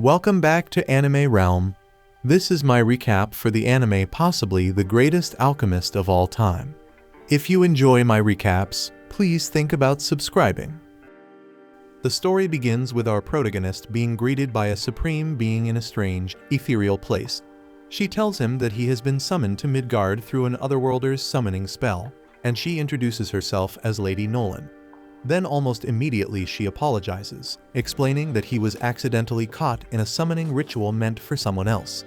Welcome back to AnimeRealm. This is my recap for the anime possibly the greatest alchemist of all time. If you enjoy my recaps, please think about subscribing. The story begins with our protagonist being greeted by a supreme being in a strange, ethereal place. She tells him that he has been summoned to Midgard through an otherworlder's summoning spell, and she introduces herself as Lady Nolan. Then almost immediately she apologizes, explaining that he was accidentally caught in a summoning ritual meant for someone else.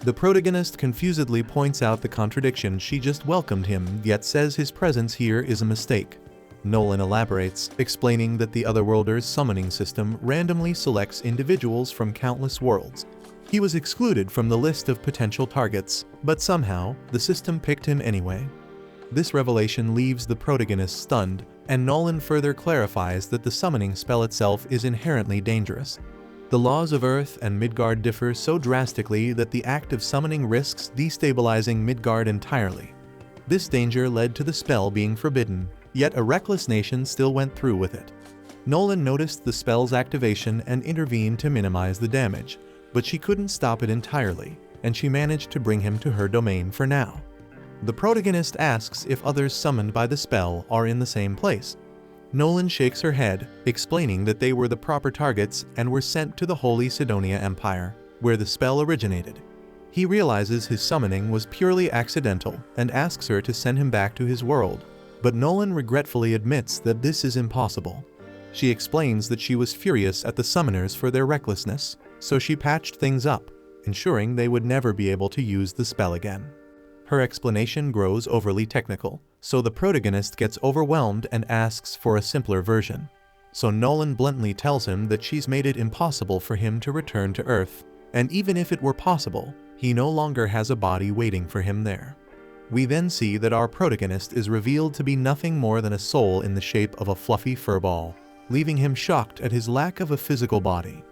The protagonist confusedly points out the contradiction. She just welcomed him, yet says his presence here is a mistake. Nolan elaborates, explaining that the otherworlder's summoning system randomly selects individuals from countless worlds. He was excluded from the list of potential targets, but somehow, the system picked him anyway. This revelation leaves the protagonist stunned, and Nolan further clarifies that the summoning spell itself is inherently dangerous. The laws of Earth and Midgard differ so drastically that the act of summoning risks destabilizing Midgard entirely. This danger led to the spell being forbidden, yet a reckless nation still went through with it. Nolan noticed the spell's activation and intervened to minimize the damage, but she couldn't stop it entirely, and she managed to bring him to her domain for now. The protagonist asks if others summoned by the spell are in the same place. Nolan shakes her head, explaining that they were the proper targets and were sent to the Holy Sidonia Empire, where the spell originated. He realizes his summoning was purely accidental and asks her to send him back to his world, but Nolan regretfully admits that this is impossible. She explains that she was furious at the summoners for their recklessness, so she patched things up, ensuring they would never be able to use the spell again. Her explanation grows overly technical, so the protagonist gets overwhelmed and asks for a simpler version. So Nolan bluntly tells him that she's made it impossible for him to return to Earth, and even if it were possible, he no longer has a body waiting for him there. We then see that our protagonist is revealed to be nothing more than a soul in the shape of a fluffy furball, leaving him shocked at his lack of a physical body.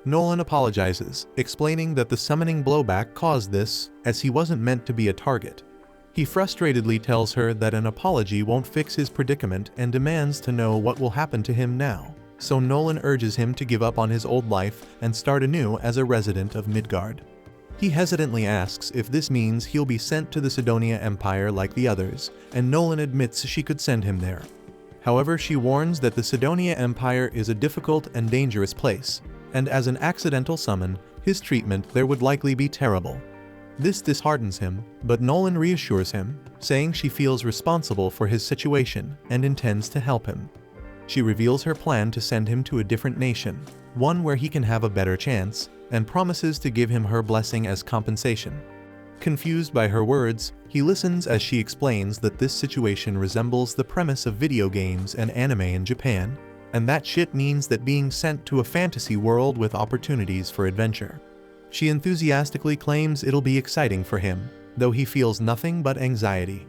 Nolan apologizes, explaining that the summoning blowback caused this, as he wasn't meant to be a target. He frustratedly tells her that an apology won't fix his predicament and demands to know what will happen to him now, so Nolan urges him to give up on his old life and start anew as a resident of Midgard. He hesitantly asks if this means he'll be sent to the Sidonia Empire like the others, and Nolan admits she could send him there. However, she warns that the Sidonia Empire is a difficult and dangerous place, and as an accidental summon, his treatment there would likely be terrible. This disheartens him, but Nolan reassures him, saying she feels responsible for his situation and intends to help him. She reveals her plan to send him to a different nation, one where he can have a better chance, and promises to give him her blessing as compensation. Confused by her words, he listens as she explains that this situation resembles the premise of video games and anime in Japan, and that shit means that being sent to a fantasy world with opportunities for adventure. She enthusiastically claims it'll be exciting for him, though he feels nothing but anxiety.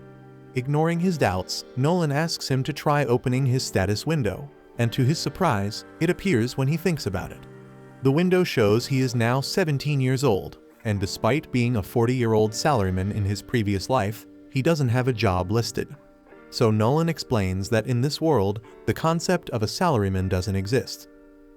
Ignoring his doubts, Nolan asks him to try opening his status window, and to his surprise, it appears when he thinks about it. The window shows he is now 17 years old, and despite being a 40-year-old salaryman in his previous life, he doesn't have a job listed. So Nolan explains that in this world, the concept of a salaryman doesn't exist.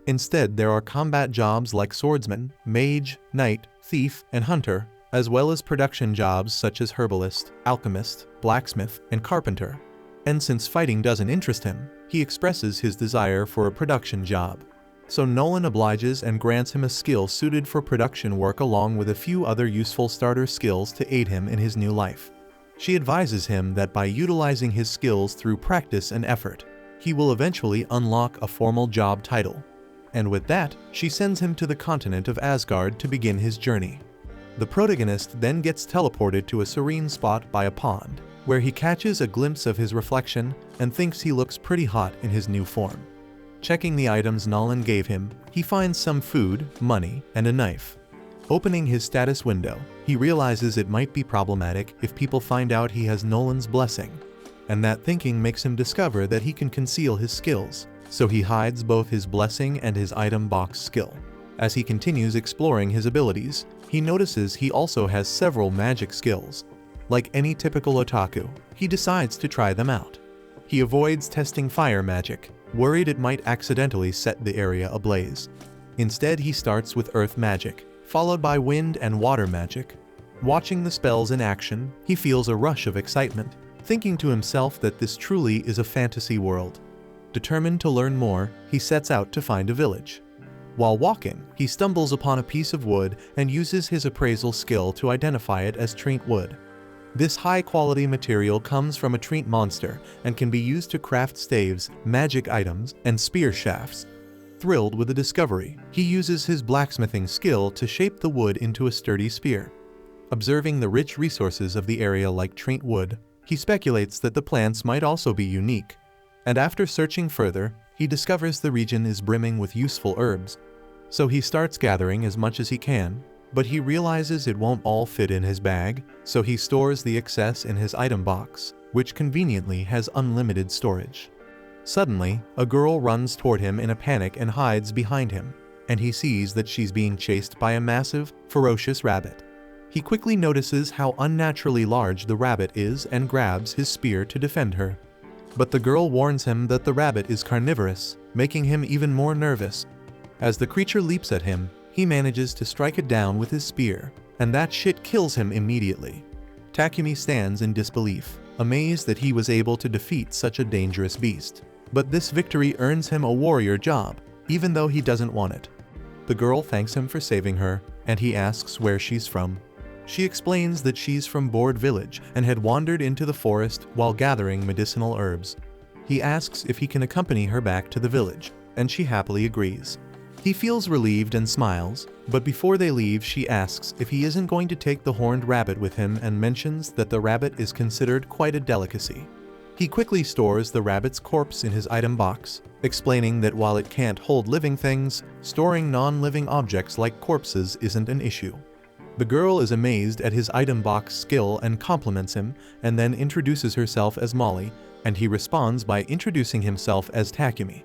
Instead, there are combat jobs like swordsman, mage, knight, thief, and hunter, as well as production jobs such as herbalist, alchemist, blacksmith, and carpenter. And since fighting doesn't interest him, he expresses his desire for a production job. So Nolan obliges and grants him a skill suited for production work along with a few other useful starter skills to aid him in his new life. She advises him that by utilizing his skills through practice and effort, he will eventually unlock a formal job title. And with that, she sends him to the continent of Asgard to begin his journey. The protagonist then gets teleported to a serene spot by a pond, where he catches a glimpse of his reflection and thinks he looks pretty hot in his new form. Checking the items Nolan gave him, he finds some food, money, and a knife. Opening his status window, he realizes it might be problematic if people find out he has Nolan's blessing, and that thinking makes him discover that he can conceal his skills, so he hides both his blessing and his item box skill. As he continues exploring his abilities, he notices he also has several magic skills. Like any typical otaku, he decides to try them out. He avoids testing fire magic, worried it might accidentally set the area ablaze. Instead, he starts with earth magic, followed by wind and water magic. Watching the spells in action, he feels a rush of excitement, thinking to himself that this truly is a fantasy world. Determined to learn more, he sets out to find a village. While walking, he stumbles upon a piece of wood and uses his appraisal skill to identify it as treant wood. This high-quality material comes from a treant monster and can be used to craft staves, magic items, and spear shafts. Thrilled with the discovery, he uses his blacksmithing skill to shape the wood into a sturdy spear. Observing the rich resources of the area like treant wood, he speculates that the plants might also be unique. And after searching further, he discovers the region is brimming with useful herbs. So he starts gathering as much as he can, but he realizes it won't all fit in his bag, so he stores the excess in his item box, which conveniently has unlimited storage. Suddenly, a girl runs toward him in a panic and hides behind him, and he sees that she's being chased by a massive, ferocious rabbit. He quickly notices how unnaturally large the rabbit is and grabs his spear to defend her. But the girl warns him that the rabbit is carnivorous, making him even more nervous. As the creature leaps at him, he manages to strike it down with his spear, and that shit kills him immediately. Takumi stands in disbelief, amazed that he was able to defeat such a dangerous beast. But this victory earns him a warrior job, even though he doesn't want it. The girl thanks him for saving her, and he asks where she's from. She explains that she's from Board Village and had wandered into the forest while gathering medicinal herbs. He asks if he can accompany her back to the village, and she happily agrees. He feels relieved and smiles, but before they leave she asks if he isn't going to take the horned rabbit with him and mentions that the rabbit is considered quite a delicacy. He quickly stores the rabbit's corpse in his item box, explaining that while it can't hold living things, storing non-living objects like corpses isn't an issue. The girl is amazed at his item box skill and compliments him, and then introduces herself as Molly, and he responds by introducing himself as Takumi.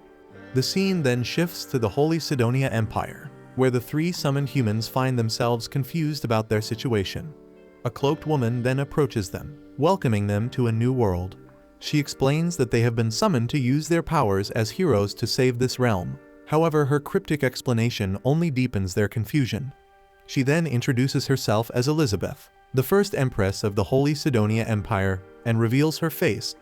The scene then shifts to the Holy Sidonia Empire, where the three summoned humans find themselves confused about their situation. A cloaked woman then approaches them, welcoming them to a new world. She explains that they have been summoned to use their powers as heroes to save this realm. However, her cryptic explanation only deepens their confusion. She then introduces herself as Elizabeth, the first empress of the Holy Sidonia Empire, and reveals her face,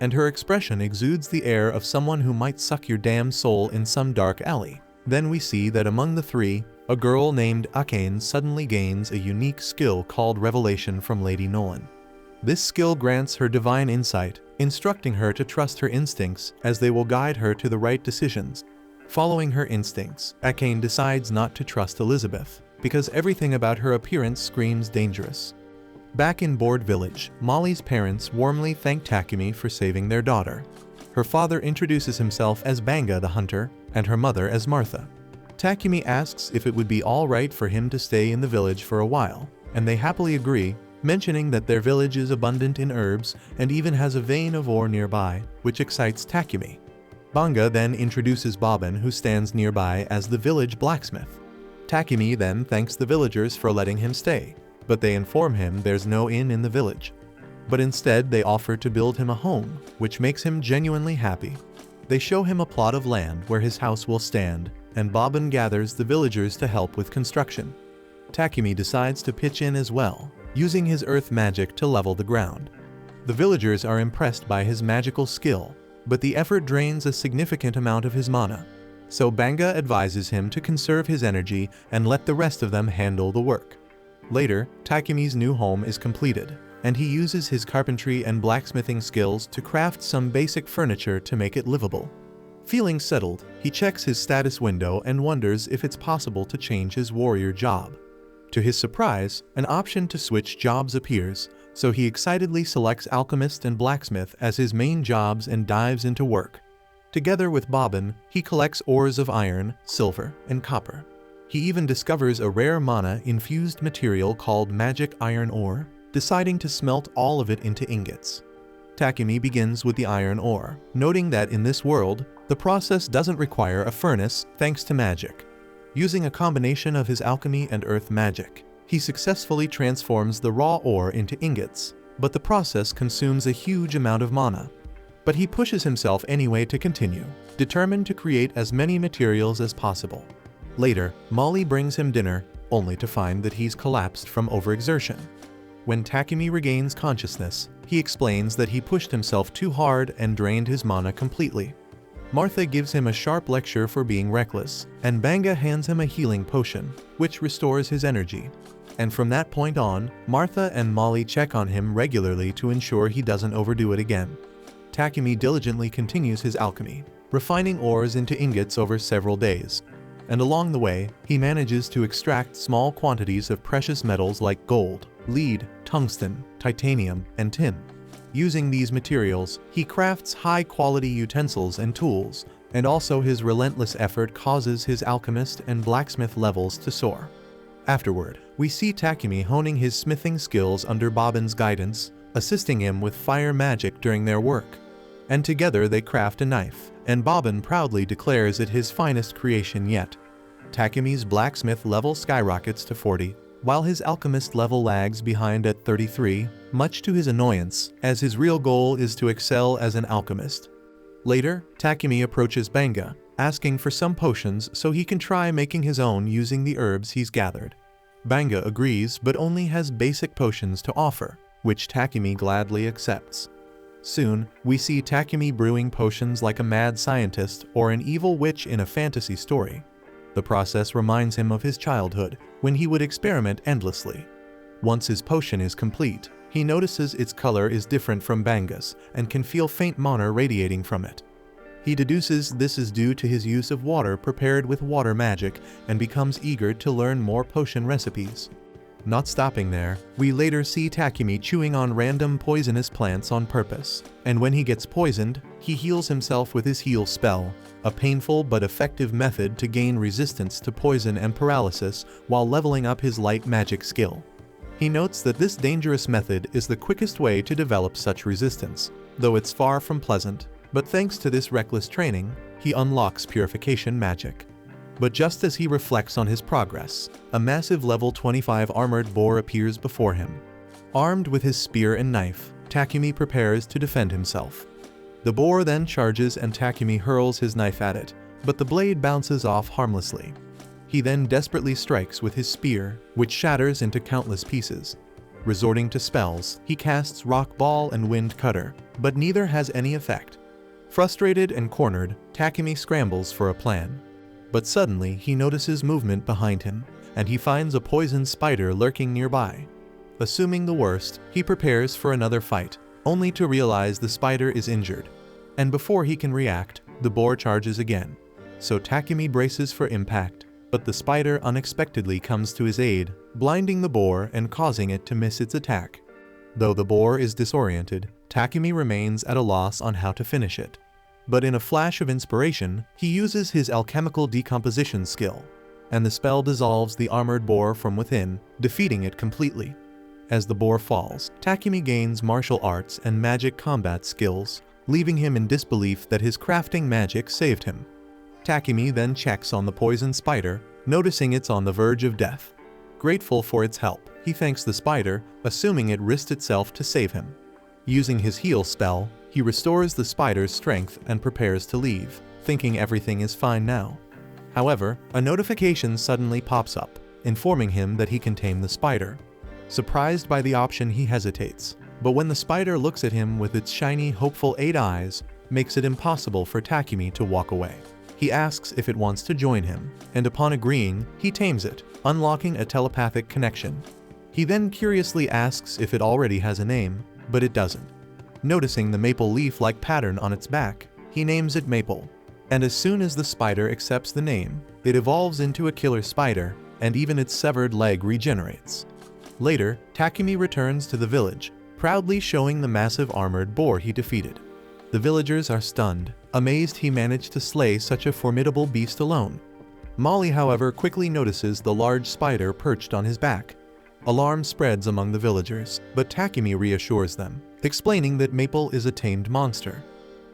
and her expression exudes the air of someone who might suck your damn soul in some dark alley. Then we see that among the three, a girl named Akane suddenly gains a unique skill called Revelation from Lady Nolan. This skill grants her divine insight, instructing her to trust her instincts as they will guide her to the right decisions. Following her instincts, Akane decides not to trust Elizabeth, because everything about her appearance screams dangerous. Back in Board Village, Molly's parents warmly thank Takumi for saving their daughter. Her father introduces himself as Banga the hunter, and her mother as Martha. Takumi asks if it would be alright for him to stay in the village for a while, and they happily agree, mentioning that their village is abundant in herbs and even has a vein of ore nearby, which excites Takumi. Banga then introduces Bobbin, who stands nearby as the village blacksmith. Takumi then thanks the villagers for letting him stay, but they inform him there's no inn in the village. But instead they offer to build him a home, which makes him genuinely happy. They show him a plot of land where his house will stand, and Bobbin gathers the villagers to help with construction. Takumi decides to pitch in as well, using his earth magic to level the ground. The villagers are impressed by his magical skill, but the effort drains a significant amount of his mana. So Banga advises him to conserve his energy and let the rest of them handle the work. Later, Takumi's new home is completed, and he uses his carpentry and blacksmithing skills to craft some basic furniture to make it livable. Feeling settled, he checks his status window and wonders if it's possible to change his warrior job. To his surprise, an option to switch jobs appears, so he excitedly selects alchemist and blacksmith as his main jobs and dives into work. Together with Bobbin, he collects ores of iron, silver, and copper. He even discovers a rare mana-infused material called magic iron ore, deciding to smelt all of it into ingots. Takumi begins with the iron ore, noting that in this world, the process doesn't require a furnace thanks to magic. Using a combination of his alchemy and earth magic, he successfully transforms the raw ore into ingots, but the process consumes a huge amount of mana. But he pushes himself anyway to continue, determined to create as many materials as possible. Later, Molly brings him dinner, only to find that he's collapsed from overexertion. When Takumi regains consciousness, he explains that he pushed himself too hard and drained his mana completely. Martha gives him a sharp lecture for being reckless, and Banga hands him a healing potion, which restores his energy. And from that point on, Martha and Molly check on him regularly to ensure he doesn't overdo it again. Takumi diligently continues his alchemy, refining ores into ingots over several days. And along the way, he manages to extract small quantities of precious metals like gold, lead, tungsten, titanium, and tin. Using these materials, he crafts high-quality utensils and tools, and also his relentless effort causes his alchemist and blacksmith levels to soar. Afterward, we see Takumi honing his smithing skills under Bobbin's guidance, assisting him with fire magic during their work. And together they craft a knife, and Bobbin proudly declares it his finest creation yet. Takumi's blacksmith level skyrockets to 40, while his alchemist level lags behind at 33, much to his annoyance, as his real goal is to excel as an alchemist. Later, Takumi approaches Banga, asking for some potions so he can try making his own using the herbs he's gathered. Banga agrees but only has basic potions to offer, which Takumi gladly accepts. Soon, we see Takumi brewing potions like a mad scientist or an evil witch in a fantasy story. The process reminds him of his childhood, when he would experiment endlessly. Once his potion is complete, he notices its color is different from Banga's and can feel faint mana radiating from it. He deduces this is due to his use of water prepared with water magic and becomes eager to learn more potion recipes. Not stopping there, we later see Takumi chewing on random poisonous plants on purpose, and when he gets poisoned, he heals himself with his heal spell, a painful but effective method to gain resistance to poison and paralysis while leveling up his light magic skill. He notes that this dangerous method is the quickest way to develop such resistance, though it's far from pleasant, but thanks to this reckless training, he unlocks purification magic. But just as he reflects on his progress, a massive level 25 armored boar appears before him. Armed with his spear and knife, Takumi prepares to defend himself. The boar then charges and Takumi hurls his knife at it, but the blade bounces off harmlessly. He then desperately strikes with his spear, which shatters into countless pieces. Resorting to spells, he casts Rock Ball and Wind Cutter, but neither has any effect. Frustrated and cornered, Takumi scrambles for a plan. But suddenly he notices movement behind him, and he finds a poisoned spider lurking nearby. Assuming the worst, he prepares for another fight, only to realize the spider is injured. And before he can react, the boar charges again. So Takumi braces for impact, but the spider unexpectedly comes to his aid, blinding the boar and causing it to miss its attack. Though the boar is disoriented, Takumi remains at a loss on how to finish it. But in a flash of inspiration, he uses his alchemical decomposition skill, and the spell dissolves the armored boar from within, defeating it completely. As the boar falls, Takumi gains martial arts and magic combat skills, leaving him in disbelief that his crafting magic saved him. Takumi then checks on the poisoned spider, noticing it's on the verge of death. Grateful for its help, he thanks the spider, assuming it risked itself to save him. Using his heal spell, he restores the spider's strength and prepares to leave, thinking everything is fine now. However, a notification suddenly pops up, informing him that he can tame the spider. Surprised by the option, he hesitates, but when the spider looks at him with its shiny, hopeful 8 eyes, makes it impossible for Takumi to walk away. He asks if it wants to join him, and upon agreeing, he tames it, unlocking a telepathic connection. He then curiously asks if it already has a name, but it doesn't. Noticing the maple leaf-like pattern on its back, he names it Maple. And as soon as the spider accepts the name, it evolves into a killer spider, and even its severed leg regenerates. Later, Takumi returns to the village, proudly showing the massive armored boar he defeated. The villagers are stunned, amazed he managed to slay such a formidable beast alone. Molly, however, quickly notices the large spider perched on his back. Alarm spreads among the villagers, but Takumi reassures them, explaining that Maple is a tamed monster.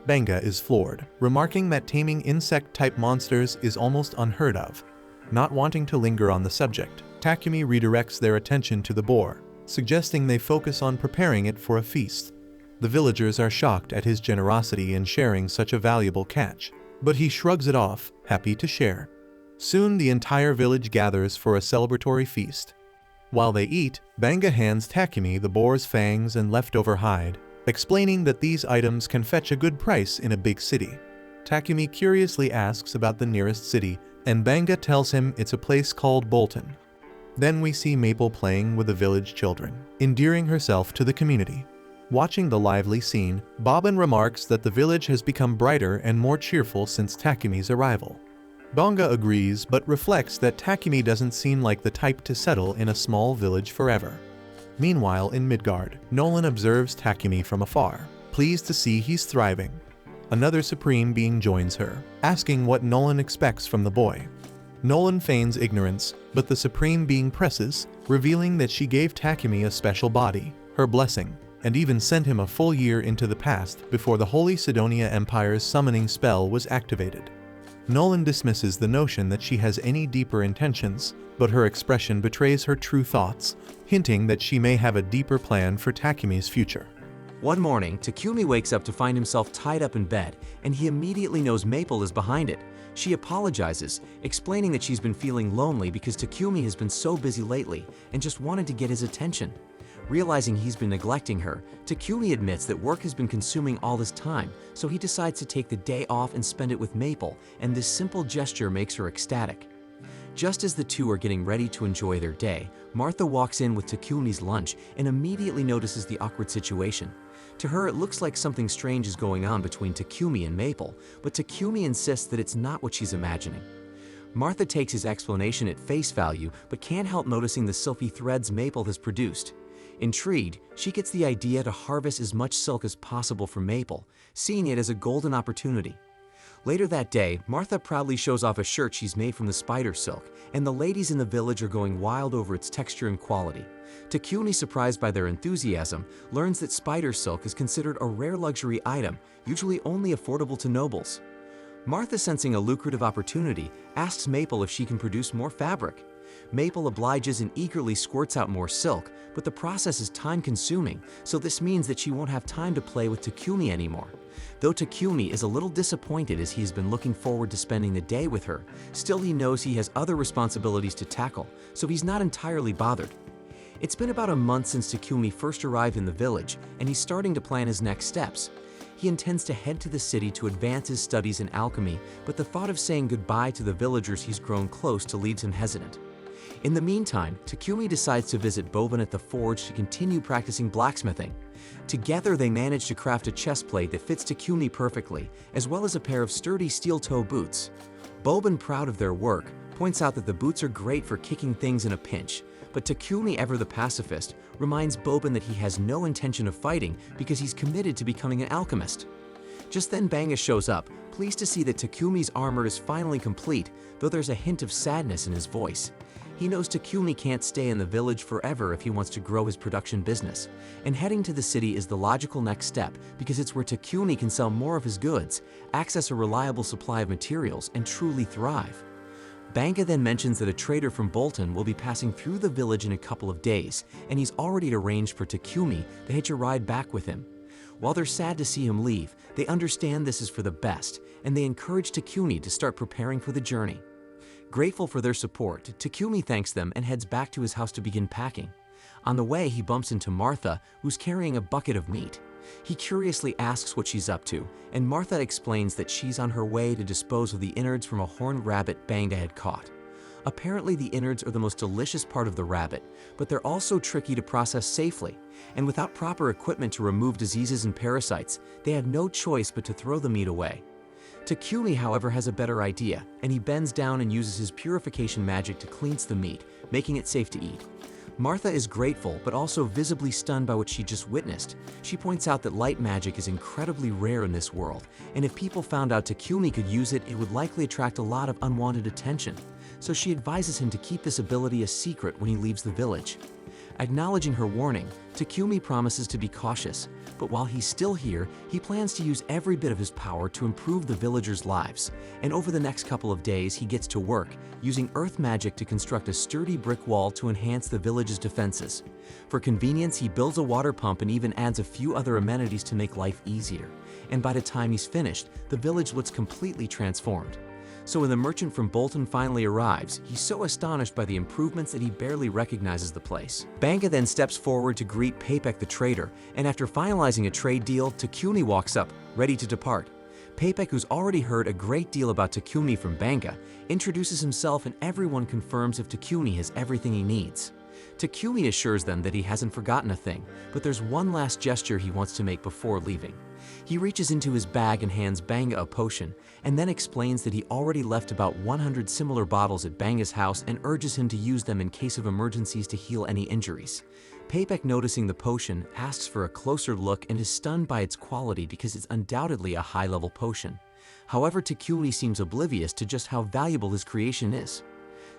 Banga is floored, remarking that taming insect-type monsters is almost unheard of. Not wanting to linger on the subject, Takumi redirects their attention to the boar, suggesting they focus on preparing it for a feast. The villagers are shocked at his generosity in sharing such a valuable catch, but he shrugs it off, happy to share. Soon the entire village gathers for a celebratory feast. While they eat, Banga hands Takumi the boar's fangs and leftover hide, explaining that these items can fetch a good price in a big city. Takumi curiously asks about the nearest city, and Banga tells him it's a place called Bolton. Then we see Maple playing with the village children, endearing herself to the community. Watching the lively scene, Bobbin remarks that the village has become brighter and more cheerful since Takumi's arrival. Banga agrees but reflects that Takumi doesn't seem like the type to settle in a small village forever. Meanwhile, in Midgard, Nolan observes Takumi from afar, pleased to see he's thriving. Another Supreme Being joins her, asking what Nolan expects from the boy. Nolan feigns ignorance, but the Supreme Being presses, revealing that she gave Takumi a special body, her blessing, and even sent him a full year into the past before the Holy Sidonia Empire's summoning spell was activated. Nolan dismisses the notion that she has any deeper intentions, but her expression betrays her true thoughts, hinting that she may have a deeper plan for Takumi's future. One morning, Takumi wakes up to find himself tied up in bed, and he immediately knows Maple is behind it. She apologizes, explaining that she's been feeling lonely because Takumi has been so busy lately and just wanted to get his attention. Realizing he's been neglecting her, Takumi admits that work has been consuming all this time, so he decides to take the day off and spend it with Maple, and this simple gesture makes her ecstatic. Just as the two are getting ready to enjoy their day, Martha walks in with Takumi's lunch and immediately notices the awkward situation. To her, it looks like something strange is going on between Takumi and Maple, but Takumi insists that it's not what she's imagining. Martha takes his explanation at face value, but can't help noticing the silky threads Maple has produced. Intrigued, she gets the idea to harvest as much silk as possible from Maple, seeing it as a golden opportunity. Later that day, Martha proudly shows off a shirt she's made from the spider silk, and the ladies in the village are going wild over its texture and quality. Takumi, surprised by their enthusiasm, learns that spider silk is considered a rare luxury item, usually only affordable to nobles. Martha, sensing a lucrative opportunity, asks Maple if she can produce more fabric. Maple obliges and eagerly squirts out more silk, but the process is time-consuming, so this means that she won't have time to play with Takumi anymore. Though Takumi is a little disappointed as he's been looking forward to spending the day with her, still he knows he has other responsibilities to tackle, so he's not entirely bothered. It's been about a month since Takumi first arrived in the village, and he's starting to plan his next steps. He intends to head to the city to advance his studies in alchemy, but the thought of saying goodbye to the villagers he's grown close to leaves him hesitant. In the meantime, Takumi decides to visit Boban at the forge to continue practicing blacksmithing. Together they manage to craft a chest plate that fits Takumi perfectly, as well as a pair of sturdy steel-toe boots. Boban, proud of their work, points out that the boots are great for kicking things in a pinch, but Takumi, ever the pacifist, reminds Boban that he has no intention of fighting because he's committed to becoming an alchemist. Just then Banga shows up, pleased to see that Takumi's armor is finally complete, though there's a hint of sadness in his voice. He knows Takumi can't stay in the village forever if he wants to grow his production business, and heading to the city is the logical next step because it's where Takumi can sell more of his goods, access a reliable supply of materials, and truly thrive. Banga then mentions that a trader from Bolton will be passing through the village in a couple of days, and he's already arranged for Takumi to hitch a ride back with him. While they're sad to see him leave, they understand this is for the best, and they encourage Takumi to start preparing for the journey. Grateful for their support, Takumi thanks them and heads back to his house to begin packing. On the way, he bumps into Martha, who's carrying a bucket of meat. He curiously asks what she's up to, and Martha explains that she's on her way to dispose of the innards from a horned rabbit Banga had caught. Apparently, the innards are the most delicious part of the rabbit, but they're also tricky to process safely, and without proper equipment to remove diseases and parasites, they had no choice but to throw the meat away. Takumi, however, has a better idea, and he bends down and uses his purification magic to cleanse the meat, making it safe to eat. Martha is grateful, but also visibly stunned by what she just witnessed. She points out that light magic is incredibly rare in this world, and if people found out Takumi could use it, it would likely attract a lot of unwanted attention. So she advises him to keep this ability a secret when he leaves the village. Acknowledging her warning, Takumi promises to be cautious, but while he's still here, he plans to use every bit of his power to improve the villagers' lives, and over the next couple of days he gets to work, using earth magic to construct a sturdy brick wall to enhance the village's defenses. For convenience, he builds a water pump and even adds a few other amenities to make life easier, and by the time he's finished, the village looks completely transformed. So when the merchant from Bolton finally arrives, he's so astonished by the improvements that he barely recognizes the place. Banga then steps forward to greet Papek the trader, and after finalizing a trade deal, Takumi walks up, ready to depart. Papek, who's already heard a great deal about Takumi from Banga, introduces himself and everyone confirms if Takumi has everything he needs. Takumi assures them that he hasn't forgotten a thing, but there's one last gesture he wants to make before leaving. He reaches into his bag and hands Banga a potion, and then explains that he already left about 100 similar bottles at Banga's house and urges him to use them in case of emergencies to heal any injuries. Papek, noticing the potion, asks for a closer look and is stunned by its quality because it's undoubtedly a high-level potion. However, Takumi seems oblivious to just how valuable his creation is.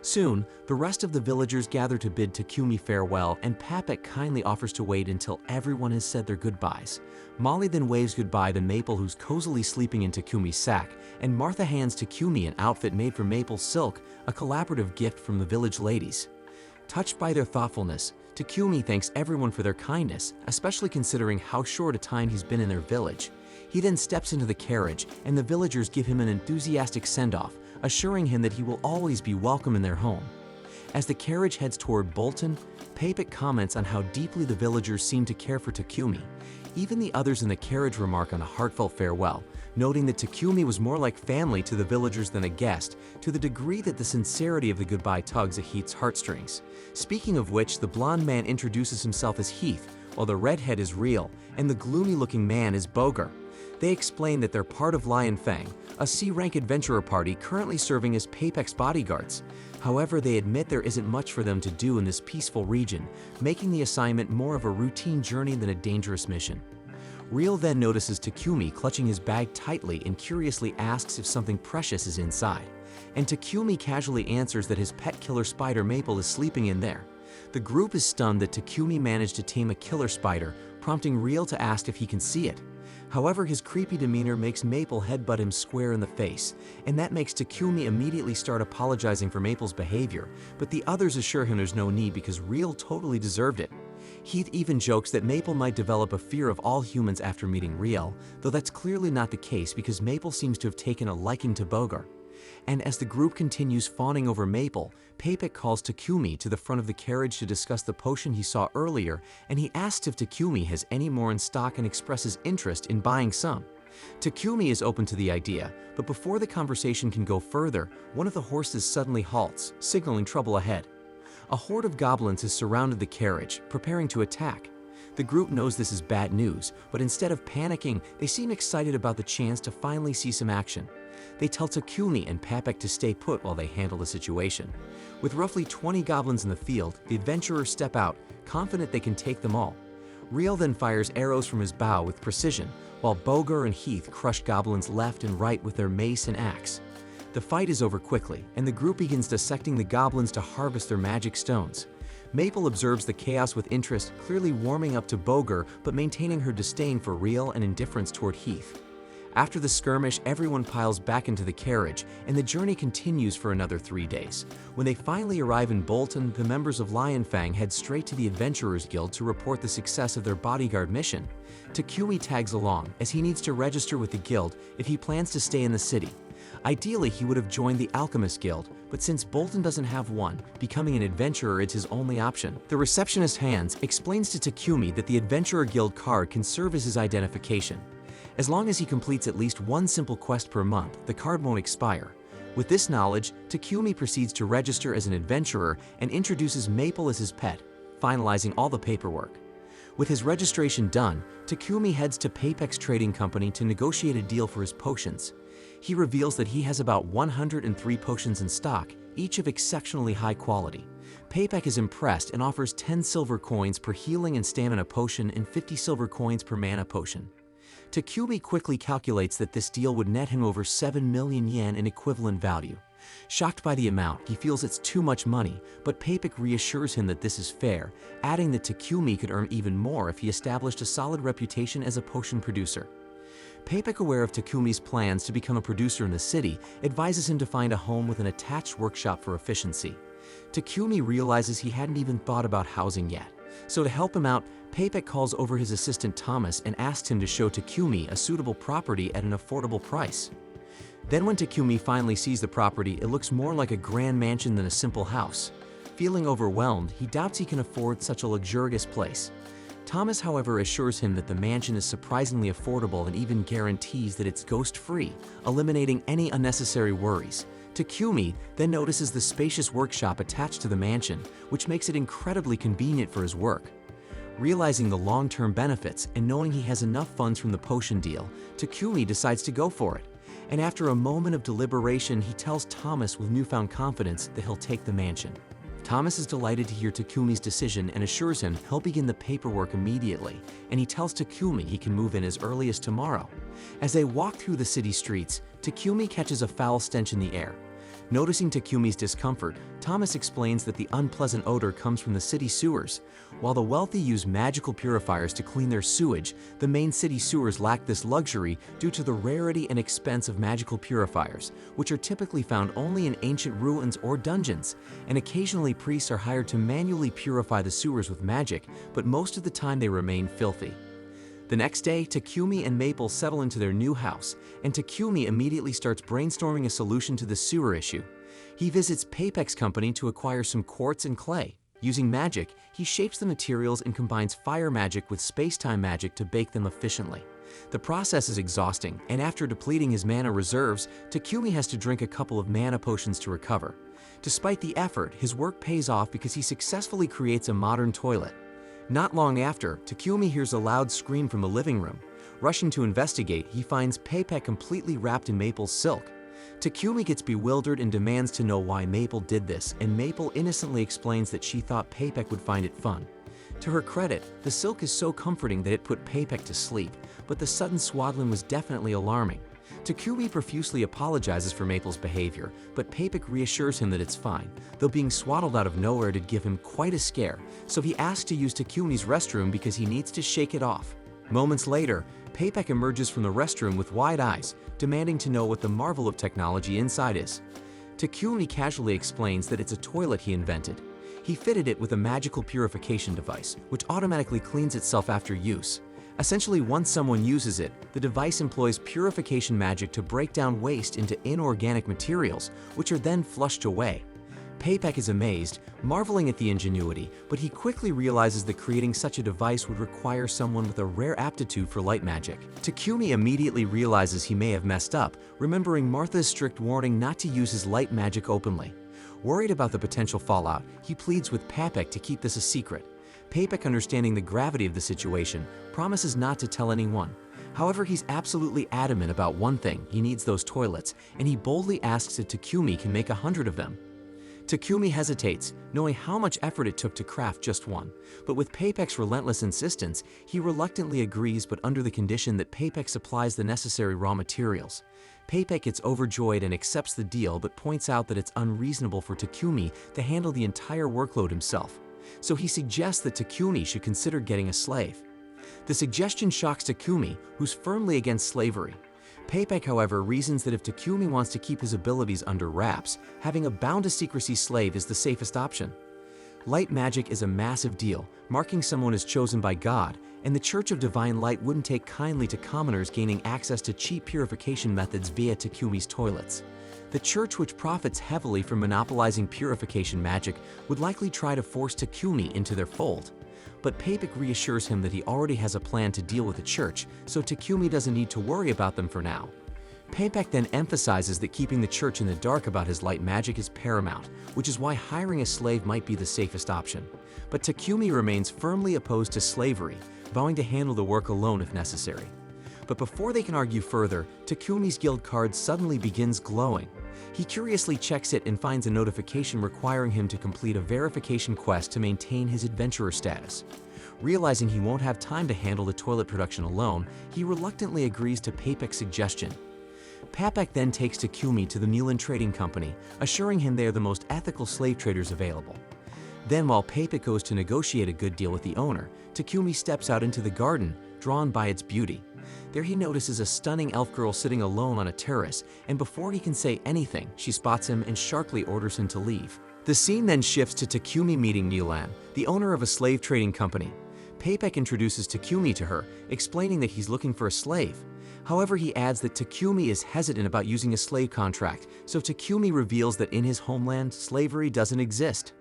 Soon, the rest of the villagers gather to bid Takumi farewell, and Papek kindly offers to wait until everyone has said their goodbyes. Molly then waves goodbye to Maple, who's cozily sleeping in Takumi's sack, and Martha hands Takumi an outfit made from maple silk, a collaborative gift from the village ladies. Touched by their thoughtfulness, Takumi thanks everyone for their kindness, especially considering how short a time he's been in their village. He then steps into the carriage, and the villagers give him an enthusiastic send-off, assuring him that he will always be welcome in their home. As the carriage heads toward Bolton, Papek comments on how deeply the villagers seem to care for Takumi. Even the others in the carriage remark on a heartfelt farewell, noting that Takumi was more like family to the villagers than a guest, to the degree that the sincerity of the goodbye tugs at Heath's heartstrings. Speaking of which, the blonde man introduces himself as Heath, while the redhead is Real, and the gloomy-looking man is Boger. They explain that they're part of Lion Fang, a C-rank adventurer party currently serving as Papek's bodyguards. However, they admit there isn't much for them to do in this peaceful region, making the assignment more of a routine journey than a dangerous mission. Real then notices Takumi clutching his bag tightly and curiously asks if something precious is inside. And Takumi casually answers that his pet killer spider Maple is sleeping in there. The group is stunned that Takumi managed to tame a killer spider, prompting Real to ask if he can see it. However, his creepy demeanor makes Maple headbutt him square in the face, and that makes Takumi immediately start apologizing for Maple's behavior, but the others assure him there's no need because Real totally deserved it. Heath even jokes that Maple might develop a fear of all humans after meeting Real, though that's clearly not the case because Maple seems to have taken a liking to Boger. And as the group continues fawning over Maple, Papek calls Takumi to the front of the carriage to discuss the potion he saw earlier, and he asks if Takumi has any more in stock and expresses interest in buying some. Takumi is open to the idea, but before the conversation can go further, one of the horses suddenly halts, signaling trouble ahead. A horde of goblins has surrounded the carriage, preparing to attack. The group knows this is bad news, but instead of panicking, they seem excited about the chance to finally see some action. They tell Takumi and Papek to stay put while they handle the situation. With roughly 20 goblins in the field, the adventurers step out, confident they can take them all. Real then fires arrows from his bow with precision, while Boger and Heath crush goblins left and right with their mace and axe. The fight is over quickly, and the group begins dissecting the goblins to harvest their magic stones. Maple observes the chaos with interest, clearly warming up to Boger but maintaining her disdain for Real and indifference toward Heath. After the skirmish, everyone piles back into the carriage, and the journey continues for another 3 days. When they finally arrive in Bolton, the members of Lion Fang head straight to the Adventurers Guild to report the success of their bodyguard mission. Takumi tags along, as he needs to register with the guild if he plans to stay in the city. Ideally, he would have joined the Alchemist Guild, but since Bolton doesn't have one, becoming an adventurer is his only option. The receptionist Hans explains to Takumi that the Adventurer Guild card can serve as his identification. As long as he completes at least one simple quest per month, the card won't expire. With this knowledge, Takumi proceeds to register as an adventurer and introduces Maple as his pet, finalizing all the paperwork. With his registration done, Takumi heads to Papek's trading company to negotiate a deal for his potions. He reveals that he has about 103 potions in stock, each of exceptionally high quality. Papek is impressed and offers 10 silver coins per healing and stamina potion and 50 silver coins per mana potion. Takumi quickly calculates that this deal would net him over 7 million yen in equivalent value. Shocked by the amount, he feels it's too much money, but Papek reassures him that this is fair, adding that Takumi could earn even more if he established a solid reputation as a potion producer. Papek, aware of Takumi's plans to become a producer in the city, advises him to find a home with an attached workshop for efficiency. Takumi realizes he hadn't even thought about housing yet. So to help him out, Papek calls over his assistant Thomas and asks him to show Takumi a suitable property at an affordable price. Then when Takumi finally sees the property, it looks more like a grand mansion than a simple house. Feeling overwhelmed, he doubts he can afford such a luxurious place. Thomas, however, assures him that the mansion is surprisingly affordable and even guarantees that it's ghost-free, eliminating any unnecessary worries. Takumi then notices the spacious workshop attached to the mansion, which makes it incredibly convenient for his work. Realizing the long-term benefits and knowing he has enough funds from the potion deal, Takumi decides to go for it. And after a moment of deliberation, he tells Thomas with newfound confidence that he'll take the mansion. Thomas is delighted to hear Takumi's decision and assures him he'll begin the paperwork immediately, and he tells Takumi he can move in as early as tomorrow. As they walk through the city streets, Takumi catches a foul stench in the air. Noticing Takumi's discomfort, Thomas explains that the unpleasant odor comes from the city sewers. While the wealthy use magical purifiers to clean their sewage, the main city sewers lack this luxury due to the rarity and expense of magical purifiers, which are typically found only in ancient ruins or dungeons, and occasionally priests are hired to manually purify the sewers with magic, but most of the time they remain filthy. The next day, Takumi and Maple settle into their new house, and Takumi immediately starts brainstorming a solution to the sewer issue. He visits Papek's company to acquire some quartz and clay. Using magic, he shapes the materials and combines fire magic with space-time magic to bake them efficiently. The process is exhausting, and after depleting his mana reserves, Takumi has to drink a couple of mana potions to recover. Despite the effort, his work pays off because he successfully creates a modern toilet. Not long after, Takumi hears a loud scream from the living room. Rushing to investigate, he finds Papek completely wrapped in Maple's silk. Takumi gets bewildered and demands to know why Maple did this, and Maple innocently explains that she thought Papek would find it fun. To her credit, the silk is so comforting that it put Papek to sleep, but the sudden swaddling was definitely alarming. Takumi profusely apologizes for Maple's behavior, but Papek reassures him that it's fine, though being swaddled out of nowhere did give him quite a scare, so he asks to use Takumi's restroom because he needs to shake it off. Moments later, Papek emerges from the restroom with wide eyes, demanding to know what the marvel of technology inside is. Takumi casually explains that it's a toilet he invented. He fitted it with a magical purification device, which automatically cleans itself after use. Essentially, once someone uses it, the device employs purification magic to break down waste into inorganic materials, which are then flushed away. Papek is amazed, marveling at the ingenuity, but he quickly realizes that creating such a device would require someone with a rare aptitude for light magic. Takumi immediately realizes he may have messed up, remembering Martha's strict warning not to use his light magic openly. Worried about the potential fallout, he pleads with Papek to keep this a secret. Papek, understanding the gravity of the situation, promises not to tell anyone. However, he's absolutely adamant about one thing: he needs those toilets, and he boldly asks if Takumi can make 100 of them. Takumi hesitates, knowing how much effort it took to craft just one, but with Papek's relentless insistence, he reluctantly agrees, but under the condition that Papek supplies the necessary raw materials. Papek gets overjoyed and accepts the deal, but points out that it's unreasonable for Takumi to handle the entire workload himself. So he suggests that Takumi should consider getting a slave. The suggestion shocks Takumi, who's firmly against slavery. Papek, however, reasons that if Takumi wants to keep his abilities under wraps, having a bound-to-secrecy slave is the safest option. Light magic is a massive deal, marking someone as chosen by God, and the Church of Divine Light wouldn't take kindly to commoners gaining access to cheap purification methods via Takumi's toilets. The church, which profits heavily from monopolizing purification magic, would likely try to force Takumi into their fold. But Papek reassures him that he already has a plan to deal with the church, so Takumi doesn't need to worry about them for now. Papek then emphasizes that keeping the church in the dark about his light magic is paramount, which is why hiring a slave might be the safest option. But Takumi remains firmly opposed to slavery, vowing to handle the work alone if necessary. But before they can argue further, Takumi's guild card suddenly begins glowing. He curiously checks it and finds a notification requiring him to complete a verification quest to maintain his adventurer status. Realizing he won't have time to handle the toilet production alone, he reluctantly agrees to Papek's suggestion. Papek then takes Takumi to the Mulan Trading Company, assuring him they are the most ethical slave traders available. Then, while Papek goes to negotiate a good deal with the owner, Takumi steps out into the garden, drawn by its beauty. There he notices a stunning elf girl sitting alone on a terrace, and before he can say anything, she spots him and sharply orders him to leave. The scene then shifts to Takumi meeting Mulan, the owner of a slave trading company. Papek introduces Takumi to her, explaining that he's looking for a slave. However, he adds that Takumi is hesitant about using a slave contract, so Takumi reveals that in his homeland, slavery doesn't exist.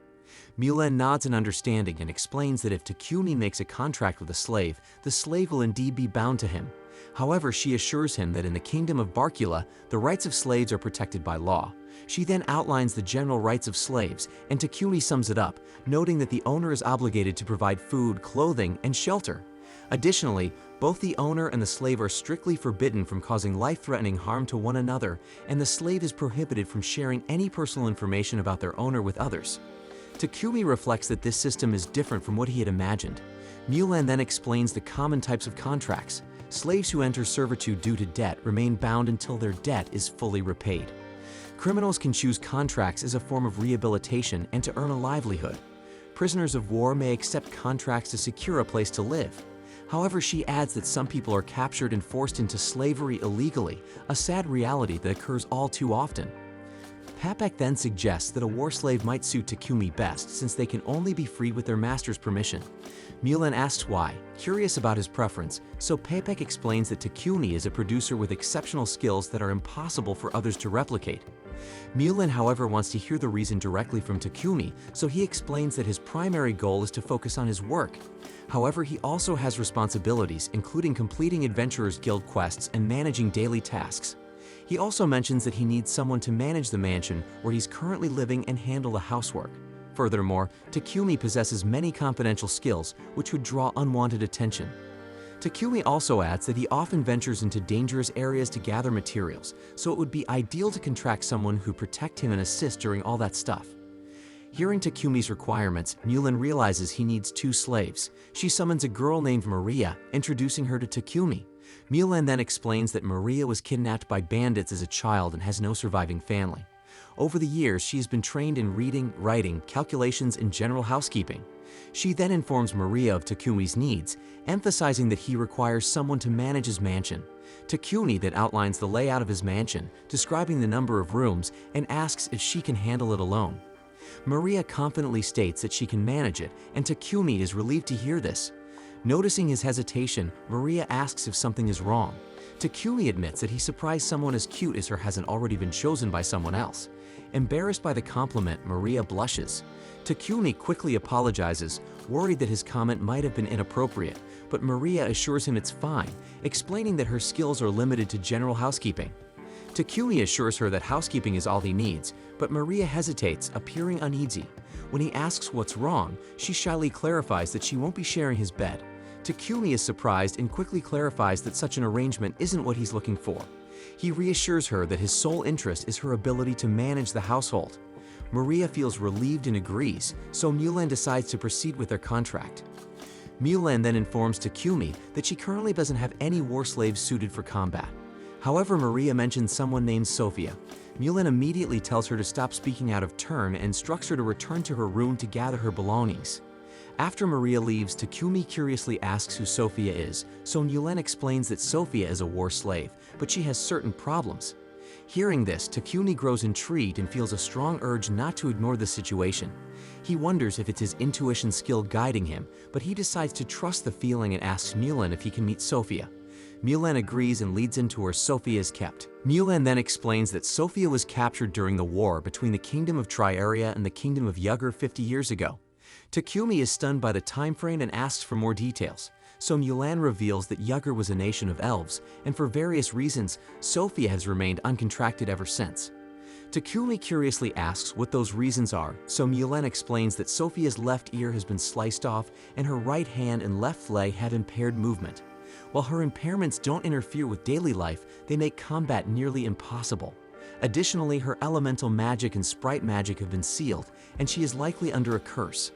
Mulan nods in understanding and explains that if Takumi makes a contract with a slave, the slave will indeed be bound to him. However, she assures him that in the kingdom of Barkula, the rights of slaves are protected by law. She then outlines the general rights of slaves, and Takumi sums it up, noting that the owner is obligated to provide food, clothing, and shelter. Additionally, both the owner and the slave are strictly forbidden from causing life-threatening harm to one another, and the slave is prohibited from sharing any personal information about their owner with others. Takumi reflects that this system is different from what he had imagined. Mulan then explains the common types of contracts. Slaves who enter servitude due to debt remain bound until their debt is fully repaid. Criminals can choose contracts as a form of rehabilitation and to earn a livelihood. Prisoners of war may accept contracts to secure a place to live. However, she adds that some people are captured and forced into slavery illegally, a sad reality that occurs all too often. Papek then suggests that a war slave might suit Takumi best since they can only be freed with their master's permission. Mulan asks why, curious about his preference, so Papek explains that Takumi is a producer with exceptional skills that are impossible for others to replicate. Mulan, however, wants to hear the reason directly from Takumi, so he explains that his primary goal is to focus on his work. However, he also has responsibilities, including completing Adventurers Guild quests and managing daily tasks. He also mentions that he needs someone to manage the mansion where he's currently living and handle the housework. Furthermore, Takumi possesses many confidential skills which would draw unwanted attention. Takumi also adds that he often ventures into dangerous areas to gather materials, so it would be ideal to contract someone who protect him and assist during all that stuff. Hearing Takumi's requirements, Mulan realizes he needs 2 slaves. She summons a girl named Maria, introducing her to Takumi. Mulan then explains that Maria was kidnapped by bandits as a child and has no surviving family. Over the years, she has been trained in reading, writing, calculations, and general housekeeping. She then informs Maria of Takumi's needs, emphasizing that he requires someone to manage his mansion. Takumi then outlines the layout of his mansion, describing the number of rooms, and asks if she can handle it alone. Maria confidently states that she can manage it, and Takumi is relieved to hear this. Noticing his hesitation, Maria asks if something is wrong. Takumi admits that he surprised someone as cute as her hasn't already been chosen by someone else. Embarrassed by the compliment, Maria blushes. Takumi quickly apologizes, worried that his comment might have been inappropriate, but Maria assures him it's fine, explaining that her skills are limited to general housekeeping. Takumi assures her that housekeeping is all he needs, but Maria hesitates, appearing uneasy. When he asks what's wrong, she shyly clarifies that she won't be sharing his bed. Takumi is surprised and quickly clarifies that such an arrangement isn't what he's looking for. He reassures her that his sole interest is her ability to manage the household. Maria feels relieved and agrees, so Mulan decides to proceed with their contract. Mulan then informs Takumi that she currently doesn't have any war slaves suited for combat. However, Maria mentions someone named Sophia. Mulan immediately tells her to stop speaking out of turn and instructs her to return to her room to gather her belongings. After Maria leaves, Takumi curiously asks who Sophia is, so Mulan explains that Sophia is a war slave, but she has certain problems. Hearing this, Takumi grows intrigued and feels a strong urge not to ignore the situation. He wonders if it's his intuition skill guiding him, but he decides to trust the feeling and asks Mulan if he can meet Sophia. Mulan agrees and leads into where Sophia is kept. Mulan then explains that Sophia was captured during the war between the Kingdom of Triaria and the Kingdom of Yugger 50 years ago. Takumi is stunned by the time frame and asks for more details, so Mulan reveals that Yugger was a nation of elves, and for various reasons, Sophia has remained uncontracted ever since. Takumi curiously asks what those reasons are, so Mulan explains that Sophia's left ear has been sliced off and her right hand and left leg have impaired movement. While her impairments don't interfere with daily life, they make combat nearly impossible. Additionally, her elemental magic and sprite magic have been sealed, and she is likely under a curse.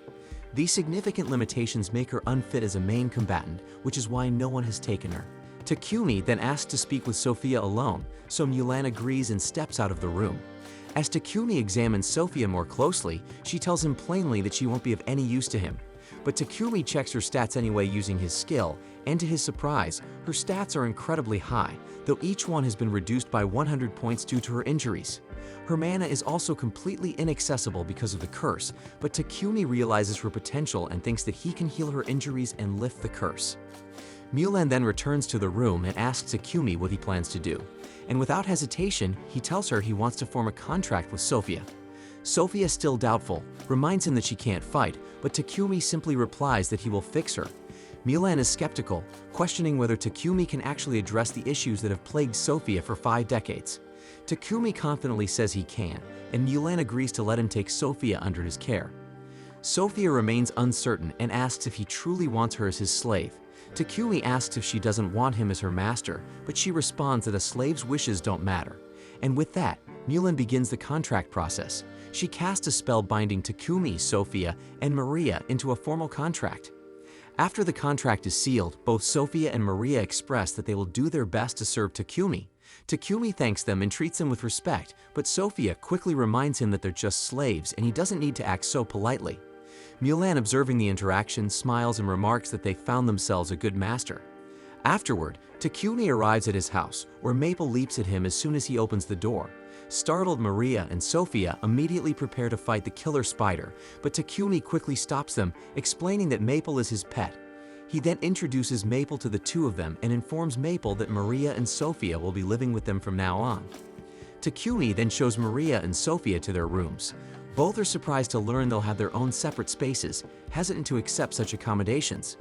These significant limitations make her unfit as a main combatant, which is why no one has taken her. Takumi then asks to speak with Sophia alone, so Mulan agrees and steps out of the room. As Takumi examines Sophia more closely, she tells him plainly that she won't be of any use to him. But Takumi checks her stats anyway using his skill, and to his surprise, her stats are incredibly high, though each one has been reduced by 100 points due to her injuries. Her mana is also completely inaccessible because of the curse, but Takumi realizes her potential and thinks that he can heal her injuries and lift the curse. Mulan then returns to the room and asks Takumi what he plans to do. And without hesitation, he tells her he wants to form a contract with Sophia. Sophia, still doubtful, reminds him that she can't fight, but Takumi simply replies that he will fix her. Mulan is skeptical, questioning whether Takumi can actually address the issues that have plagued Sophia for 5 decades. Takumi confidently says he can, and Mulan agrees to let him take Sophia under his care. Sophia remains uncertain and asks if he truly wants her as his slave. Takumi asks if she doesn't want him as her master, but she responds that a slave's wishes don't matter. And with that, Mulan begins the contract process. She casts a spell binding Takumi, Sophia, and Maria into a formal contract. After the contract is sealed, both Sophia and Maria express that they will do their best to serve Takumi. Takumi thanks them and treats them with respect, but Sophia quickly reminds him that they're just slaves and he doesn't need to act so politely. Mulan, observing the interaction, smiles and remarks that they found themselves a good master. Afterward, Takumi arrives at his house, where Maple leaps at him as soon as he opens the door. Startled, Maria and Sophia immediately prepare to fight the killer spider, but Takumi quickly stops them, explaining that Maple is his pet. He then introduces Maple to the two of them and informs Maple that Maria and Sophia will be living with them from now on. Takumi then shows Maria and Sophia to their rooms. Both are surprised to learn they'll have their own separate spaces, hesitant to accept such accommodations.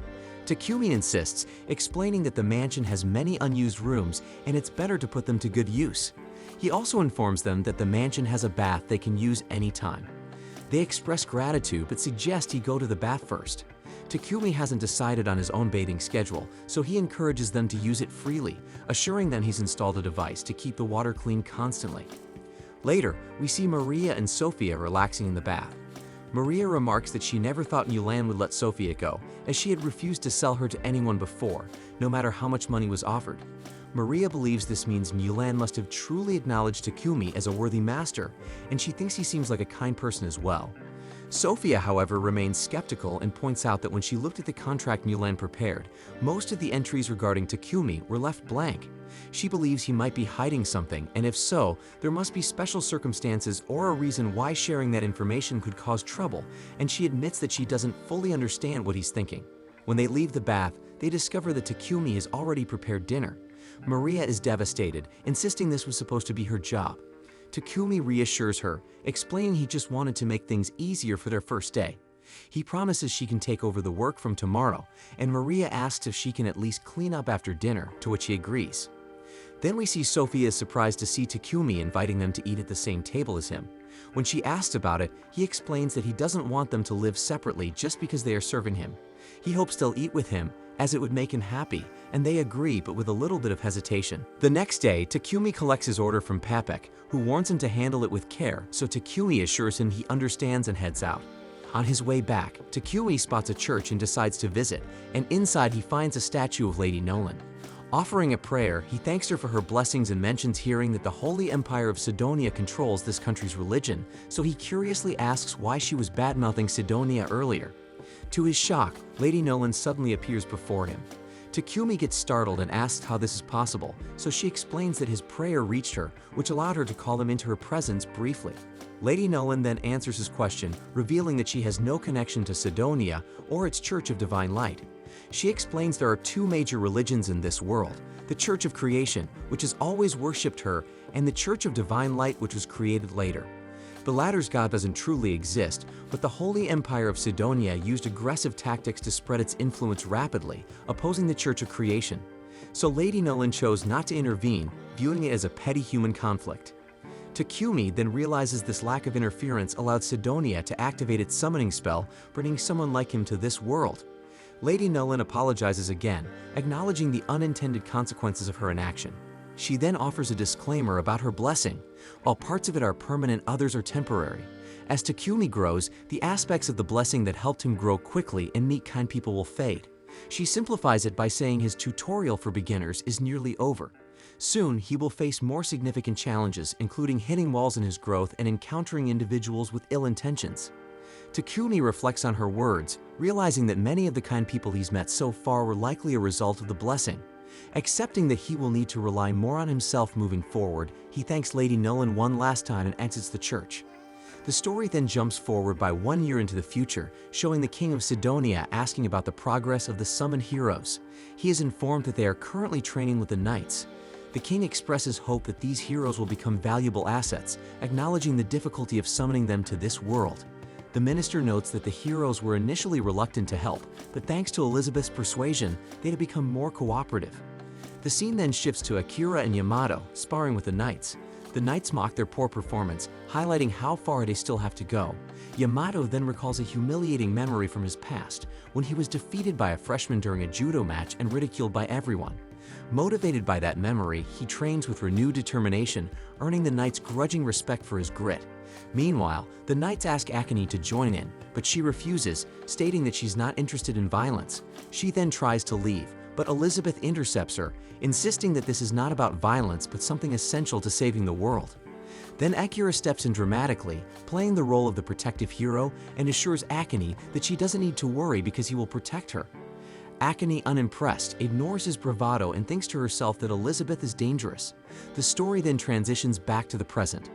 Takumi insists, explaining that the mansion has many unused rooms and it's better to put them to good use. He also informs them that the mansion has a bath they can use anytime. They express gratitude but suggest he go to the bath first. Takumi hasn't decided on his own bathing schedule, so he encourages them to use it freely, assuring them he's installed a device to keep the water clean constantly. Later, we see Maria and Sophia relaxing in the bath. Maria remarks that she never thought Mulan would let Sophia go, as she had refused to sell her to anyone before, no matter how much money was offered. Maria believes this means Mulan must have truly acknowledged Takumi as a worthy master, and she thinks he seems like a kind person as well. Sophia, however, remains skeptical and points out that when she looked at the contract Mulan prepared, most of the entries regarding Takumi were left blank. She believes he might be hiding something, and if so, there must be special circumstances or a reason why sharing that information could cause trouble, and she admits that she doesn't fully understand what he's thinking. When they leave the bath, they discover that Takumi has already prepared dinner. Maria is devastated, insisting this was supposed to be her job. Takumi reassures her, explaining he just wanted to make things easier for their first day. He promises she can take over the work from tomorrow, and Maria asks if she can at least clean up after dinner, to which he agrees. Then we see Sophia is surprised to see Takumi inviting them to eat at the same table as him. When she asks about it, he explains that he doesn't want them to live separately just because they are serving him. He hopes they'll eat with him, as it would make him happy, and they agree, but with a little bit of hesitation. The next day, Takumi collects his order from Papek, who warns him to handle it with care, so Takumi assures him he understands and heads out. On his way back, Takumi spots a church and decides to visit, and inside he finds a statue of Lady Nolan. Offering a prayer, he thanks her for her blessings and mentions hearing that the Holy Empire of Sidonia controls this country's religion, so he curiously asks why she was bad-mouthing Sidonia earlier. To his shock, Lady Nolan suddenly appears before him. Takumi gets startled and asks how this is possible, so she explains that his prayer reached her, which allowed her to call him into her presence briefly. Lady Nolan then answers his question, revealing that she has no connection to Sidonia or its Church of Divine Light. She explains there are two major religions in this world, the Church of Creation, which has always worshipped her, and the Church of Divine Light, which was created later. The latter's god doesn't truly exist, but the Holy Empire of Sidonia used aggressive tactics to spread its influence rapidly, opposing the Church of Creation. So Lady Nolan chose not to intervene, viewing it as a petty human conflict. Takumi then realizes this lack of interference allowed Sidonia to activate its summoning spell, bringing someone like him to this world. Lady Nolan apologizes again, acknowledging the unintended consequences of her inaction. She then offers a disclaimer about her blessing. While parts of it are permanent, others are temporary. As Takumi grows, the aspects of the blessing that helped him grow quickly and meet kind people will fade. She simplifies it by saying his tutorial for beginners is nearly over. Soon, he will face more significant challenges, including hitting walls in his growth and encountering individuals with ill intentions. Takumi reflects on her words, realizing that many of the kind people he's met so far were likely a result of the blessing. Accepting that he will need to rely more on himself moving forward, he thanks Lady Nolan one last time and exits the church. The story then jumps forward by 1 year into the future, showing the king of Sidonia asking about the progress of the summoned heroes. He is informed that they are currently training with the knights. The king expresses hope that these heroes will become valuable assets, acknowledging the difficulty of summoning them to this world. The minister notes that the heroes were initially reluctant to help, but thanks to Elizabeth's persuasion, they had become more cooperative. The scene then shifts to Akira and Yamato sparring with the knights. The knights mock their poor performance, highlighting how far they still have to go. Yamato then recalls a humiliating memory from his past, when he was defeated by a freshman during a judo match and ridiculed by everyone. Motivated by that memory, he trains with renewed determination, earning the knights' grudging respect for his grit. Meanwhile, the knights ask Akane to join in, but she refuses, stating that she's not interested in violence. She then tries to leave, but Elizabeth intercepts her, insisting that this is not about violence but something essential to saving the world. Then Akira steps in dramatically, playing the role of the protective hero, and assures Akane that she doesn't need to worry because he will protect her. Akane, unimpressed, ignores his bravado and thinks to herself that Elizabeth is dangerous. The story then transitions back to the present.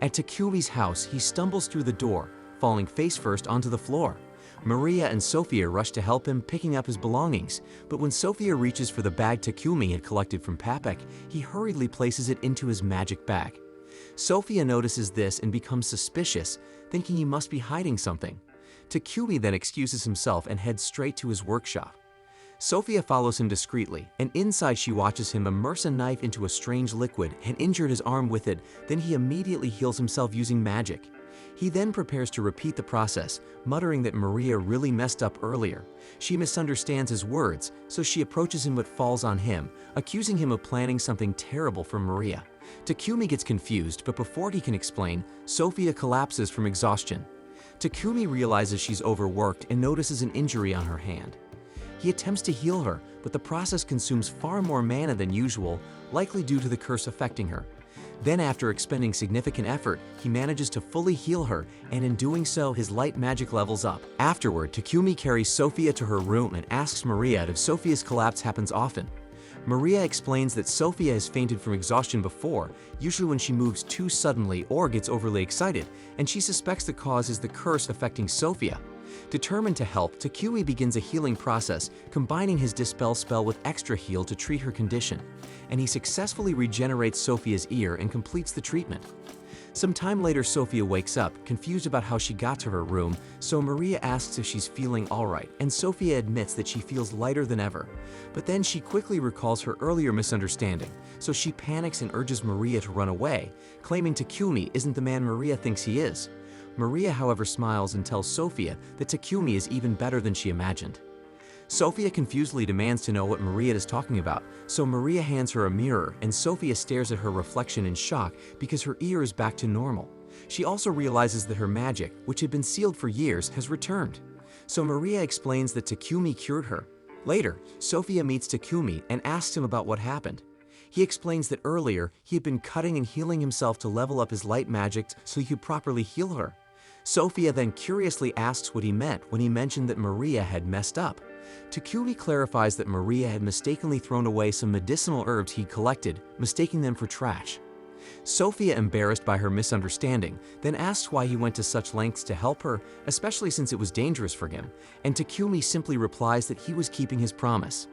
At Takumi's house, he stumbles through the door, falling face first onto the floor. Maria and Sophia rush to help him, picking up his belongings, but when Sophia reaches for the bag Takumi had collected from Papek, he hurriedly places it into his magic bag. Sophia notices this and becomes suspicious, thinking he must be hiding something. Takumi then excuses himself and heads straight to his workshop. Sophia follows him discreetly, and inside she watches him immerse a knife into a strange liquid and injure his arm with it. Then he immediately heals himself using magic. He then prepares to repeat the process, muttering that Maria really messed up earlier. She misunderstands his words, so she approaches him but falls on him, accusing him of planning something terrible for Maria. Takumi gets confused, but before he can explain, Sophia collapses from exhaustion. Takumi realizes she's overworked and notices an injury on her hand. He attempts to heal her, but the process consumes far more mana than usual, likely due to the curse affecting her. Then, after expending significant effort, he manages to fully heal her, and in doing so, his light magic levels up. Afterward, Takumi carries Sophia to her room and asks Maria if Sophia's collapse happens often. Maria explains that Sophia has fainted from exhaustion before, usually when she moves too suddenly or gets overly excited, and she suspects the cause is the curse affecting Sophia. Determined to help, Takumi begins a healing process, combining his Dispel spell with Extra Heal to treat her condition, and he successfully regenerates Sophia's ear and completes the treatment. Some time later, Sophia wakes up, confused about how she got to her room, so Maria asks if she's feeling alright, and Sophia admits that she feels lighter than ever. But then she quickly recalls her earlier misunderstanding, so she panics and urges Maria to run away, claiming Takumi isn't the man Maria thinks he is. Maria, however, smiles and tells Sophia that Takumi is even better than she imagined. Sophia confusedly demands to know what Maria is talking about, so Maria hands her a mirror and Sophia stares at her reflection in shock because her ear is back to normal. She also realizes that her magic, which had been sealed for years, has returned. So Maria explains that Takumi cured her. Later, Sophia meets Takumi and asks him about what happened. He explains that earlier he had been cutting and healing himself to level up his light magic so he could properly heal her. Sophia then curiously asks what he meant when he mentioned that Maria had messed up. Takumi clarifies that Maria had mistakenly thrown away some medicinal herbs he'd collected, mistaking them for trash. Sophia, embarrassed by her misunderstanding, then asks why he went to such lengths to help her, especially since it was dangerous for him, and Takumi simply replies that he was keeping his promise.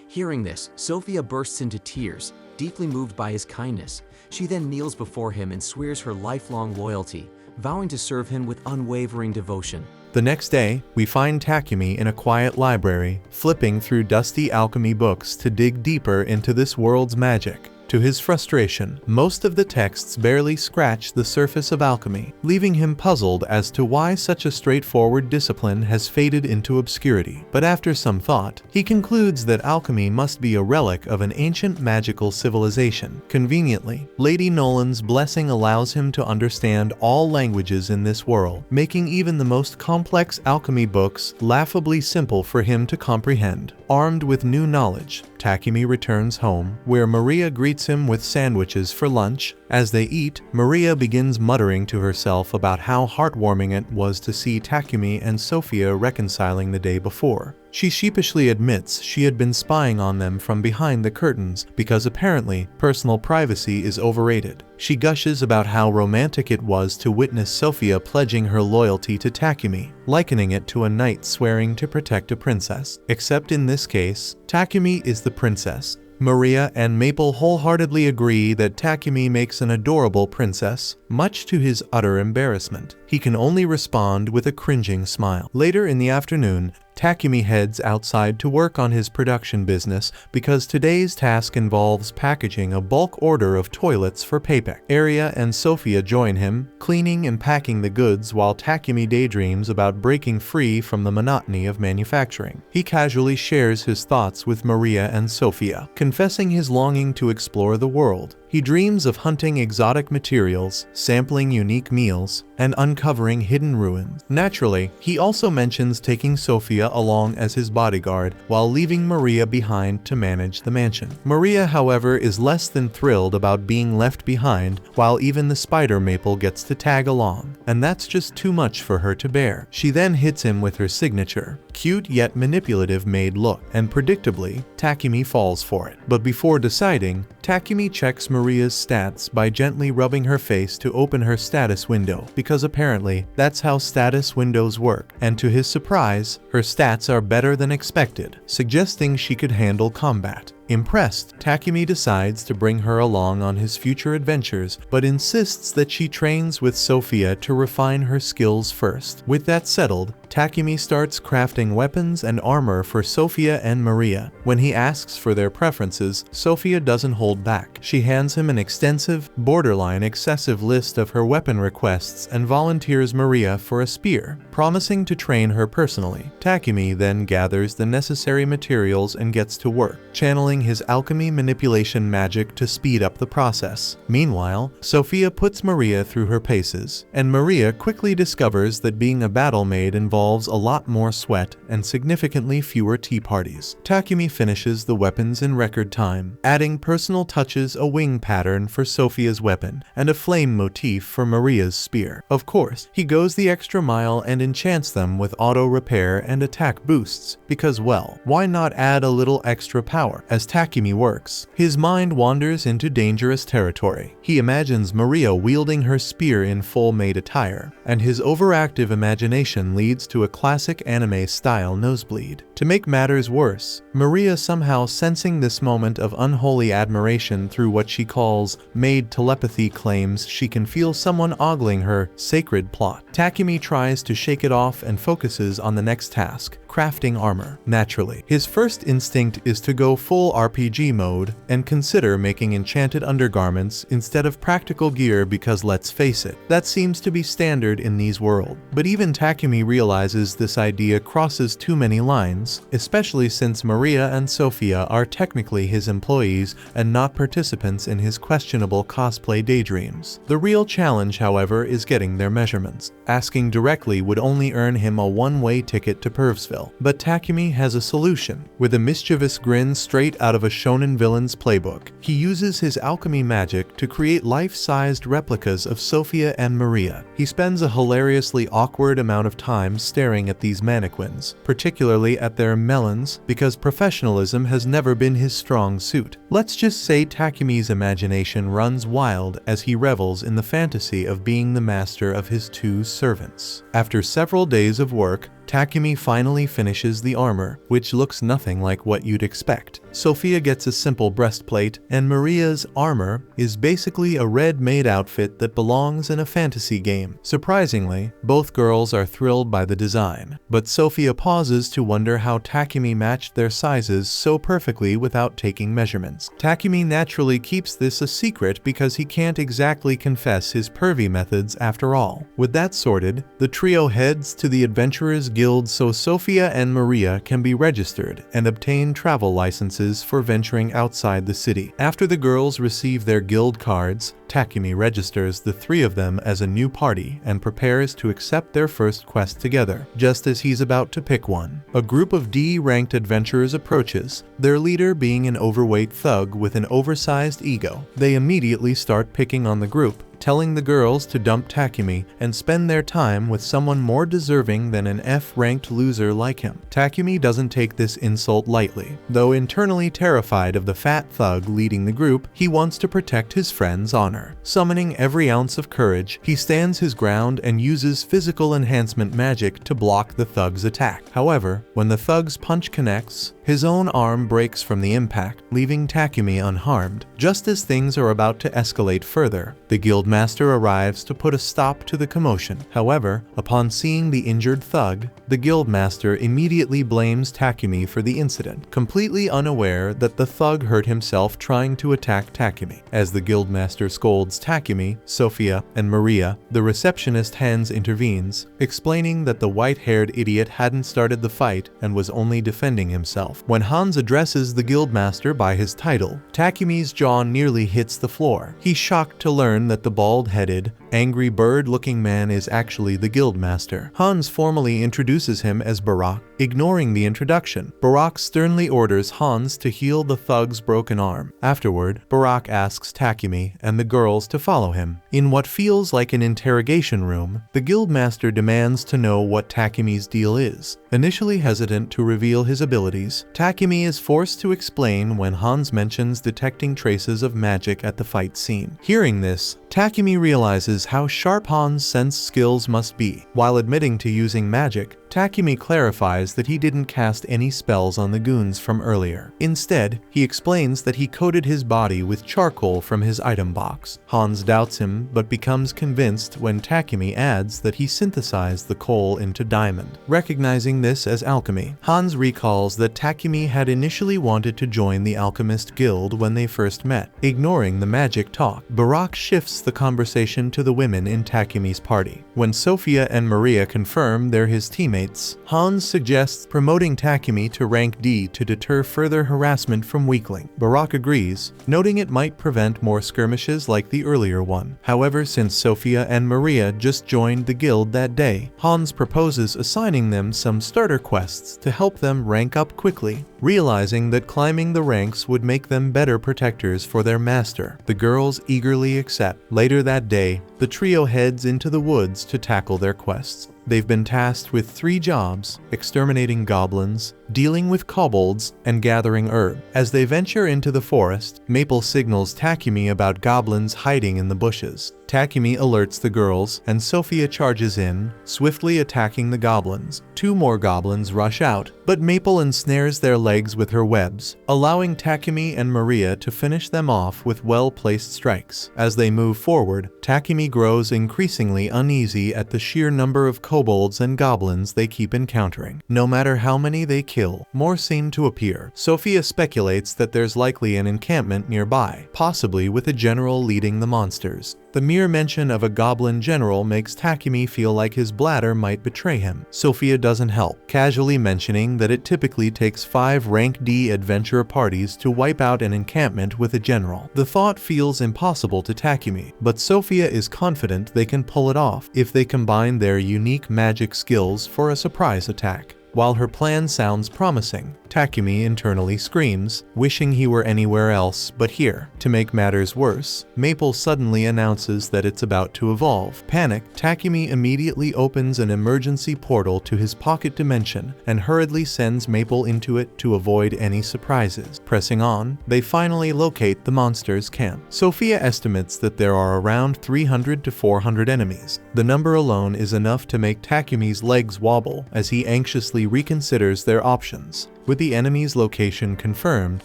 Hearing this, Sophia bursts into tears, deeply moved by his kindness. She then kneels before him and swears her lifelong loyalty, vowing to serve him with unwavering devotion. The next day, we find Takumi in a quiet library, flipping through dusty alchemy books to dig deeper into this world's magic. To his frustration, most of the texts barely scratch the surface of alchemy, leaving him puzzled as to why such a straightforward discipline has faded into obscurity. But after some thought, he concludes that alchemy must be a relic of an ancient magical civilization. Conveniently, Lady Nolan's blessing allows him to understand all languages in this world, making even the most complex alchemy books laughably simple for him to comprehend. Armed with new knowledge, Takumi returns home, where Maria greets treats him with sandwiches for lunch. As they eat, Maria begins muttering to herself about how heartwarming it was to see Takumi and Sophia reconciling the day before. She sheepishly admits she had been spying on them from behind the curtains because apparently personal privacy is overrated. She gushes about how romantic it was to witness Sophia pledging her loyalty to Takumi, likening it to a knight swearing to protect a princess. Except in this case, Takumi is the princess. Maria and Maple wholeheartedly agree that Takumi makes an adorable princess, much to his utter embarrassment. He can only respond with a cringing smile. Later in the afternoon, Takumi heads outside to work on his production business because today's task involves packaging a bulk order of toilets for Payback. Aria and Sophia join him, cleaning and packing the goods while Takumi daydreams about breaking free from the monotony of manufacturing. He casually shares his thoughts with Maria and Sophia, confessing his longing to explore the world. He dreams of hunting exotic materials, sampling unique meals, and uncovering hidden ruins. Naturally, he also mentions taking Sophia along as his bodyguard while leaving Maria behind to manage the mansion. Maria, however, is less than thrilled about being left behind, while even the spider Maple gets to tag along, and that's just too much for her to bear. She then hits him with her signature, cute yet manipulative maid look, and predictably, Takumi falls for it. But before deciding, Takumi checks Maria's stats by gently rubbing her face to open her status window, because apparently that's how status windows work, and to his surprise, her stats are better than expected, suggesting she could handle combat. Impressed, Takumi decides to bring her along on his future adventures, but insists that she trains with Sophia to refine her skills first. With that settled, Takumi starts crafting weapons and armor for Sophia and Maria. When he asks for their preferences, Sophia doesn't hold back. She hands him an extensive, borderline excessive list of her weapon requests and volunteers Maria for a spear, promising to train her personally. Takumi then gathers the necessary materials and gets to work, channeling his alchemy manipulation magic to speed up the process. Meanwhile, Sophia puts Maria through her paces, and Maria quickly discovers that being a battle maid involves a lot more sweat and significantly fewer tea parties. Takumi finishes the weapons in record time, adding personal touches, a wing pattern for Sophia's weapon, and a flame motif for Maria's spear. Of course, he goes the extra mile and enchants them with auto repair and attack boosts, because well, why not add a little extra power? As Takumi works, his mind wanders into dangerous territory. He imagines Maria wielding her spear in full maid attire, and his overactive imagination leads to a classic anime-style nosebleed. To make matters worse, Maria, somehow sensing this moment of unholy admiration through what she calls maid telepathy, claims she can feel someone ogling her sacred plot. Takumi tries to shake it off and focuses on the next task, crafting armor. Naturally, his first instinct is to go full RPG mode and consider making enchanted undergarments instead of practical gear, because let's face it, that seems to be standard in these worlds. But even Takumi realizes this idea crosses too many lines, especially since Maria and Sophia are technically his employees and not participants in his questionable cosplay daydreams. The real challenge, however, is getting their measurements. Asking directly would only earn him a one-way ticket to Pervsville. But Takumi has a solution. With a mischievous grin straight out of a shonen villain's playbook, he uses his alchemy magic to create life-sized replicas of Sophia and Maria. He spends a hilariously awkward amount of time staring at these mannequins, particularly at their melons, because professionalism has never been his strong suit. Let's just say Takumi's imagination runs wild as he revels in the fantasy of being the master of his two servants. After several days of work, Takumi finally finishes the armor, which looks nothing like what you'd expect. Sophia gets a simple breastplate, and Maria's armor is basically a red maid outfit that belongs in a fantasy game. Surprisingly, both girls are thrilled by the design, but Sophia pauses to wonder how Takumi matched their sizes so perfectly without taking measurements. Takumi naturally keeps this a secret because he can't exactly confess his pervy methods after all. With that sorted, the trio heads to the Adventurers guild so Sophia and Maria can be registered and obtain travel licenses for venturing outside the city. After the girls receive their guild cards, Takumi registers the three of them as a new party and prepares to accept their first quest together. Just as he's about to pick one, a group of D-ranked adventurers approaches, their leader being an overweight thug with an oversized ego. They immediately start picking on the group, telling the girls to dump Takumi and spend their time with someone more deserving than an F-ranked loser like him. Takumi doesn't take this insult lightly. Though internally terrified of the fat thug leading the group, he wants to protect his friend's honor. Summoning every ounce of courage, he stands his ground and uses physical enhancement magic to block the thug's attack. However, when the thug's punch connects, his own arm breaks from the impact, leaving Takumi unharmed. Just as things are about to escalate further, the guildmaster arrives to put a stop to the commotion. However, upon seeing the injured thug, the guildmaster immediately blames Takumi for the incident, completely unaware that the thug hurt himself trying to attack Takumi. As the guildmaster scolds Takumi, Sophia, and Maria, the receptionist Hans intervenes, explaining that the white-haired idiot hadn't started the fight and was only defending himself. When Hans addresses the guildmaster by his title, Takumi's jaw nearly hits the floor. He's shocked to learn that the bald-headed, angry bird-looking man is actually the guildmaster. Hans formally introduces him as Barak. Ignoring the introduction, Barak sternly orders Hans to heal the thug's broken arm. Afterward, Barak asks Takumi and the girls to follow him. In what feels like an interrogation room, the guildmaster demands to know what Takumi's deal is. Initially hesitant to reveal his abilities, Takumi is forced to explain when Hans mentions detecting traces of magic at the fight scene. Hearing this, Takumi realizes how sharp Hans' sense skills must be. While admitting to using magic, Takumi clarifies that he didn't cast any spells on the goons from earlier. Instead, he explains that he coated his body with charcoal from his item box. Hans doubts him, but becomes convinced when Takumi adds that he synthesized the coal into diamond. Recognizing this as alchemy, Hans recalls that Takumi had initially wanted to join the alchemist guild when they first met. Ignoring the magic talk, Barak shifts the conversation to the women in Takumi's party. When Sophia and Maria confirm they're his teammates, Hans suggests promoting Takumi to rank D to deter further harassment from weakling. Barak agrees, noting it might prevent more skirmishes like the earlier one. However, since Sophia and Maria just joined the guild that day, Hans proposes assigning them some starter quests to help them rank up quickly. Realizing that climbing the ranks would make them better protectors for their master, the girls eagerly accept. Later that day, the trio heads into the woods to tackle their quests. They've been tasked with 3 jobs: exterminating goblins, dealing with kobolds, and gathering herb. As they venture into the forest, Maple signals Takumi about goblins hiding in the bushes. Takumi alerts the girls, and Sophia charges in, swiftly attacking the goblins. 2 more goblins rush out, but Maple ensnares their legs with her webs, allowing Takumi and Maria to finish them off with well-placed strikes. As they move forward, Takumi grows increasingly uneasy at the sheer number of kobolds and goblins they keep encountering. No matter how many they kill, more seem to appear. Sophia speculates that there's likely an encampment nearby, possibly with a general leading the monsters. The mere mention of a goblin general makes Takumi feel like his bladder might betray him. Sophia doesn't help, casually mentioning that it typically takes 5 rank D adventure parties to wipe out an encampment with a general. The thought feels impossible to Takumi, but Sophia is confident they can pull it off if they combine their unique magic skills for a surprise attack. While her plan sounds promising, Takumi internally screams, wishing he were anywhere else but here. To make matters worse, Maple suddenly announces that it's about to evolve. Panicked, Takumi immediately opens an emergency portal to his pocket dimension and hurriedly sends Maple into it to avoid any surprises. Pressing on, they finally locate the monster's camp. Sophia estimates that there are around 300 to 400 enemies. The number alone is enough to make Takumi's legs wobble as he anxiously immediately reconsiders their options. With the enemy's location confirmed,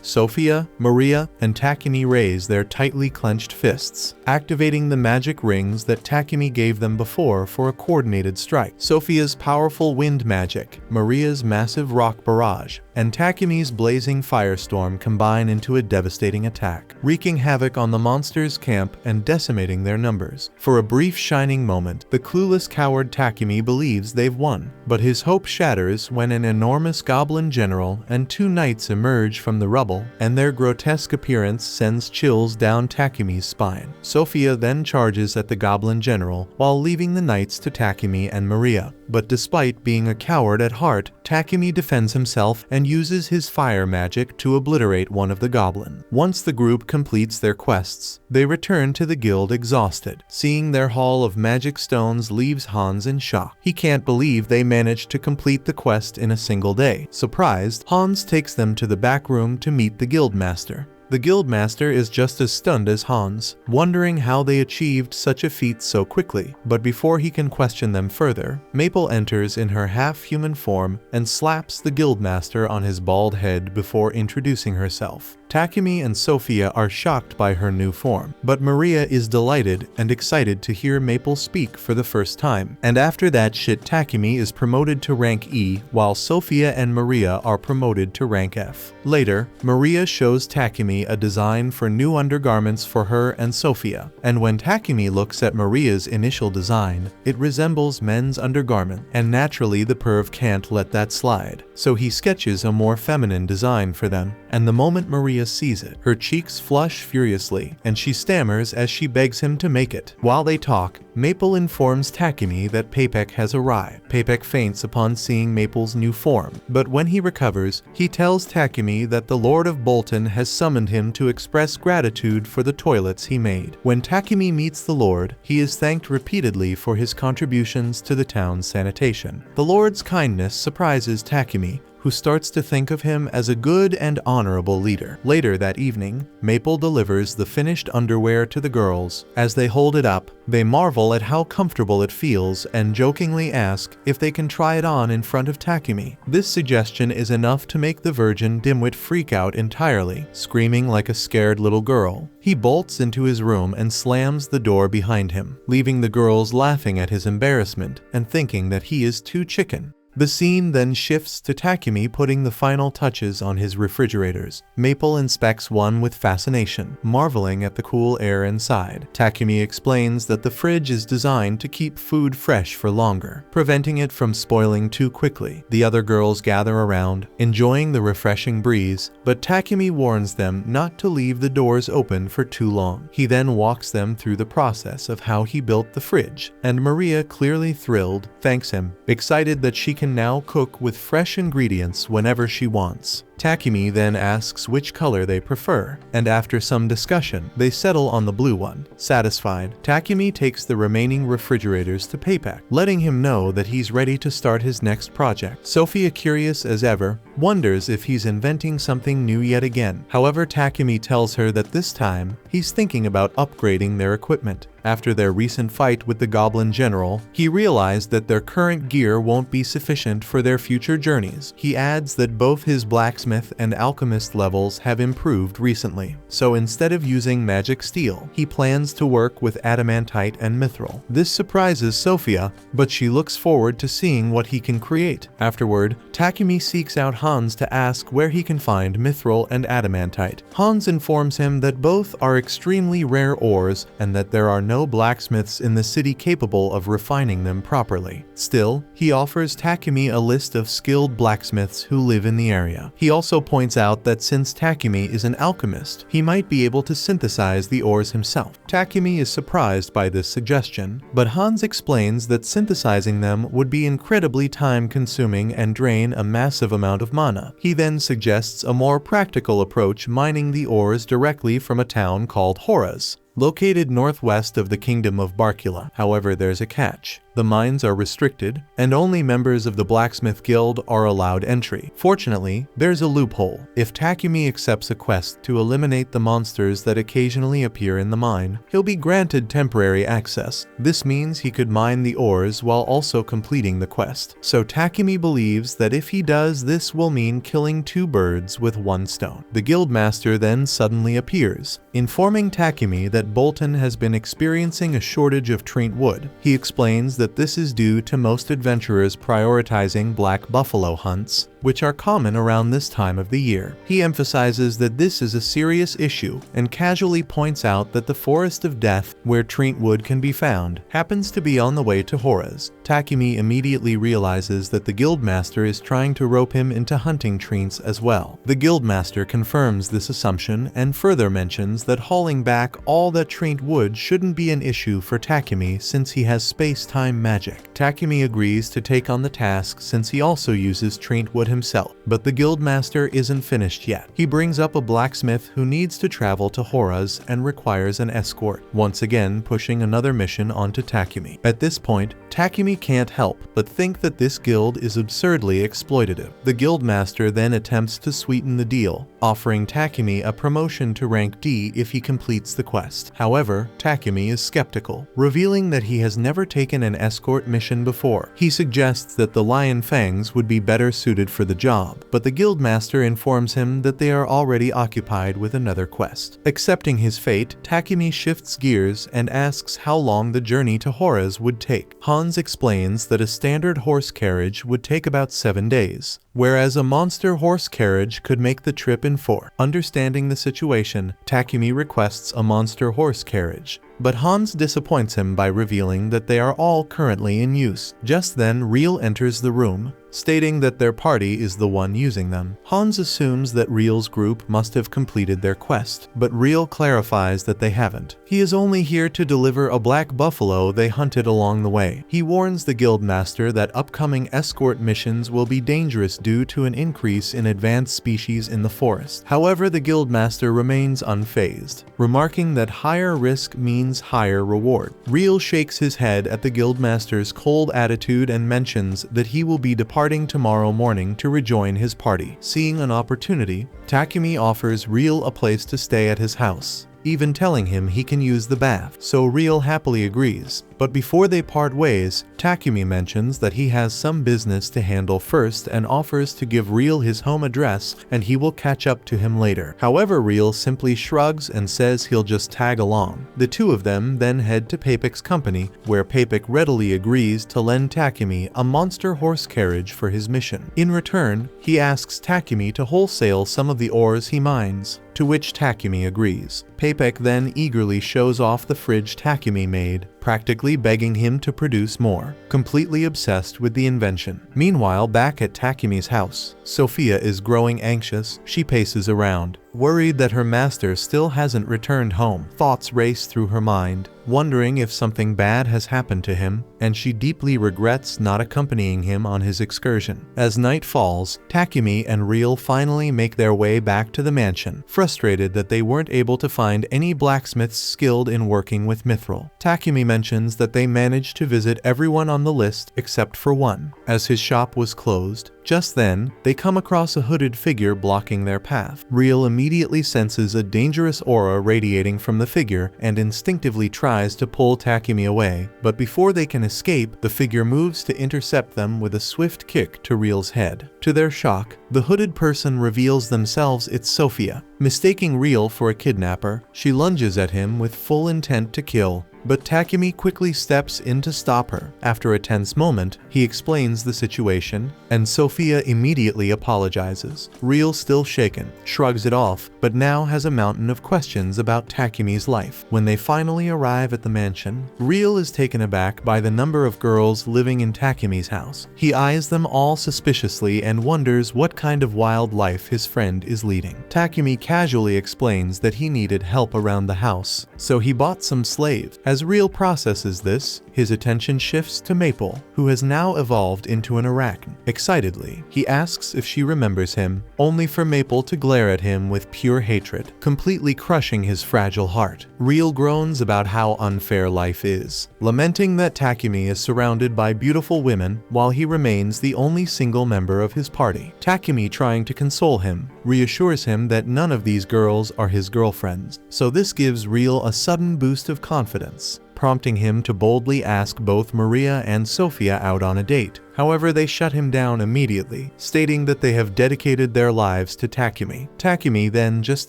Sophia, Maria, and Takumi raise their tightly clenched fists, activating the magic rings that Takumi gave them before for a coordinated strike. Sophia's powerful wind magic, Maria's massive rock barrage, and Takumi's blazing firestorm combine into a devastating attack, wreaking havoc on the monsters' camp and decimating their numbers. For a brief shining moment, the clueless coward Takumi believes they've won, but his hope shatters when an enormous goblin general and 2 knights emerge from the rubble, and their grotesque appearance sends chills down Takumi's spine. Sophia then charges at the goblin general while leaving the knights to Takumi and Maria. But despite being a coward at heart, Takumi defends himself and uses his fire magic to obliterate one of the goblins. Once the group completes their quests, they return to the guild exhausted. Seeing their haul of magic stones leaves Hans in shock. He can't believe they managed to complete the quest in a single day. Surprised, Hans takes them to the back room to meet the guildmaster. The guildmaster is just as stunned as Hans, wondering how they achieved such a feat so quickly. But before he can question them further, Maple enters in her half-human form and slaps the guildmaster on his bald head before introducing herself. Takumi and Sophia are shocked by her new form, but Maria is delighted and excited to hear Maple speak for the first time. And after that shit, Takumi is promoted to rank E, while Sophia and Maria are promoted to rank F. Later, Maria shows Takumi a design for new undergarments for her and Sophia, and when Takumi looks at Maria's initial design, it resembles men's undergarment, and naturally the perv can't let that slide. So he sketches a more feminine design for them, and the moment Maria sees it, her cheeks flush furiously, and she stammers as she begs him to make it. While they talk, Maple informs Takumi that Papek has arrived. Papek faints upon seeing Maple's new form, but when he recovers, he tells Takumi that the Lord of Bolton has summoned him to express gratitude for the toilets he made. When Takumi meets the Lord, he is thanked repeatedly for his contributions to the town's sanitation. The Lord's kindness surprises Takumi, who starts to think of him as a good and honorable leader. Later that evening, Maple delivers the finished underwear to the girls. As they hold it up, they marvel at how comfortable it feels and jokingly ask if they can try it on in front of Takumi. This suggestion is enough to make the virgin dimwit freak out entirely, screaming like a scared little girl. He bolts into his room and slams the door behind him, leaving the girls laughing at his embarrassment and thinking that he is too chicken. The scene then shifts to Takumi putting the final touches on his refrigerators. Maple inspects one with fascination, marveling at the cool air inside. Takumi explains that the fridge is designed to keep food fresh for longer, preventing it from spoiling too quickly. The other girls gather around, enjoying the refreshing breeze, but Takumi warns them not to leave the doors open for too long. He then walks them through the process of how he built the fridge, and Maria, clearly thrilled, thanks him, excited that she can now cook with fresh ingredients whenever she wants. Takumi then asks which color they prefer, and after some discussion, they settle on the blue one. Satisfied, Takumi takes the remaining refrigerators to Papek, letting him know that he's ready to start his next project. Sophia, curious as ever, wonders if he's inventing something new yet again. However, Takumi tells her that this time, he's thinking about upgrading their equipment. After their recent fight with the Goblin General, he realized that their current gear won't be sufficient for their future journeys. He adds that both his blacksmith and alchemist levels have improved recently, so instead of using magic steel, he plans to work with adamantite and mithril. This surprises Sophia, but she looks forward to seeing what he can create. Afterward, Takumi seeks out Hans to ask where he can find mithril and adamantite. Hans informs him that both are extremely rare ores and that there are no blacksmiths in the city capable of refining them properly. Still, he offers Takumi a list of skilled blacksmiths who live in the area. He also points out that since Takumi is an alchemist, he might be able to synthesize the ores himself. Takumi is surprised by this suggestion, but Hans explains that synthesizing them would be incredibly time-consuming and drain a massive amount of mana. He then suggests a more practical approach, mining the ores directly from a town called Horas. located northwest of the kingdom of Barkula. However, there's a catch. The mines are restricted, and only members of the Blacksmith Guild are allowed entry. Fortunately, there's a loophole. If Takumi accepts a quest to eliminate the monsters that occasionally appear in the mine, he'll be granted temporary access. This means he could mine the ores while also completing the quest. So Takumi believes that if he does, this will mean killing 2 birds with 1 stone. The guildmaster then suddenly appears, informing Takumi that Bolton has been experiencing a shortage of Trent wood. He explains that this is due to most adventurers prioritizing black buffalo hunts, which are common around this time of the year. He emphasizes that this is a serious issue and casually points out that the Forest of Death, where Trent wood can be found, happens to be on the way to Hora's. Takumi immediately realizes that the guildmaster is trying to rope him into hunting Trents as well. The guildmaster confirms this assumption and further mentions that hauling back all that Trent wood shouldn't be an issue for Takumi since he has space-time magic. Takumi agrees to take on the task since he also uses Trent wood himself, but the guildmaster isn't finished yet. He brings up a blacksmith who needs to travel to Hora's and requires an escort, once again pushing another mission onto Takumi. At this point, Takumi can't help but think that this guild is absurdly exploitative. The guildmaster then attempts to sweeten the deal, offering Takumi a promotion to rank D if he completes the quest. However, Takumi is skeptical, revealing that he has never taken an escort mission before. He suggests that the Lion Fangs would be better suited for the job, but the guildmaster informs him that they are already occupied with another quest. Accepting his fate, Takumi shifts gears and asks how long the journey to Hora's would take. Hans explains that a standard horse carriage would take about 7 days, whereas a monster horse carriage could make the trip in 4. Understanding the situation, Takumi requests a monster horse carriage, but Hans disappoints him by revealing that they are all currently in use. Just then, Real enters the room, stating that their party is the one using them. Hans assumes that Real's group must have completed their quest, but Real clarifies that they haven't. He is only here to deliver a black buffalo they hunted along the way. He warns the guildmaster that upcoming escort missions will be dangerous due to an increase in advanced species in the forest. However, the guildmaster remains unfazed, remarking that higher risk means higher reward. Real shakes his head at the guildmaster's cold attitude and mentions that he will be departing tomorrow morning to rejoin his party. Seeing an opportunity, Takumi offers Real a place to stay at his house, even telling him he can use the bath, so Real happily agrees. But before they part ways, Takumi mentions that he has some business to handle first and offers to give Real his home address and he will catch up to him later. However, Real simply shrugs and says he'll just tag along. The two of them then head to Papek's company, where Papek readily agrees to lend Takumi a monster horse carriage for his mission. In return, he asks Takumi to wholesale some of the ores he mines, to which Takumi agrees. Papek then eagerly shows off the fridge Takumi made, practically begging him to produce more, completely obsessed with the invention. Meanwhile, back at Takumi's house, Sophia is growing anxious. She paces around, worried that her master still hasn't returned home. Thoughts race through her mind, wondering if something bad has happened to him, and she deeply regrets not accompanying him on his excursion. As night falls, Takumi and Real finally make their way back to the mansion, frustrated that they weren't able to find any blacksmiths skilled in working with mithril. Takumi mentions that they managed to visit everyone on the list except for one, as his shop was closed. Just then, they come across a hooded figure blocking their path. Real immediately senses a dangerous aura radiating from the figure and instinctively tries to pull Takumi away, but before they can escape, the figure moves to intercept them with a swift kick to Real's head. To their shock, the hooded person reveals themselves it's Sophia. Mistaking Real for a kidnapper, she lunges at him with full intent to kill, but Takumi quickly steps in to stop her. After a tense moment, he explains the situation, and Sophia immediately apologizes. Real, still shaken, shrugs it off, but now has a mountain of questions about Takumi's life. When they finally arrive at the mansion, Real is taken aback by the number of girls living in Takumi's house. He eyes them all suspiciously and wonders what kind of wild life his friend is leading. Takumi casually explains that he needed help around the house, so he bought some slaves. As Real processes this, his attention shifts to Maple, who has now evolved into an arachne. Excitedly, he asks if she remembers him, only for Maple to glare at him with pure hatred, completely crushing his fragile heart. Real groans about how unfair life is, lamenting that Takumi is surrounded by beautiful women while he remains the only single member of his party. Takumi, trying to console him, reassures him that none of these girls are his girlfriends, so this gives Real a sudden boost of confidence, prompting him to boldly ask both Maria and Sophia out on a date. However, they shut him down immediately, stating that they have dedicated their lives to Takumi. Takumi then just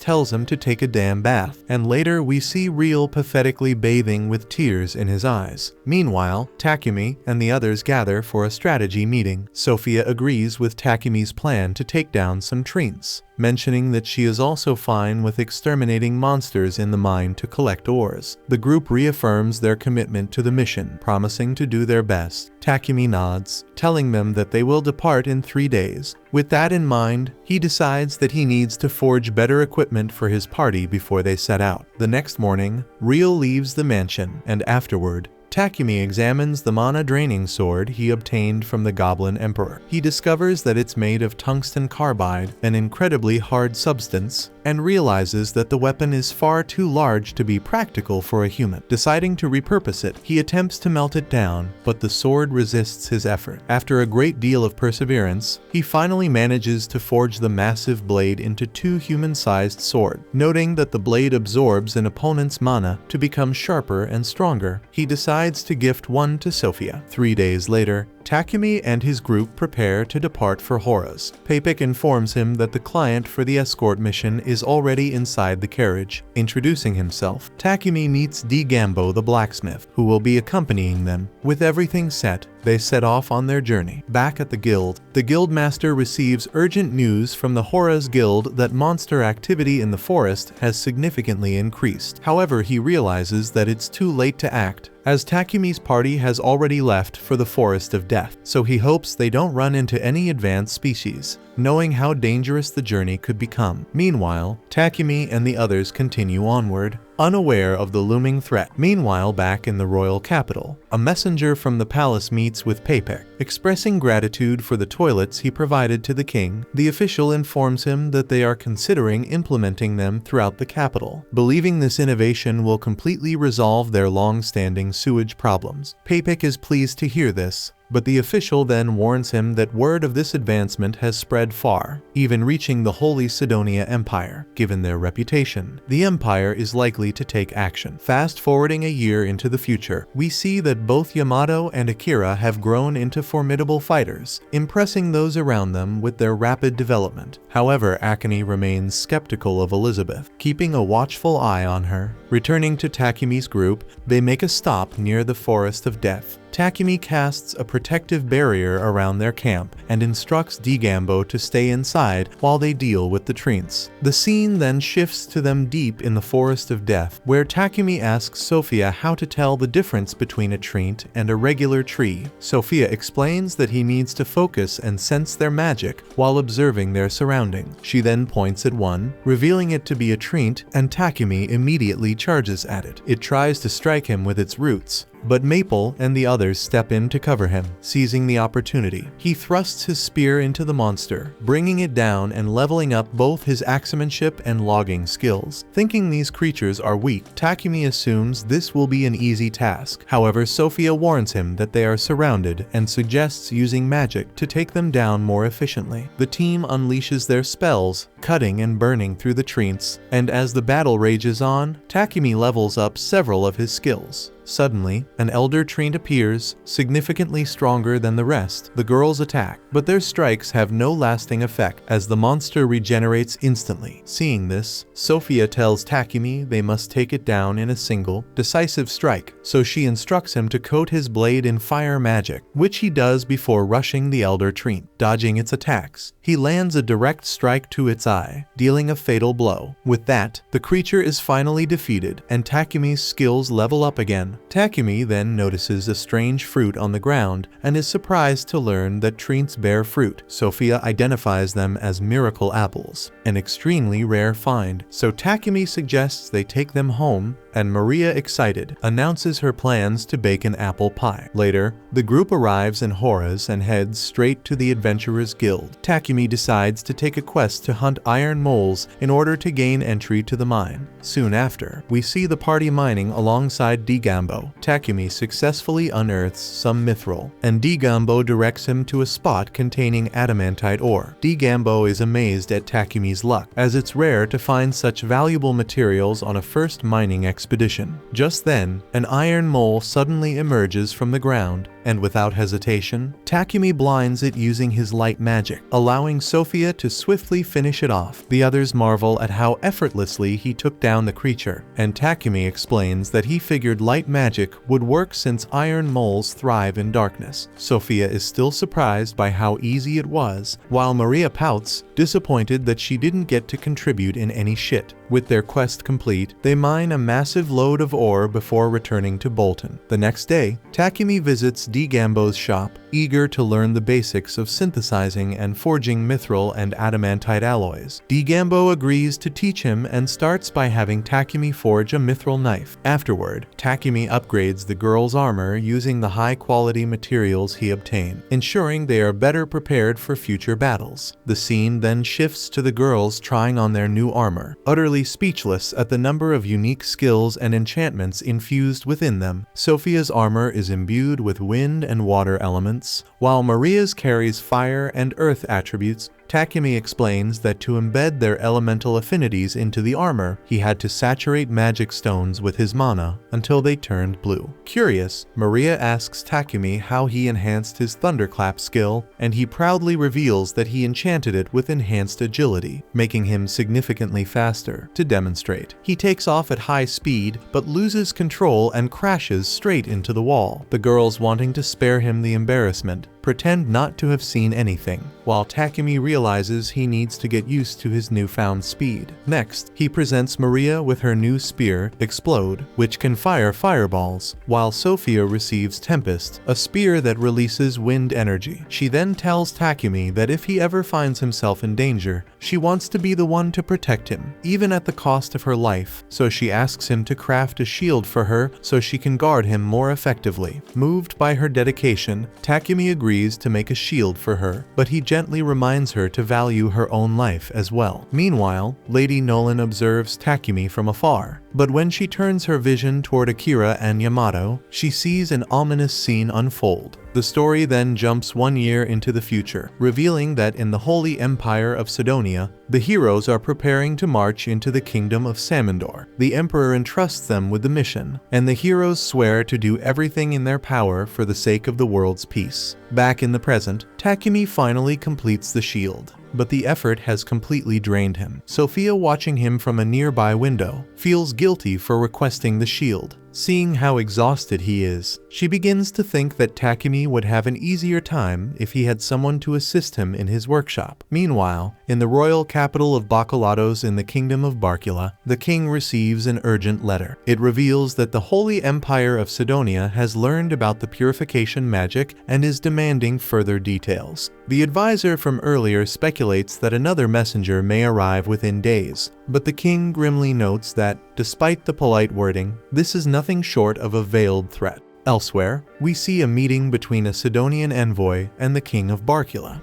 tells him to take a damn bath, and later we see Real pathetically bathing with tears in his eyes. Meanwhile, Takumi and the others gather for a strategy meeting. Sophia agrees with Takumi's plan to take down some treants, mentioning that she is also fine with exterminating monsters in the mine to collect ores. The group reaffirms their commitment to the mission, promising to do their best. Takumi nods, telling them that they will depart in 3 days. With that in mind, he decides that he needs to forge better equipment for his party before they set out. The next morning, Real leaves the mansion, and afterward, Takumi examines the mana-draining sword he obtained from the Goblin Emperor. He discovers that it's made of tungsten carbide, an incredibly hard substance, and realizes that the weapon is far too large to be practical for a human. Deciding to repurpose it, he attempts to melt it down, but the sword resists his effort. After a great deal of perseverance, he finally manages to forge the massive blade into 2 human-sized swords. Noting that the blade absorbs an opponent's mana to become sharper and stronger, he decides to gift one to Sophia. 3 days later, Takumi and his group prepare to depart for Hora's. Papik informs him that the client for the escort mission is already inside the carriage. Introducing himself, Takumi meets D. Gambo the blacksmith, who will be accompanying them. With everything set, they set off on their journey. Back at the guildmaster receives urgent news from the Hora's guild that monster activity in the forest has significantly increased. However, he realizes that it's too late to act, as Takumi's party has already left for the Forest of Death, so he hopes they don't run into any advanced species, knowing how dangerous the journey could become. Meanwhile, Takumi and the others continue onward, unaware of the looming threat. Meanwhile, back in the royal capital, a messenger from the palace meets with Papik. Expressing gratitude for the toilets he provided to the king, the official informs him that they are considering implementing them throughout the capital, believing this innovation will completely resolve their long-standing sewage problems. Papik is pleased to hear this, but the official then warns him that word of this advancement has spread far, even reaching the Holy Sidonia Empire. Given their reputation, the empire is likely to take action. Fast forwarding a year into the future, we see that both Yamato and Akira have grown into formidable fighters, impressing those around them with their rapid development. However, Akane remains skeptical of Elizabeth, keeping a watchful eye on her. Returning to Takumi's group, they make a stop near the Forest of Death. Takumi casts a protective barrier around their camp and instructs D. Gambo to stay inside while they deal with the treants. The scene then shifts to them deep in the Forest of Death, where Takumi asks Sophia how to tell the difference between a treant and a regular tree. Sophia explains that he needs to focus and sense their magic while observing their surroundings. She then points at one, revealing it to be a treant, and Takumi immediately charges at it. It tries to strike him with its roots, but Maple and the others step in to cover him. Seizing the opportunity, he thrusts his spear into the monster, bringing it down and leveling up both his axemanship and logging skills. Thinking these creatures are weak, Takumi assumes this will be an easy task. However, Sophia warns him that they are surrounded and suggests using magic to take them down more efficiently. The team unleashes their spells, cutting and burning through the treants, and as the battle rages on, Takumi levels up several of his skills. Suddenly, an elder treant appears, significantly stronger than the rest. The girls attack, but their strikes have no lasting effect as the monster regenerates instantly. Seeing this, Sophia tells Takumi they must take it down in a single, decisive strike, so she instructs him to coat his blade in fire magic, which he does before rushing the elder treant. Dodging its attacks, he lands a direct strike to its eye, dealing a fatal blow. With that, the creature is finally defeated, and Takumi's skills level up again, Takumi then notices a strange fruit on the ground and is surprised to learn that trees bear fruit. Sophia identifies them as miracle apples, an extremely rare find, so Takumi suggests they take them home, and Maria, excited, announces her plans to bake an apple pie. Later, the group arrives in Horace and heads straight to the Adventurers Guild. Takumi decides to take a quest to hunt iron moles in order to gain entry to the mine. Soon after, we see the party mining alongside Digambo. Takumi successfully unearths some mithril, and Digambo directs him to a spot containing adamantite ore. Digambo is amazed at Takumi's luck, as it's rare to find such valuable materials on a first mining expedition. Just then, an iron mole suddenly emerges from the ground, and without hesitation, Takumi blinds it using his light magic, allowing Sophia to swiftly finish it off. The others marvel at how effortlessly he took down the creature, and Takumi explains that he figured light magic would work since iron moles thrive in darkness. Sophia is still surprised by how easy it was, while Maria pouts, disappointed that she didn't get to contribute in any shit. With their quest complete, they mine a massive load of ore before returning to Bolton. The next day, Takumi visits Digambo's shop, eager to learn the basics of synthesizing and forging mithril and adamantite alloys. Digambo agrees to teach him and starts by having Takumi forge a mithril knife. Afterward, Takumi upgrades the girl's armor using the high-quality materials he obtained, ensuring they are better prepared for future battles. The scene then shifts to the girls trying on their new armor. Utterly speechless at the number of unique skills and enchantments infused within them, Sophia's armor is imbued with wind and water elements, while Maria's carries fire and earth attributes. Takumi explains that to embed their elemental affinities into the armor, he had to saturate magic stones with his mana until they turned blue. Curious, Maria asks Takumi how he enhanced his thunderclap skill, and he proudly reveals that he enchanted it with enhanced agility, making him significantly faster. To demonstrate, he takes off at high speed but loses control and crashes straight into the wall. The girls, wanting to spare him the embarrassment, pretend not to have seen anything, while Takumi realizes he needs to get used to his newfound speed. Next, he presents Maria with her new spear, Explode, which can fire fireballs, while Sophia receives Tempest, a spear that releases wind energy. She then tells Takumi that if he ever finds himself in danger, she wants to be the one to protect him, even at the cost of her life, so she asks him to craft a shield for her so she can guard him more effectively. Moved by her dedication, Takumi agrees to make a shield for her, but he gently reminds her to value her own life as well. Meanwhile, Lady Nolan observes Takumi from afar, but when she turns her vision toward Akira and Yamato, she sees an ominous scene unfold. The story then jumps 1 year into the future, revealing that in the Holy Empire of Sidonia, the heroes are preparing to march into the kingdom of Samandor. The Emperor entrusts them with the mission, and the heroes swear to do everything in their power for the sake of the world's peace. Back in the present, Takumi finally completes the shield, but the effort has completely drained him. Sophia, watching him from a nearby window, feels guilty for requesting the shield. Seeing how exhausted he is, she begins to think that Takumi would have an easier time if he had someone to assist him in his workshop. Meanwhile, in the royal capital of Bacalados in the kingdom of Barcula, the king receives an urgent letter. It reveals that the Holy Empire of Sidonia has learned about the purification magic and is demanding further details. The advisor from earlier speculates that another messenger may arrive within days, but the king grimly notes that, despite the polite wording, this is nothing short of a veiled threat. Elsewhere, we see a meeting between a Sidonian envoy and the king of Barcula.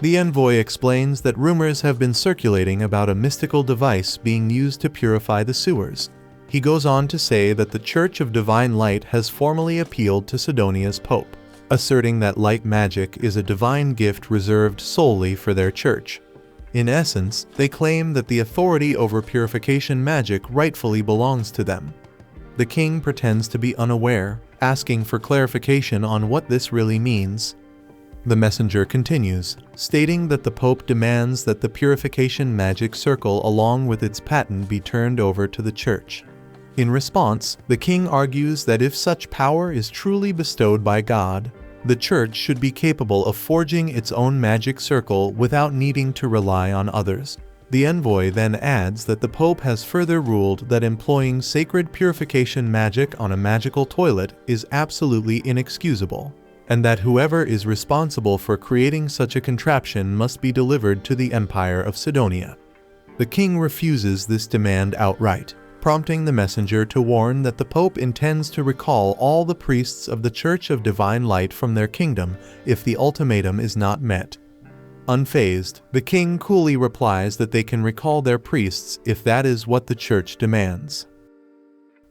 The envoy explains that rumors have been circulating about a mystical device being used to purify the sewers. He goes on to say that the Church of Divine Light has formally appealed to Sidonia's pope, asserting that light magic is a divine gift reserved solely for their church. In essence, they claim that the authority over purification magic rightfully belongs to them. The king pretends to be unaware, asking for clarification on what this really means. The messenger continues, stating that the Pope demands that the purification magic circle along with its patent be turned over to the church. In response, the king argues that if such power is truly bestowed by God, the church should be capable of forging its own magic circle without needing to rely on others. The envoy then adds that the Pope has further ruled that employing sacred purification magic on a magical toilet is absolutely inexcusable, and that whoever is responsible for creating such a contraption must be delivered to the Empire of Sidonia. The king refuses this demand outright, prompting the messenger to warn that the Pope intends to recall all the priests of the Church of Divine Light from their kingdom if the ultimatum is not met. Unfazed, the king coolly replies that they can recall their priests if that is what the church demands.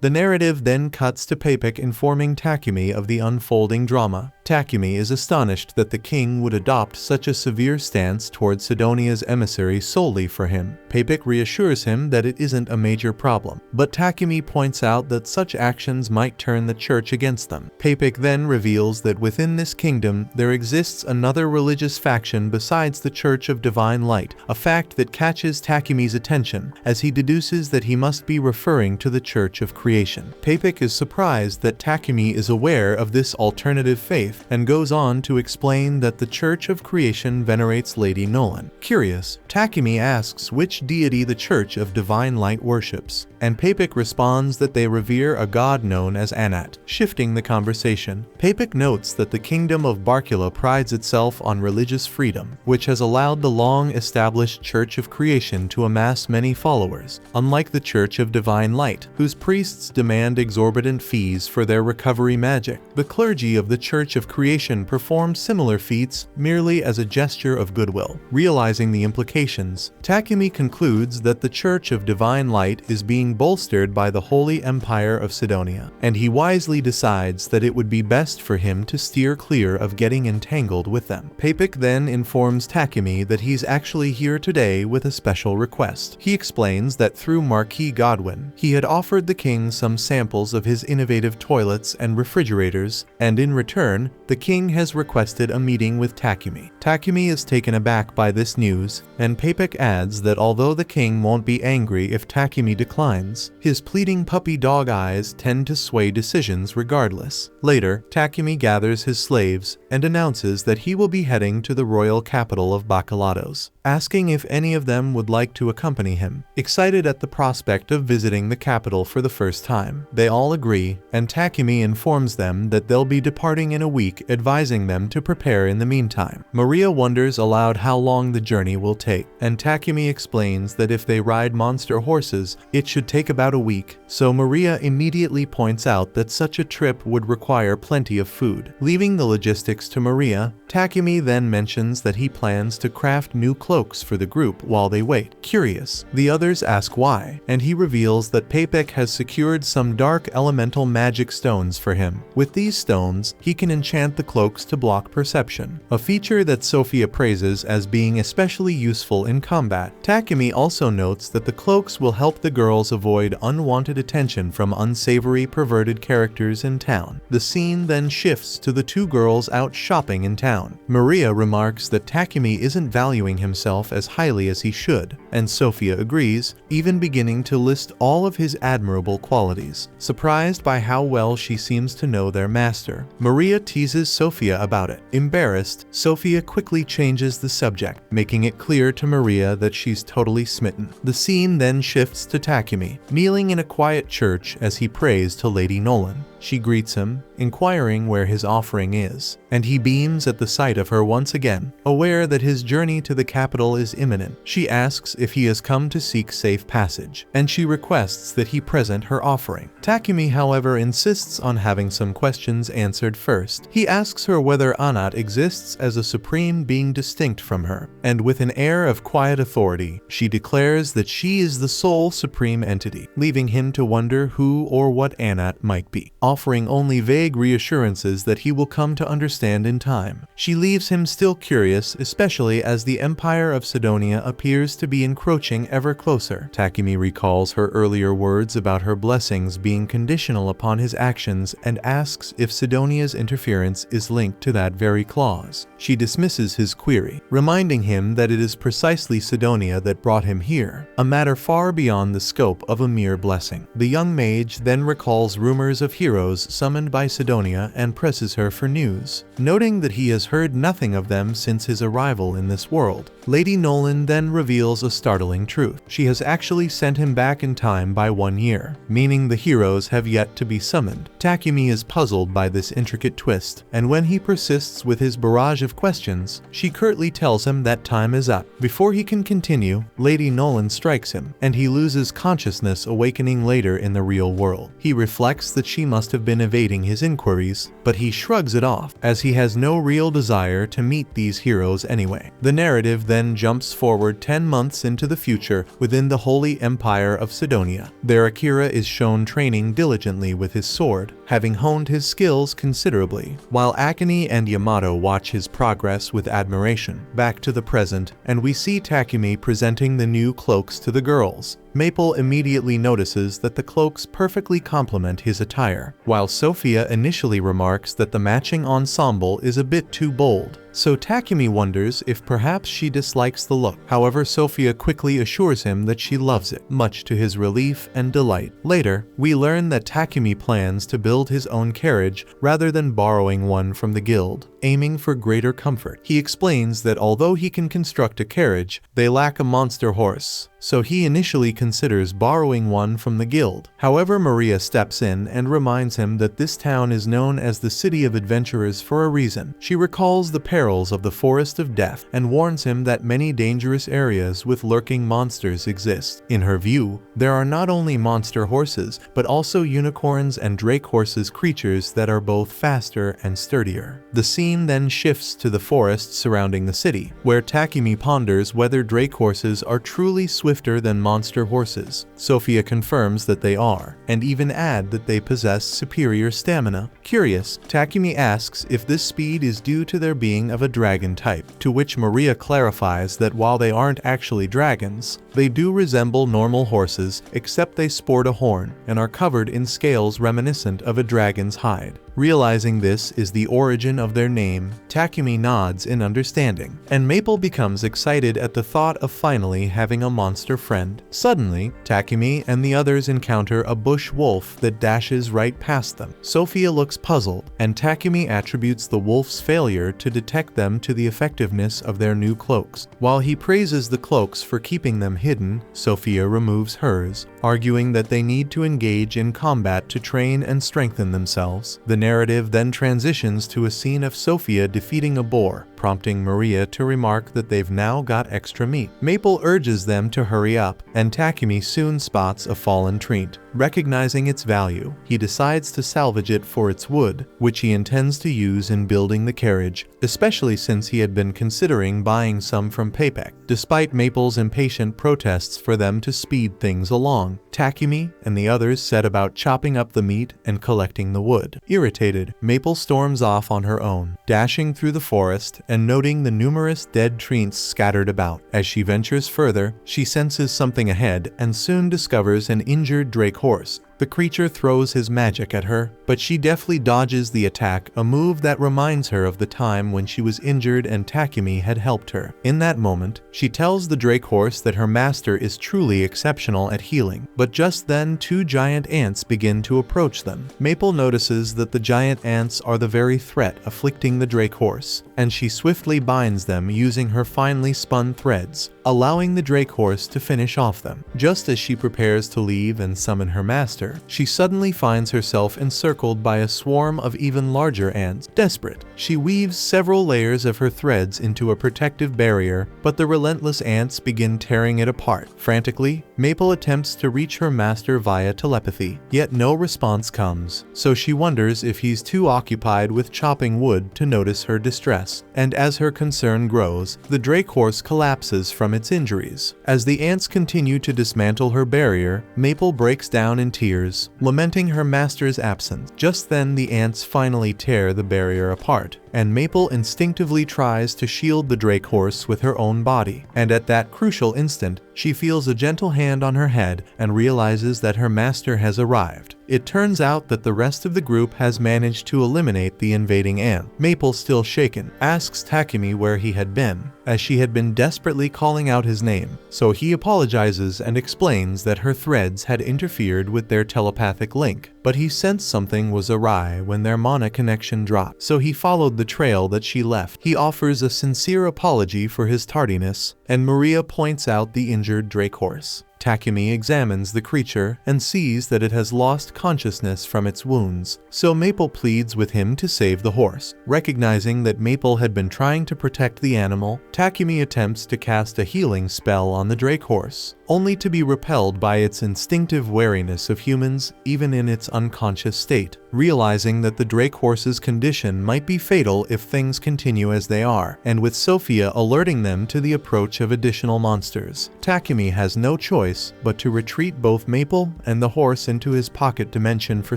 The narrative then cuts to Papik informing Takumi of the unfolding drama. Takumi is astonished that the king would adopt such a severe stance toward Sidonia's emissary solely for him. Papik reassures him that it isn't a major problem, but Takumi points out that such actions might turn the church against them. Papik then reveals that within this kingdom there exists another religious faction besides the Church of Divine Light, a fact that catches Takumi's attention, as he deduces that he must be referring to the Church of Creation. Papik is surprised that Takumi is aware of this alternative faith, and goes on to explain that the Church of Creation venerates Lady Nolan. Curious, Takumi asks which deity the Church of Divine Light worships, and Papik responds that they revere a god known as Anat. Shifting the conversation, Papik notes that the kingdom of Barkula prides itself on religious freedom, which has allowed the long-established Church of Creation to amass many followers, unlike the Church of Divine Light, whose priests demand exorbitant fees for their recovery magic. The clergy of the Church of Creation perform similar feats merely as a gesture of goodwill. Realizing the implications, Takumi concludes that the Church of Divine Light is being bolstered by the Holy Empire of Sidonia, and he wisely decides that it would be best for him to steer clear of getting entangled with them. Papik then informs Takumi that he's actually here today with a special request. He explains that through Marquis Godwin, he had offered the king some samples of his innovative toilets and refrigerators, and in return, the king has requested a meeting with Takumi. Takumi is taken aback by this news, and Papik adds that although the king won't be angry if Takumi declines, his pleading puppy dog eyes tend to sway decisions regardless. Later, Takumi gathers his slaves and announces that he will be heading to the royal capital of Bacalados, asking if any of them would like to accompany him. Excited at the prospect of visiting the capital for the first time, they all agree, and Takumi informs them that they'll be departing in a week, advising them to prepare in the meantime. Maria wonders aloud how long the journey will take, and Takumi explains that if they ride monster horses, it should take about a week, so Maria immediately points out that such a trip would require plenty of food. Leaving the logistics to Maria, Takumi then mentions that he plans to craft new cloaks for the group while they wait. Curious, the others ask why, and he reveals that Papik has secured some dark elemental magic stones for him. With these stones, he can enchant the cloaks to block perception, a feature that Sophia praises as being especially useful in combat. Takumi also notes that the cloaks will help the girls avoid unwanted attention from unsavory perverted characters in town. The scene then shifts to the two girls out shopping in town. Maria remarks that Takumi isn't valuing himself as highly as he should, and Sophia agrees, even beginning to list all of his admirable qualities. Surprised by how well she seems to know their master, Maria teases Sophia about it. Embarrassed, Sophia quickly changes the subject, making it clear to Maria that she's totally smitten. The scene then shifts to Takumi, kneeling in a quiet church as he prays to Lady Nolan. She greets him, inquiring where his offering is, and he beams at the sight of her once again. Aware that his journey to the capital is imminent, she asks if he has come to seek safe passage, and she requests that he present her offering. Takumi, however, insists on having some questions answered first. He asks her whether Anat exists as a supreme being distinct from her, and with an air of quiet authority, she declares that she is the sole supreme entity, leaving him to wonder who or what Anat might be, offering only vague reassurances that he will come to understand in time. She leaves him still curious, especially as the Empire of Sidonia appears to be encroaching ever closer. Takumi recalls her earlier words about her blessings being conditional upon his actions and asks if Sidonia's interference is linked to that very clause. She dismisses his query, reminding him that it is precisely Sidonia that brought him here, a matter far beyond the scope of a mere blessing. The young mage then recalls rumors of heroes heroes summoned by Sidonia and presses her for news. Noting that he has heard nothing of them since his arrival in this world, Lady Nolan then reveals a startling truth. She has actually sent him back in time by 1 year, meaning the heroes have yet to be summoned. Takumi is puzzled by this intricate twist, and when he persists with his barrage of questions, she curtly tells him that time is up. Before he can continue, Lady Nolan strikes him, and he loses consciousness, awakening later in the real world. He reflects that she must have been evading his inquiries, but he shrugs it off, as he has no real desire to meet these heroes anyway. The narrative then jumps forward 10 months into the future within the Holy Empire of Sidonia. There Akira is shown training diligently with his sword, having honed his skills considerably, while Akane and Yamato watch his progress with admiration. Back to the present, and we see Takumi presenting the new cloaks to the girls. Maple immediately notices that the cloaks perfectly complement his attire, while Sophia initially remarks that the matching ensemble is a bit too bold. So Takumi wonders if perhaps she dislikes the look. However, Sophia quickly assures him that she loves it, much to his relief and delight. Later, we learn that Takumi plans to build his own carriage rather than borrowing one from the guild, aiming for greater comfort. He explains that although he can construct a carriage, they lack a monster horse, so he initially considers borrowing one from the guild. However, Maria steps in and reminds him that this town is known as the City of Adventurers for a reason. She recalls the perils of the Forest of Death and warns him that many dangerous areas with lurking monsters exist. In her view, there are not only monster horses, but also unicorns and drake horses, creatures that are both faster and sturdier. The scene then shifts to the forest surrounding the city, where Takumi ponders whether drake horses are truly swifter than monster horses. Sophia confirms that they are, and even add that they possess superior stamina. Curious, Takumi asks if this speed is due to their being of a dragon type, to which Maria clarifies that while they aren't actually dragons, they do resemble normal horses, except they sport a horn and are covered in scales reminiscent of a dragon's hide. Realizing this is the origin of their name, Takumi nods in understanding, and Maple becomes excited at the thought of finally having a monster friend. Suddenly, Takumi and the others encounter a bush wolf that dashes right past them. Sophia looks puzzled, and Takumi attributes the wolf's failure to detect them to the effectiveness of their new cloaks. While he praises the cloaks for keeping them hidden, Sophia removes hers, arguing that they need to engage in combat to train and strengthen themselves. The narrative then transitions to a scene of Sophia defeating a boar, prompting Maria to remark that they've now got extra meat. Maple urges them to hurry up, and Takumi soon spots a fallen tree. Recognizing its value, he decides to salvage it for its wood, which he intends to use in building the carriage, especially since he had been considering buying some from Paypek. Despite Maple's impatient protests for them to speed things along, Takumi and the others set about chopping up the meat and collecting the wood. Irritated, Maple storms off on her own, dashing through the forest and noting the numerous dead trees scattered about. As she ventures further, she senses something ahead and soon discovers an injured drake horse. The creature throws his magic at her, but she deftly dodges the attack, a move that reminds her of the time when she was injured and Takumi had helped her. In that moment, she tells the drake horse that her master is truly exceptional at healing, but just then 2 giant ants begin to approach them. Maple notices that the giant ants are the very threat afflicting the drake horse, and she swiftly binds them using her finely spun threads, allowing the drake horse to finish off them. Just as she prepares to leave and summon her master, she suddenly finds herself encircled by a swarm of even larger ants. Desperate, she weaves several layers of her threads into a protective barrier, but the relentless ants begin tearing it apart. Frantically, Maple attempts to reach her master via telepathy, yet no response comes, so she wonders if he's too occupied with chopping wood to notice her distress. And as her concern grows, the drake horse collapses from its injuries. As the ants continue to dismantle her barrier, Maple breaks down in tears, lamenting her master's absence. Just then, the ants finally tear the barrier apart, and Maple instinctively tries to shield the Drake horse with her own body. And at that crucial instant, she feels a gentle hand on her head and realizes that her master has arrived. It turns out that the rest of the group has managed to eliminate the invading ant. Maple, still shaken, asks Takumi where he had been, as she had been desperately calling out his name, so he apologizes and explains that her threads had interfered with their telepathic link, but he sensed something was awry when their mana connection dropped, so he followed the trail that she left. He offers a sincere apology for his tardiness, and Maria points out the injured Drake horse. Takumi examines the creature and sees that it has lost consciousness from its wounds, so Maple pleads with him to save the horse. Recognizing that Maple had been trying to protect the animal, Takumi attempts to cast a healing spell on the Drake horse, only to be repelled by its instinctive wariness of humans even in its unconscious state. Realizing that the Drake horse's condition might be fatal if things continue as they are, and with Sophia alerting them to the approach of additional monsters, Takumi has no choice but to retreat both Maple and the horse into his pocket dimension for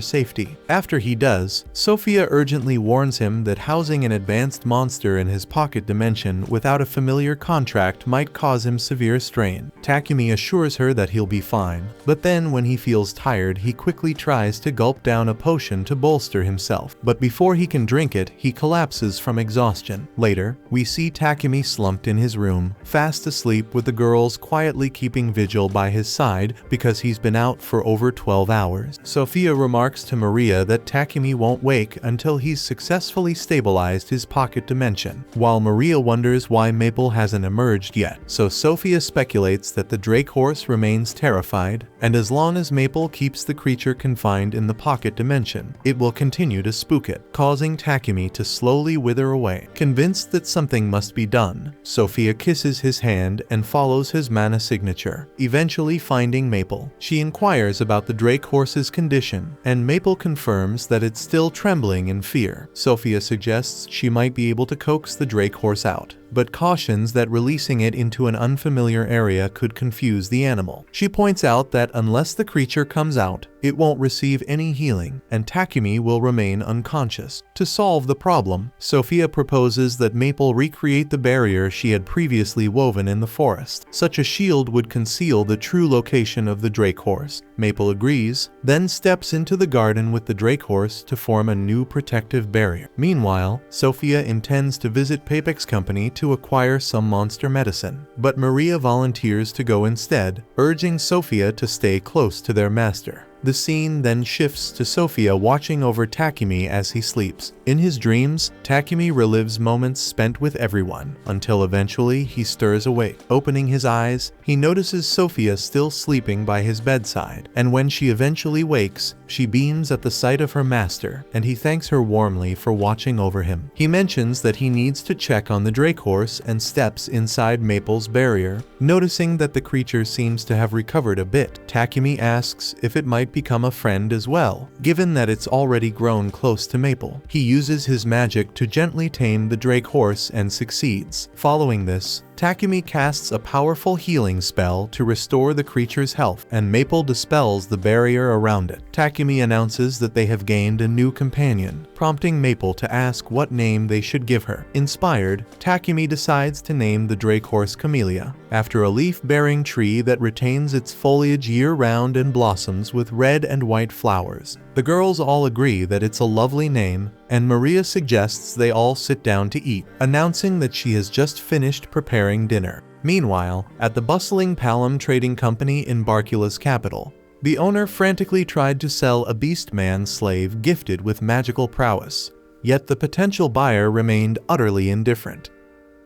safety. After he does, Sophia urgently warns him that housing an advanced monster in his pocket dimension without a familiar contract might cause him severe strain. Takumi assures her that he'll be fine, but then when he feels tired, he quickly tries to gulp down a potion to bolster himself, but before he can drink it, he collapses from exhaustion. Later, we see Takumi slumped in his room, fast asleep, with the girls quietly keeping vigil by his side because he's been out for over 12 hours. Sophia remarks to Maria that Takumi won't wake until he's successfully stabilized his pocket dimension, while Maria wonders why Maple hasn't emerged yet. So Sophia speculates that the Drake horse remains terrified, and as long as Maple keeps the creature confined in the pocket dimension, it will continue to spook it, causing Takumi to slowly wither away. Convinced that something must be done, Sophia kisses his hand and follows his mana signature, eventually finding Maple. She inquires about the Drake horse's condition, and Maple confirms that it's still trembling in fear. Sophia suggests she might be able to coax the Drake horse out, but cautions that releasing it into an unfamiliar area could confuse the animal. She points out that unless the creature comes out, it won't receive any healing, and Takumi will remain unconscious. To solve the problem, Sophia proposes that Maple recreate the barrier she had previously woven in the forest. Such a shield would conceal the true location of the Drake horse. Maple agrees, then steps into the garden with the Drake horse to form a new protective barrier. Meanwhile, Sophia intends to visit Papek's company to acquire some monster medicine, but Maria volunteers to go instead, urging Sophia to stay close to their master. The scene then shifts to Sophia watching over Takumi as he sleeps. In his dreams, Takumi relives moments spent with everyone, until eventually he stirs awake. Opening his eyes, he notices Sophia still sleeping by his bedside, and when she eventually wakes, she beams at the sight of her master, and he thanks her warmly for watching over him. He mentions that he needs to check on the Drake horse and steps inside Maple's barrier. Noticing that the creature seems to have recovered a bit, Takumi asks if it might become a friend as well, given that it's already grown close to Maple. He uses his magic to gently tame the Drake horse and succeeds. Following this, Takumi casts a powerful healing spell to restore the creature's health, and Maple dispels the barrier around it. Takumi announces that they have gained a new companion, prompting Maple to ask what name they should give her. Inspired, Takumi decides to name the Drake horse Camellia, after a leaf-bearing tree that retains its foliage year-round and blossoms with red and white flowers. The girls all agree that it's a lovely name, and Maria suggests they all sit down to eat, announcing that she has just finished preparing dinner. Meanwhile, at the bustling Palom Trading Company in Barcula's capital, the owner frantically tried to sell a beast-man slave gifted with magical prowess, yet the potential buyer remained utterly indifferent.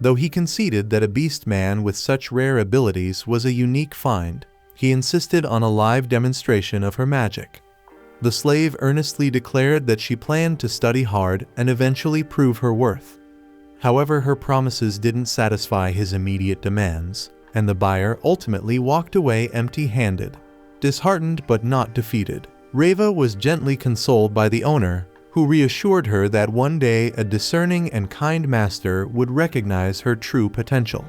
Though he conceded that a beast-man with such rare abilities was a unique find, he insisted on a live demonstration of her magic. The slave earnestly declared that she planned to study hard and eventually prove her worth. However, her promises didn't satisfy his immediate demands, and the buyer ultimately walked away empty-handed. Disheartened but not defeated, Reva was gently consoled by the owner, who reassured her that one day a discerning and kind master would recognize her true potential.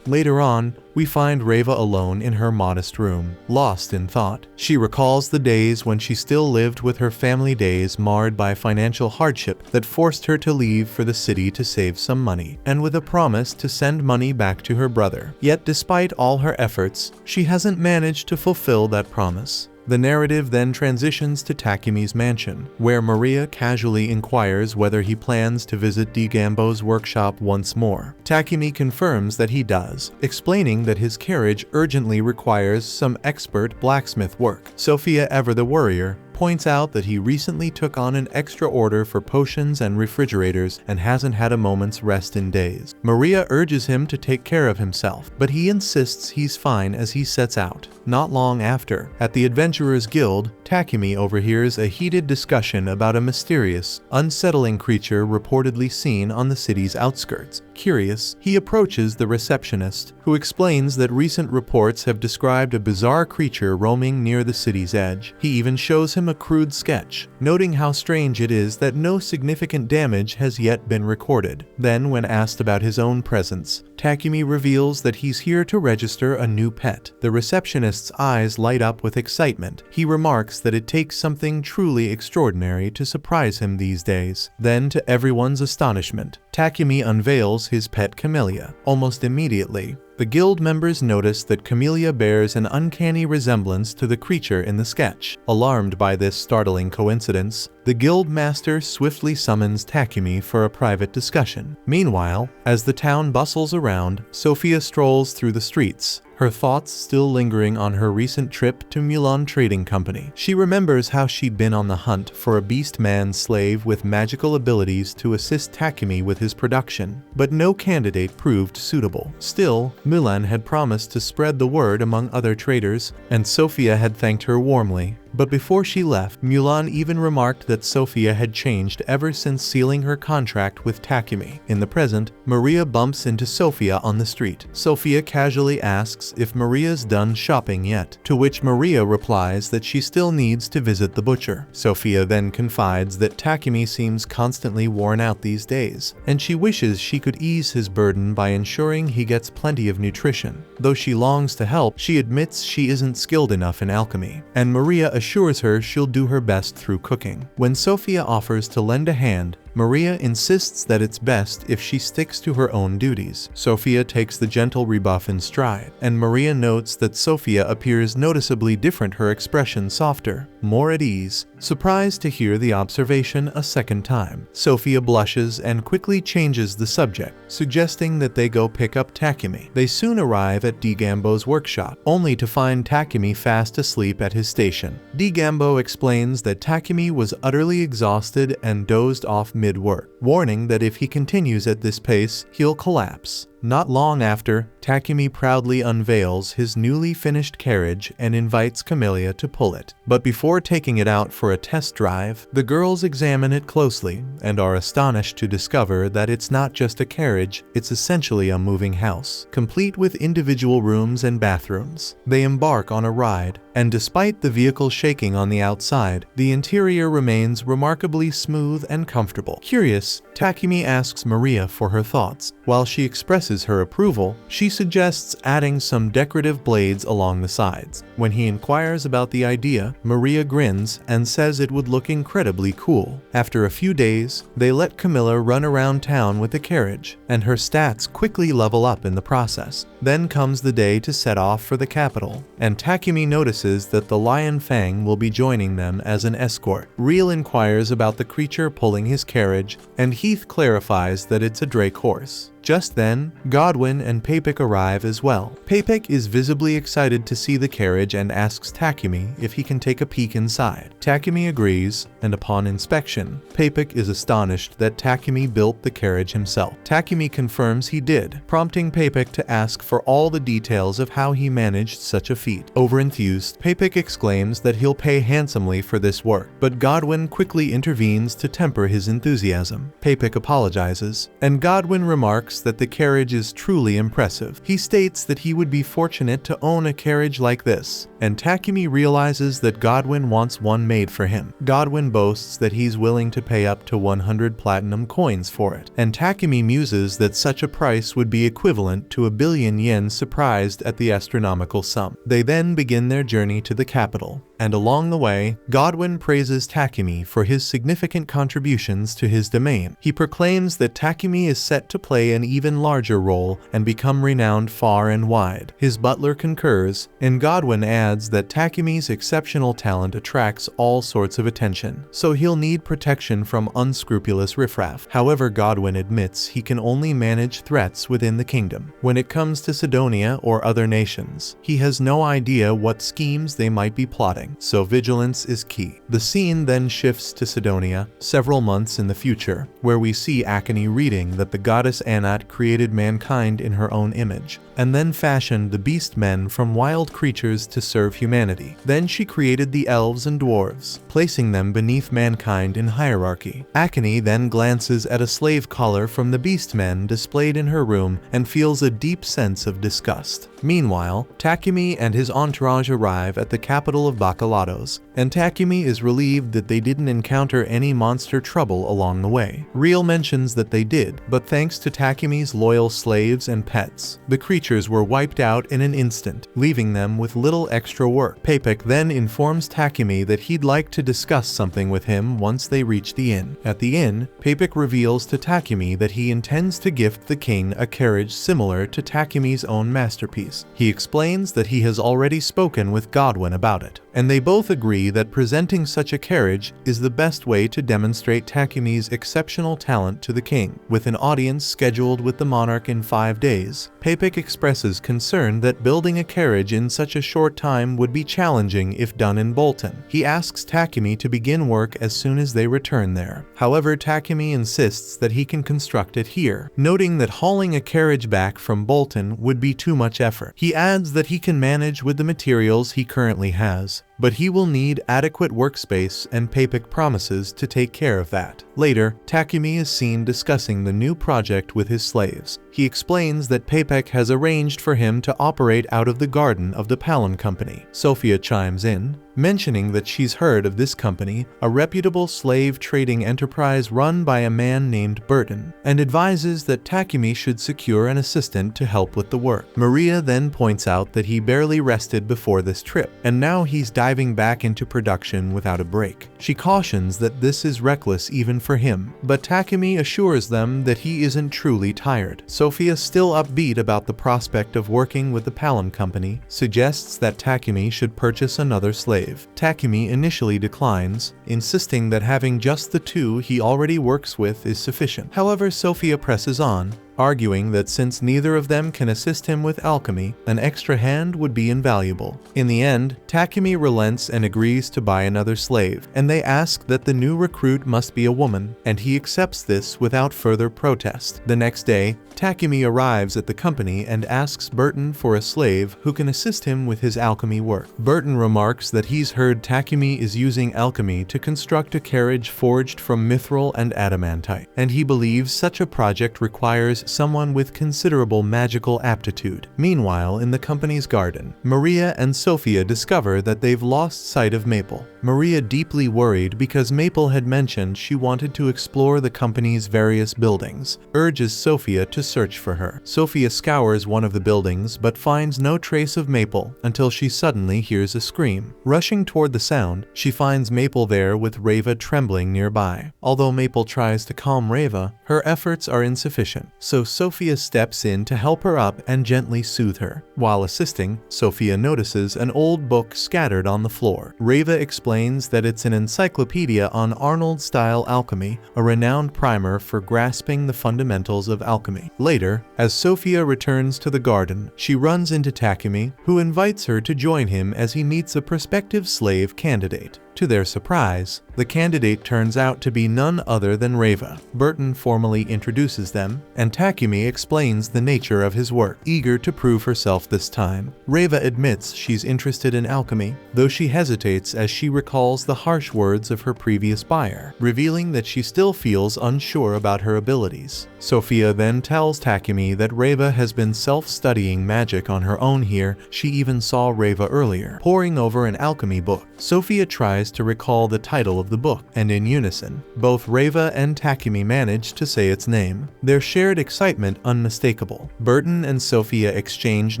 Later on, we find Reva alone in her modest room, lost in thought. She recalls the days when she still lived with her family, days marred by financial hardship that forced her to leave for the city to save some money, and with a promise to send money back to her brother. Yet despite all her efforts, she hasn't managed to fulfill that promise. The narrative then transitions to Takumi's mansion, where Maria casually inquires whether he plans to visit Digambo's workshop once more. Takumi confirms that he does, explaining that his carriage urgently requires some expert blacksmith work. Sophia, ever the worrier, points out that he recently took on an extra order for potions and refrigerators and hasn't had a moment's rest in days. Maria urges him to take care of himself, but he insists he's fine as he sets out. Not long after, at the Adventurers Guild, Takumi overhears a heated discussion about a mysterious, unsettling creature reportedly seen on the city's outskirts. Curious, he approaches the receptionist, who explains that recent reports have described a bizarre creature roaming near the city's edge. He even shows him a crude sketch, noting how strange it is that no significant damage has yet been recorded. Then, when asked about his own presence, Takumi reveals that he's here to register a new pet. The receptionist's eyes light up with excitement. He remarks that it takes something truly extraordinary to surprise him these days. Then, to everyone's astonishment, Takumi unveils his pet Camellia. Almost immediately, the guild members notice that Camellia bears an uncanny resemblance to the creature in the sketch. Alarmed by this startling coincidence, the guild master swiftly summons Takumi for a private discussion. Meanwhile, as the town bustles around, Sophia strolls through the streets, her thoughts still lingering on her recent trip to Mulan Trading Company. She remembers how she'd been on the hunt for a beast-man slave with magical abilities to assist Takumi with his production, but no candidate proved suitable. Still, Mulan had promised to spread the word among other traders, and Sophia had thanked her warmly. But before she left, Mulan even remarked that Sophia had changed ever since sealing her contract with Takumi. In the present, Maria bumps into Sophia on the street. Sophia casually asks if Maria's done shopping yet, to which Maria replies that she still needs to visit the butcher. Sophia then confides that Takumi seems constantly worn out these days, and she wishes she could ease his burden by ensuring he gets plenty of nutrition. Though she longs to help, she admits she isn't skilled enough in alchemy, and Maria assures her she'll do her best through cooking. When Sophia offers to lend a hand, Maria insists that it's best if she sticks to her own duties. Sophia takes the gentle rebuff in stride, and Maria notes that Sophia appears noticeably different, her expression softer, more at ease. Surprised to hear the observation a second time, Sophia blushes and quickly changes the subject, suggesting that they go pick up Takumi. They soon arrive at Digambo's workshop, only to find Takumi fast asleep at his station. Digambo explains that Takumi was utterly exhausted and dozed off mid-work, warning that if he continues at this pace, he'll collapse. Not long after, Takumi proudly unveils his newly finished carriage and invites Camellia to pull it. But before taking it out for a test drive, the girls examine it closely and are astonished to discover that it's not just a carriage, it's essentially a moving house, complete with individual rooms and bathrooms. They embark on a ride, and despite the vehicle shaking on the outside, the interior remains remarkably smooth and comfortable. Curious, Takumi asks Maria for her thoughts. While she expresses her approval, she suggests adding some decorative blades along the sides. When he inquires about the idea, Maria grins and says it would look incredibly cool. After a few days, they let Camilla run around town with the carriage, and her stats quickly level up in the process. Then comes the day to set off for the capital, and Takumi notices that the Lion Fang will be joining them as an escort. Real inquires about the creature pulling his carriage, and Heath clarifies that it's a Drake horse. Just then, Godwin and Papik arrive as well. Papik is visibly excited to see the carriage and asks Takumi if he can take a peek inside. Takumi agrees, and upon inspection, Papik is astonished that Takumi built the carriage himself. Takumi confirms he did, prompting Papik to ask for all the details of how he managed such a feat. Overenthused, Papik exclaims that he'll pay handsomely for this work, but Godwin quickly intervenes to temper his enthusiasm. Papik apologizes, and Godwin remarks remarks that the carriage is truly impressive. He states that he would be fortunate to own a carriage like this, and Takumi realizes that Godwin wants one made for him. Godwin boasts that he's willing to pay up to 100 platinum coins for it, and Takumi muses that such a price would be equivalent to 1 billion yen, surprised at the astronomical sum. They then begin their journey to the capital, and along the way, Godwin praises Takumi for his significant contributions to his domain. He proclaims that Takumi is set to play an even larger role and become renowned far and wide. His butler concurs, and Godwin adds that Takumi's exceptional talent attracts all sorts of attention, so he'll need protection from unscrupulous riffraff. However, Godwin admits he can only manage threats within the kingdom. When it comes to Sidonia or other nations, he has no idea what schemes they might be plotting, so vigilance is key. The scene then shifts to Sidonia, several months in the future, where we see Akane reading that the goddess Anat created mankind in her own image, and then fashioned the beast men from wild creatures to serve humanity. Then she created the elves and dwarves, placing them beneath mankind in hierarchy. Akane then glances at a slave collar from the beast men displayed in her room and feels a deep sense of disgust. Meanwhile, Takumi and his entourage arrive at the capital of Bacalados, and Takumi is relieved that they didn't encounter any monster trouble along the way. Real mentions that they did, but thanks to Takumi's loyal slaves and pets, the creatures were wiped out in an instant, leaving them with little extra work. Papek then informs Takumi that he'd like to discuss something with him once they reach the inn. At the inn, Papek reveals to Takumi that he intends to gift the king a carriage similar to Takumi's own masterpiece. He explains that he has already spoken with Godwin about it, and they both agree that presenting such a carriage is the best way to demonstrate Takumi's exceptional talent to the king. With an audience scheduled with the monarch in 5 days, Papek expresses concern that building a carriage in such a short time would be challenging if done in Bolton. He asks Takumi to begin work as soon as they return there. However, Takumi insists that he can construct it here, noting that hauling a carriage back from Bolton would be too much effort. He adds that he can manage with the materials he currently has, but he will need adequate workspace, and Papek promises to take care of that. Later, Takumi is seen discussing the new project with his slaves. He explains that Papek has arranged for him to operate out of the garden of the Palin Company. Sophia chimes in, mentioning that she's heard of this company, a reputable slave trading enterprise run by a man named Burton, and advises that Takumi should secure an assistant to help with the work. Maria then points out that he barely rested before this trip, and now he's diving back into production without a break. She cautions that this is reckless even for him, but Takumi assures them that he isn't truly tired. Sophia, still upbeat about the prospect of working with the Palin Company, suggests that Takumi should purchase another slave. Takumi initially declines, insisting that having just the two he already works with is sufficient. However, Sophia presses on, arguing that since neither of them can assist him with alchemy, an extra hand would be invaluable. In the end, Takumi relents and agrees to buy another slave, and they ask that the new recruit must be a woman, and he accepts this without further protest. The next day, Takumi arrives at the company and asks Burton for a slave who can assist him with his alchemy work. Burton remarks that he's heard Takumi is using alchemy to construct a carriage forged from mithril and adamantite, and he believes such a project requires someone with considerable magical aptitude. Meanwhile, in the company's garden, Maria and Sophia discover that they've lost sight of Maple. Maria, deeply worried because Maple had mentioned she wanted to explore the company's various buildings, urges Sophia to search for her. Sophia scours one of the buildings but finds no trace of Maple until she suddenly hears a scream. Rushing toward the sound, she finds Maple there with Reva trembling nearby. Although Maple tries to calm Reva, her efforts are insufficient, so Sophia steps in to help her up and gently soothe her. While assisting, Sophia notices an old book scattered on the floor. Reva explains that it's an encyclopedia on Arnold-style alchemy, a renowned primer for grasping the fundamentals of alchemy. Later, as Sophia returns to the garden, she runs into Takumi, who invites her to join him as he meets a prospective slave candidate. To their surprise, the candidate turns out to be none other than Reiva. Burton formally introduces them, and Takumi explains the nature of his work. Eager to prove herself this time, Reiva admits she's interested in alchemy, though she hesitates as she recalls the harsh words of her previous buyer, revealing that she still feels unsure about her abilities. Sophia then tells Takumi that Reiva has been self-studying magic on her own here. She even saw Reiva earlier, poring over an alchemy book. Sophia tries to recall the title of the book, and in unison, both Reiva and Takumi manage to say its name, their shared excitement unmistakable. Burton and Sophia exchange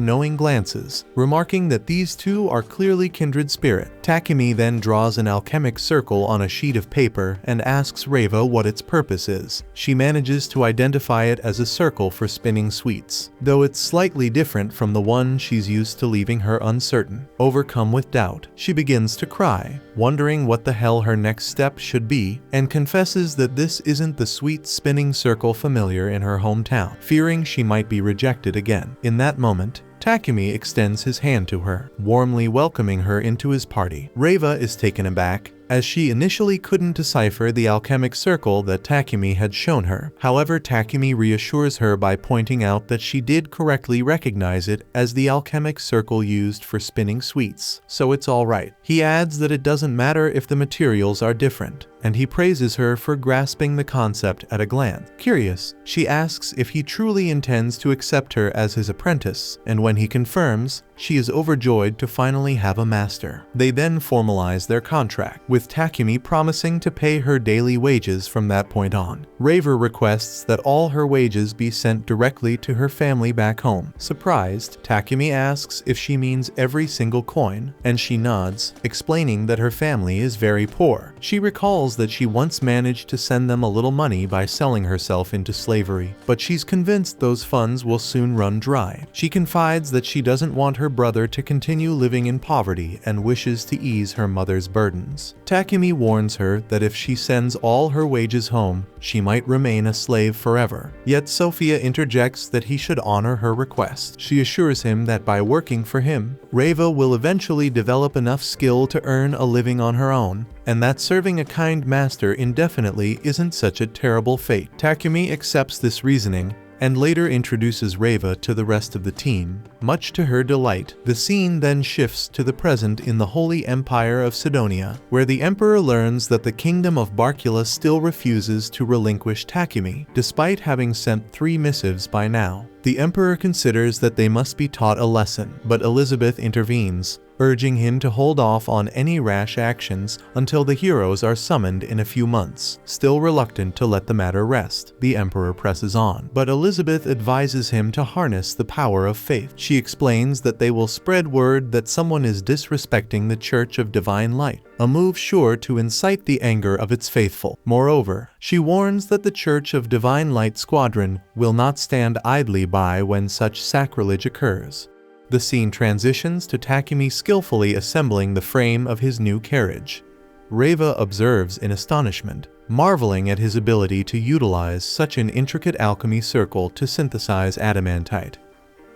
knowing glances, remarking that these two are clearly kindred spirit. Takumi then draws an alchemic circle on a sheet of paper and asks Reiva what its purpose is. She manages to identify it as a circle for spinning sweets, though it's slightly different from the one she's used to, leaving her uncertain. Overcome with doubt, she begins to cry, wondering what the hell her next step should be, and confesses that this isn't the sweet spinning circle familiar in her hometown, fearing she might be rejected again. In that moment, Takumi extends his hand to her, warmly welcoming her into his party. Reiva is taken aback, as she initially couldn't decipher the alchemic circle that Takumi had shown her. However, Takumi reassures her by pointing out that she did correctly recognize it as the alchemic circle used for spinning sweets, so it's alright. He adds that it doesn't matter if the materials are different, and he praises her for grasping the concept at a glance. Curious, she asks if he truly intends to accept her as his apprentice, and when he confirms, she is overjoyed to finally have a master. They then formalize their contract, with Takumi promising to pay her daily wages from that point on. Reiva requests that all her wages be sent directly to her family back home. Surprised, Takumi asks if she means every single coin, and she nods, explaining that her family is very poor. She recalls that she once managed to send them a little money by selling herself into slavery, but she's convinced those funds will soon run dry. She confides that she doesn't want her brother to continue living in poverty and wishes to ease her mother's burdens. Takumi warns her that if she sends all her wages home, she might remain a slave forever. Yet Sophia interjects that he should honor her request. She assures him that by working for him, Reiva will eventually develop enough skill to earn a living on her own, and that serving a kind master indefinitely isn't such a terrible fate. Takumi accepts this reasoning, and later introduces Reiva to the rest of the team. Much to her delight, the scene then shifts to the present in the Holy Empire of Sidonia, where the Emperor learns that the Kingdom of Barcula still refuses to relinquish Takumi, despite having sent 3 missives by now. The Emperor considers that they must be taught a lesson, but Elizabeth intervenes, urging him to hold off on any rash actions until the heroes are summoned in a few months. Still reluctant to let the matter rest, the Emperor presses on, but Elizabeth advises him to harness the power of faith. She explains that they will spread word that someone is disrespecting the Church of Divine Light, a move sure to incite the anger of its faithful. Moreover, she warns that the Church of Divine Light Squadron will not stand idly by when such sacrilege occurs. The scene transitions to Takumi skillfully assembling the frame of his new carriage. Reiva observes in astonishment, marveling at his ability to utilize such an intricate alchemy circle to synthesize adamantite.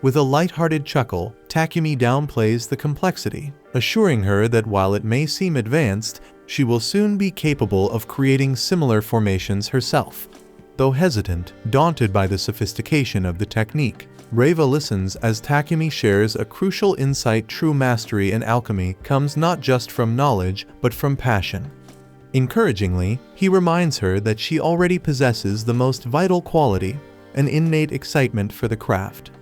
With a light-hearted chuckle, Takumi downplays the complexity, assuring her that while it may seem advanced, she will soon be capable of creating similar formations herself. Though hesitant, daunted by the sophistication of the technique, Reiva listens as Takumi shares a crucial insight: true mastery in alchemy comes not just from knowledge, but from passion. Encouragingly, he reminds her that she already possesses the most vital quality, an innate excitement for the craft.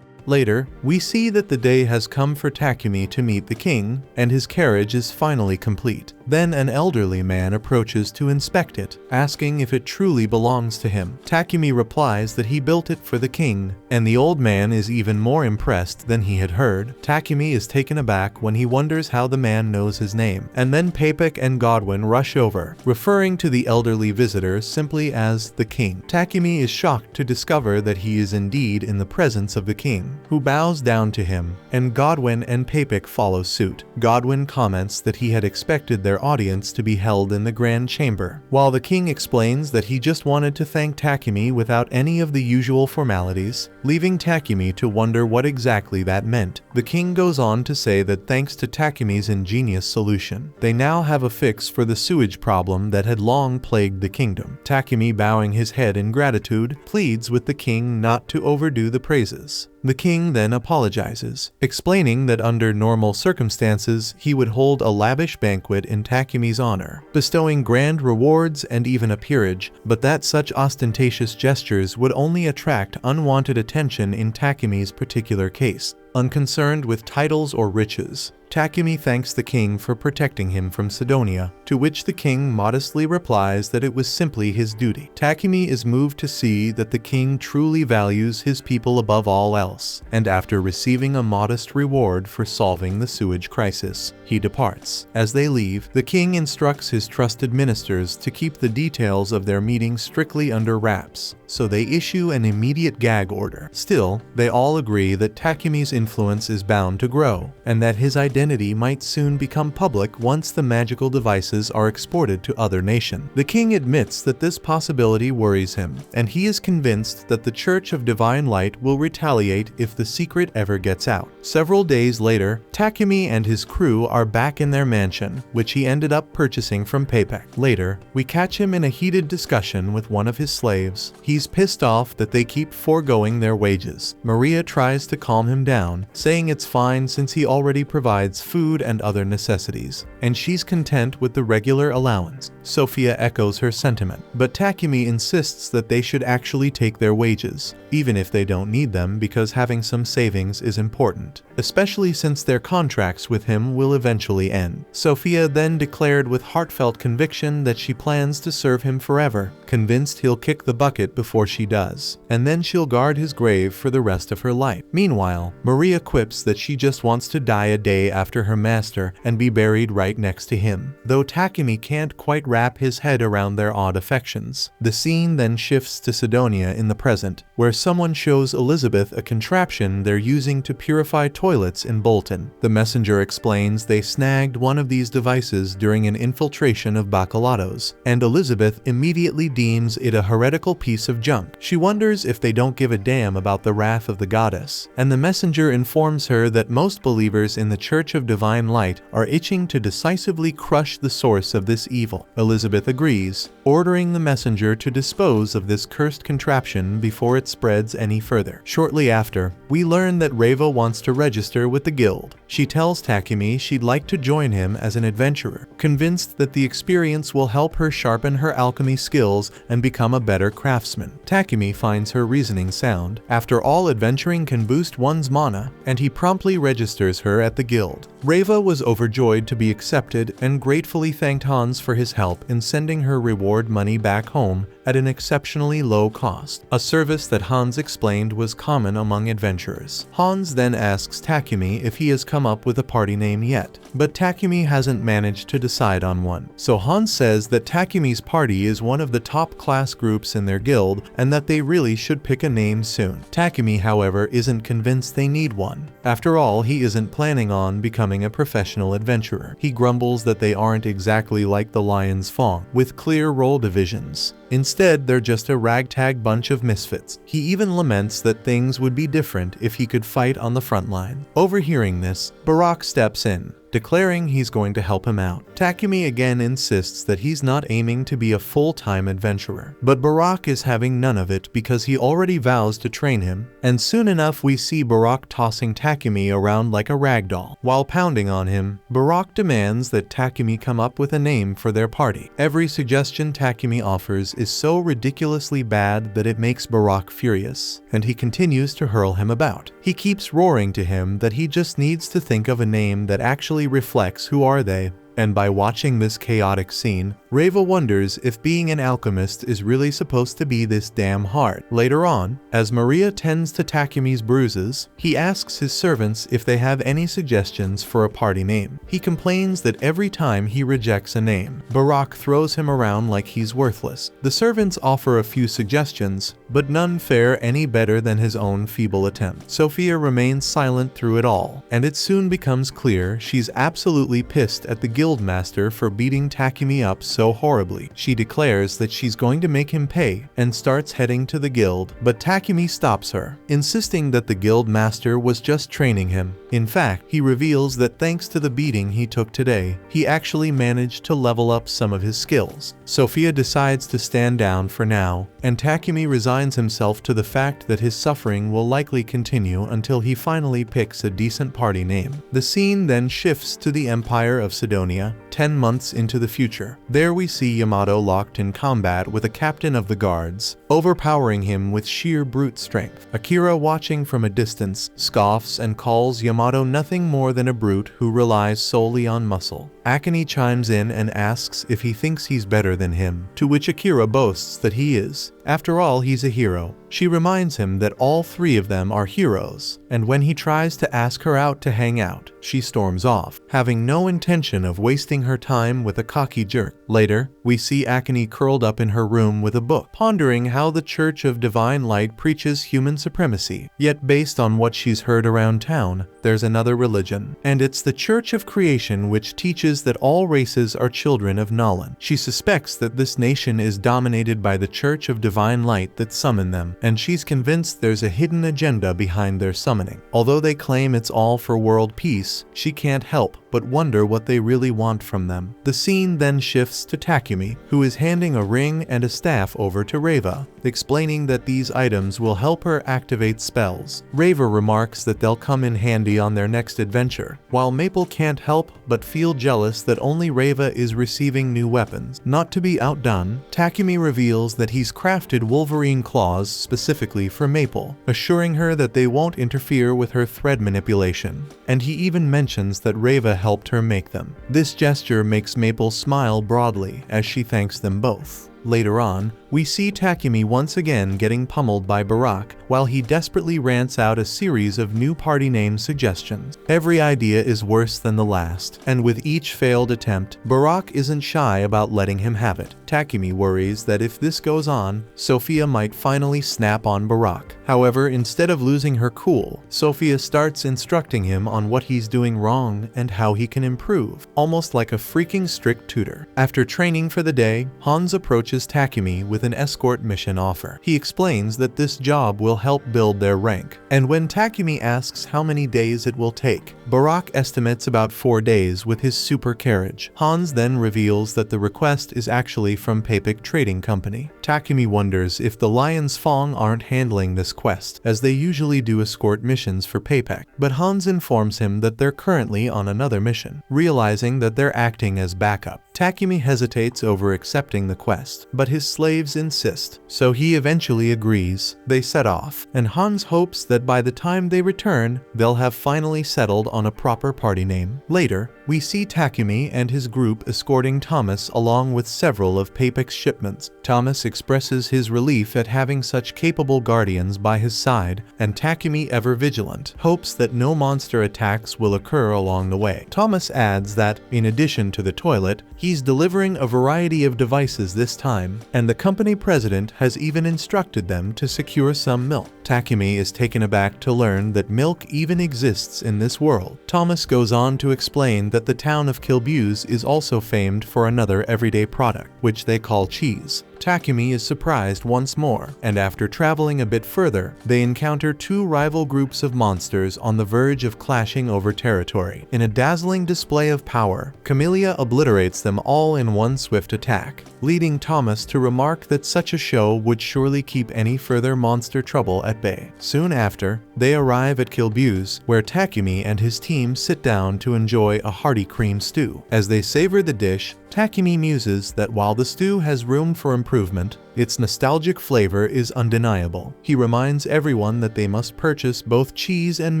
Later, we see that the day has come for Takumi to meet the king, and his carriage is finally complete. Then an elderly man approaches to inspect it, asking if it truly belongs to him. Takumi replies that he built it for the king, and the old man is even more impressed than he had heard. Takumi is taken aback when he wonders how the man knows his name, and then Papik and Godwin rush over, referring to the elderly visitor simply as the king. Takumi is shocked to discover that he is indeed in the presence of the king, king, who bows down to him, and Godwin and Papik follow suit. Godwin comments that he had expected their audience to be held in the grand chamber, while the king explains that he just wanted to thank Takumi without any of the usual formalities, leaving Takumi to wonder what exactly that meant. The king goes on to say that thanks to Takumi's ingenious solution, they now have a fix for the sewage problem that had long plagued the kingdom. Takumi, bowing his head in gratitude, pleads with the king not to overdo the praises. The king then apologizes, explaining that under normal circumstances he would hold a lavish banquet in Takumi's honor, bestowing grand rewards and even a peerage, but that such ostentatious gestures would only attract unwanted attention in Takumi's particular case. Unconcerned with titles or riches, Takumi thanks the king for protecting him from Sidonia, to which the king modestly replies that it was simply his duty. Takumi is moved to see that the king truly values his people above all else, and after receiving a modest reward for solving the sewage crisis, he departs. As they leave, the king instructs his trusted ministers to keep the details of their meeting strictly under wraps, so they issue an immediate gag order. Still, they all agree that Takumi's influence is bound to grow, and that his identity might soon become public once the magical devices are exported to other nations. The king admits that this possibility worries him, and he is convinced that the Church of Divine Light will retaliate if the secret ever gets out. Several days later, Takumi and his crew are back in their mansion, which he ended up purchasing from Papik. Later, we catch him in a heated discussion with one of his slaves. He's pissed off that they keep foregoing their wages. Maria tries to calm him down, saying it's fine since he already provides food and other necessities, and she's content with the regular allowance. Sophia echoes her sentiment, but Takumi insists that they should actually take their wages, even if they don't need them, because having some savings is important, especially since their contracts with him will eventually end. Sophia then declared with heartfelt conviction that she plans to serve him forever, convinced he'll kick the bucket before she does, and then she'll guard his grave for the rest of her life. Meanwhile, Maria quips that she just wants to die a day after her master and be buried right next to him, though Takumi can't quite wrap his head around their odd affections. The scene then shifts to Sidonia in the present, where someone shows Elizabeth a contraption they're using to purify toilets in Bolton. The messenger explains they snagged one of these devices during an infiltration of Bacalados, and Elizabeth immediately deems it a heretical piece of junk. She wonders if they don't give a damn about the wrath of the goddess, and the messenger informs her that most believers in the Church of Divine Light are itching to decisively crush the source of this evil. Elizabeth agrees, ordering the messenger to dispose of this cursed contraption before it spreads any further. Shortly after, we learn that Reva wants to register with the guild. She tells Takumi she'd like to join him as an adventurer, convinced that the experience will help her sharpen her alchemy skills and become a better craftsman. Takumi finds her reasoning sound. After all, adventuring can boost one's mana, and he promptly registers her at the guild. Reva was overjoyed to be accepted and gratefully thanked Hans for his help in sending her reward money back home at an exceptionally low cost, a service that Hans explained was common among adventurers. Hans then asks Takumi if he has come up with a party name yet, but Takumi hasn't managed to decide on one. So Hans says that Takumi's party is one of the top class groups in their guild and that they really should pick a name soon. Takumi, however, isn't convinced they need one. After all, he isn't planning on becoming a professional adventurer. He grumbles that they aren't exactly like the Lion's Fong, with clear role divisions. Instead, they're just a ragtag bunch of misfits. He even laments that things would be different if he could fight on the front line. Overhearing this, Barak steps in, declaring he's going to help him out. Takumi again insists that he's not aiming to be a full-time adventurer, but Barak is having none of it because he already vows to train him, and soon enough we see Barak tossing Takumi around like a ragdoll. While pounding on him, Barak demands that Takumi come up with a name for their party. Every suggestion Takumi offers is so ridiculously bad that it makes Barak furious, and he continues to hurl him about. He keeps roaring to him that he just needs to think of a name that actually reflects who are they. And by watching this chaotic scene, Reva wonders if being an alchemist is really supposed to be this damn hard. Later on, as Maria tends to Takumi's bruises, he asks his servants if they have any suggestions for a party name. He complains that every time he rejects a name, Barack throws him around like he's worthless. The servants offer a few suggestions, but none fare any better than his own feeble attempt. Sophia remains silent through it all, and it soon becomes clear she's absolutely pissed at the guildmaster for beating Takumi up so horribly. She declares that she's going to make him pay and starts heading to the guild, but Takumi stops her, insisting that the guildmaster was just training him. In fact, he reveals that thanks to the beating he took today, he actually managed to level up some of his skills. Sophia decides to stand down for now, and Takumi resigns himself to the fact that his suffering will likely continue until he finally picks a decent party name. The scene then shifts to the Empire of Sidonia, 10 months into the future. There we see Yamato locked in combat with a captain of the guards, overpowering him with sheer brute strength. Akira, watching from a distance, scoffs and calls Yamato nothing more than a brute who relies solely on muscle. Akane chimes in and asks if he thinks he's better than him, to which Akira boasts that he is. After all, he's a hero. She reminds him that all three of them are heroes, and when he tries to ask her out to hang out, she storms off, having no intention of wasting her time with a cocky jerk. Later, we see Akane curled up in her room with a book, pondering how the Church of Divine Light preaches human supremacy. Yet based on what she's heard around town, there's another religion, and it's the Church of Creation, which teaches that all races are children of Nolan. She suspects that this nation is dominated by the Church of Divine Light that summoned them, and she's convinced there's a hidden agenda behind their summoning. Although they claim it's all for world peace, she can't help but wonder what they really want from them. The scene then shifts to Takumi, who is handing a ring and a staff over to Reva, explaining that these items will help her activate spells. Reva remarks that they'll come in handy on their next adventure, while Maple can't help but feel jealous that only Reva is receiving new weapons. Not to be outdone, Takumi reveals that he's crafted Wolverine claws specifically for Maple, assuring her that they won't interfere with her thread manipulation, and he even mentions that Reva helped her make them. This gesture makes Maple smile broadly as she thanks them both. Later on, we see Takumi once again getting pummeled by Barack while he desperately rants out a series of new party name suggestions. Every idea is worse than the last, and with each failed attempt, Barack isn't shy about letting him have it. Takumi worries that if this goes on, Sophia might finally snap on Barack. However, instead of losing her cool, Sophia starts instructing him on what he's doing wrong and how he can improve, almost like a freaking strict tutor. After training for the day, Hans approaches Takumi with an escort mission offer. He explains that this job will help build their rank, and when Takumi asks how many days it will take, Barack estimates about 4 days with his super carriage. Hans then reveals that the request is actually from Papik Trading Company. Takumi wonders if the Lions Fong aren't handling this quest, as they usually do escort missions for Papik, but Hans informs him that they're currently on another mission. Realizing that they're acting as backup, Takumi hesitates over accepting the quest, but his slaves insist, so he eventually agrees. They set off, and Hans hopes that by the time they return, they'll have finally settled on a proper party name. Later, we see Takumi and his group escorting Thomas along with several of Papik's shipments. Thomas expresses his relief at having such capable guardians by his side, and Takumi, ever vigilant, hopes that no monster attacks will occur along the way. Thomas adds that, in addition to the toilet, he's delivering a variety of devices this time, and the company president has even instructed them to secure some milk. Takumi is taken aback to learn that milk even exists in this world. Thomas goes on to explain that the town of Kilbuse is also famed for another everyday product, which they call cheese. Takumi is surprised once more, and after traveling a bit further, they encounter two rival groups of monsters on the verge of clashing over territory. In a dazzling display of power, Camellia obliterates them all in one swift attack, leading Thomas to remark that such a show would surely keep any further monster trouble at bay. Soon after, they arrive at Kilbuse, where Takumi and his team sit down to enjoy a hearty cream stew. As they savor the dish, Takumi muses that while the stew has room for improvement, improvement, its nostalgic flavor is undeniable. He reminds everyone that they must purchase both cheese and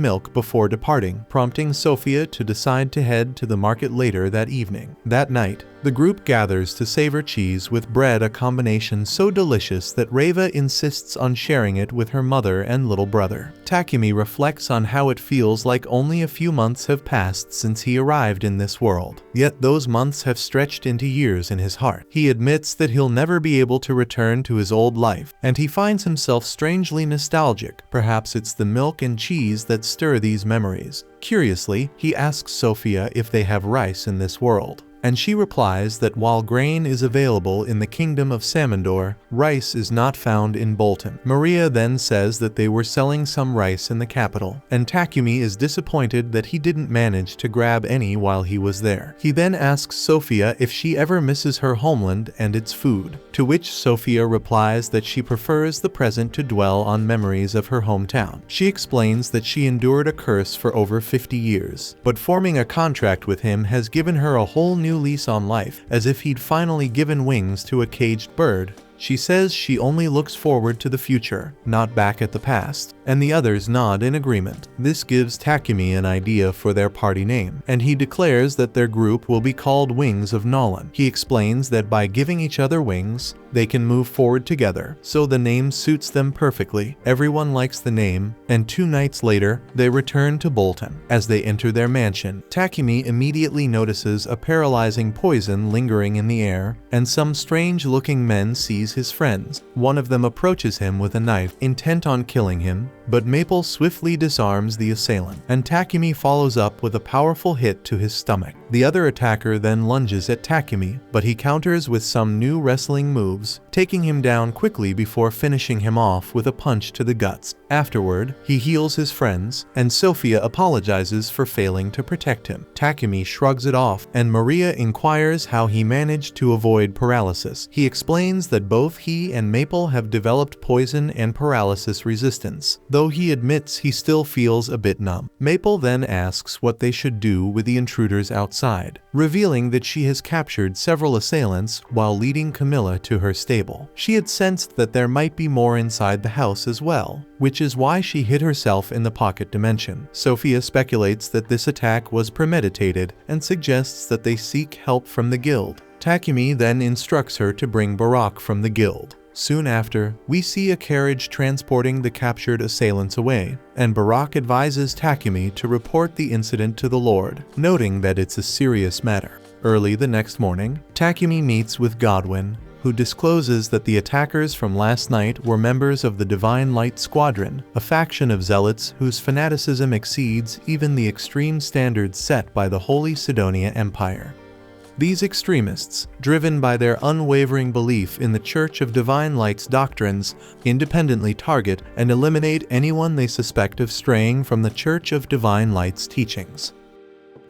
milk before departing, prompting Sophia to decide to head to the market later that evening. That night, the group gathers to savor cheese with bread, a combination so delicious that Reva insists on sharing it with her mother and little brother. Takumi reflects on how it feels like only a few months have passed since he arrived in this world. Yet those months have stretched into years in his heart. He admits that he'll never be able to return to his old life, and he finds himself strangely nostalgic. Perhaps it's the milk and cheese that stir these memories. Curiously, he asks Sophia if they have rice in this world, and she replies that while grain is available in the kingdom of Samandor, rice is not found in Bolton. Maria then says that they were selling some rice in the capital, and Takumi is disappointed that he didn't manage to grab any while he was there. He then asks Sophia if she ever misses her homeland and its food, to which Sophia replies that she prefers the present to dwell on memories of her hometown. She explains that she endured a curse for over 50 years, but forming a contract with him has given her a whole new lease on life, as if he'd finally given wings to a caged bird. She says she only looks forward to the future, not back at the past, and the others nod in agreement. This gives Takumi an idea for their party name, and he declares that their group will be called Wings of Nolan. He explains that by giving each other wings, they can move forward together, so the name suits them perfectly. Everyone likes the name, and 2 nights later, they return to Bolton. As they enter their mansion, Takumi immediately notices a paralyzing poison lingering in the air, and some strange-looking men seize his friends. One of them approaches him with a knife, intent on killing him, but Maple swiftly disarms the assailant, and Takumi follows up with a powerful hit to his stomach. The other attacker then lunges at Takumi, but he counters with some new wrestling moves, taking him down quickly before finishing him off with a punch to the guts. Afterward, he heals his friends, and Sophia apologizes for failing to protect him. Takumi shrugs it off, and Maria inquires how he managed to avoid paralysis. He explains that both he and Maple have developed poison and paralysis resistance, though he admits he still feels a bit numb. Maple then asks what they should do with the intruders outside, revealing that she has captured several assailants while leading Camilla to her stable. She had sensed that there might be more inside the house as well, which is why she hid herself in the pocket dimension. Sophia speculates that this attack was premeditated and suggests that they seek help from the guild. Takumi then instructs her to bring Barak from the guild. Soon after, we see a carriage transporting the captured assailants away, and Barak advises Takumi to report the incident to the Lord, noting that it's a serious matter. Early the next morning, Takumi meets with Godwin, who discloses that the attackers from last night were members of the Divine Light Squadron, a faction of zealots whose fanaticism exceeds even the extreme standards set by the Holy Sidonia Empire. These extremists, driven by their unwavering belief in the Church of Divine Light's doctrines, independently target and eliminate anyone they suspect of straying from the Church of Divine Light's teachings.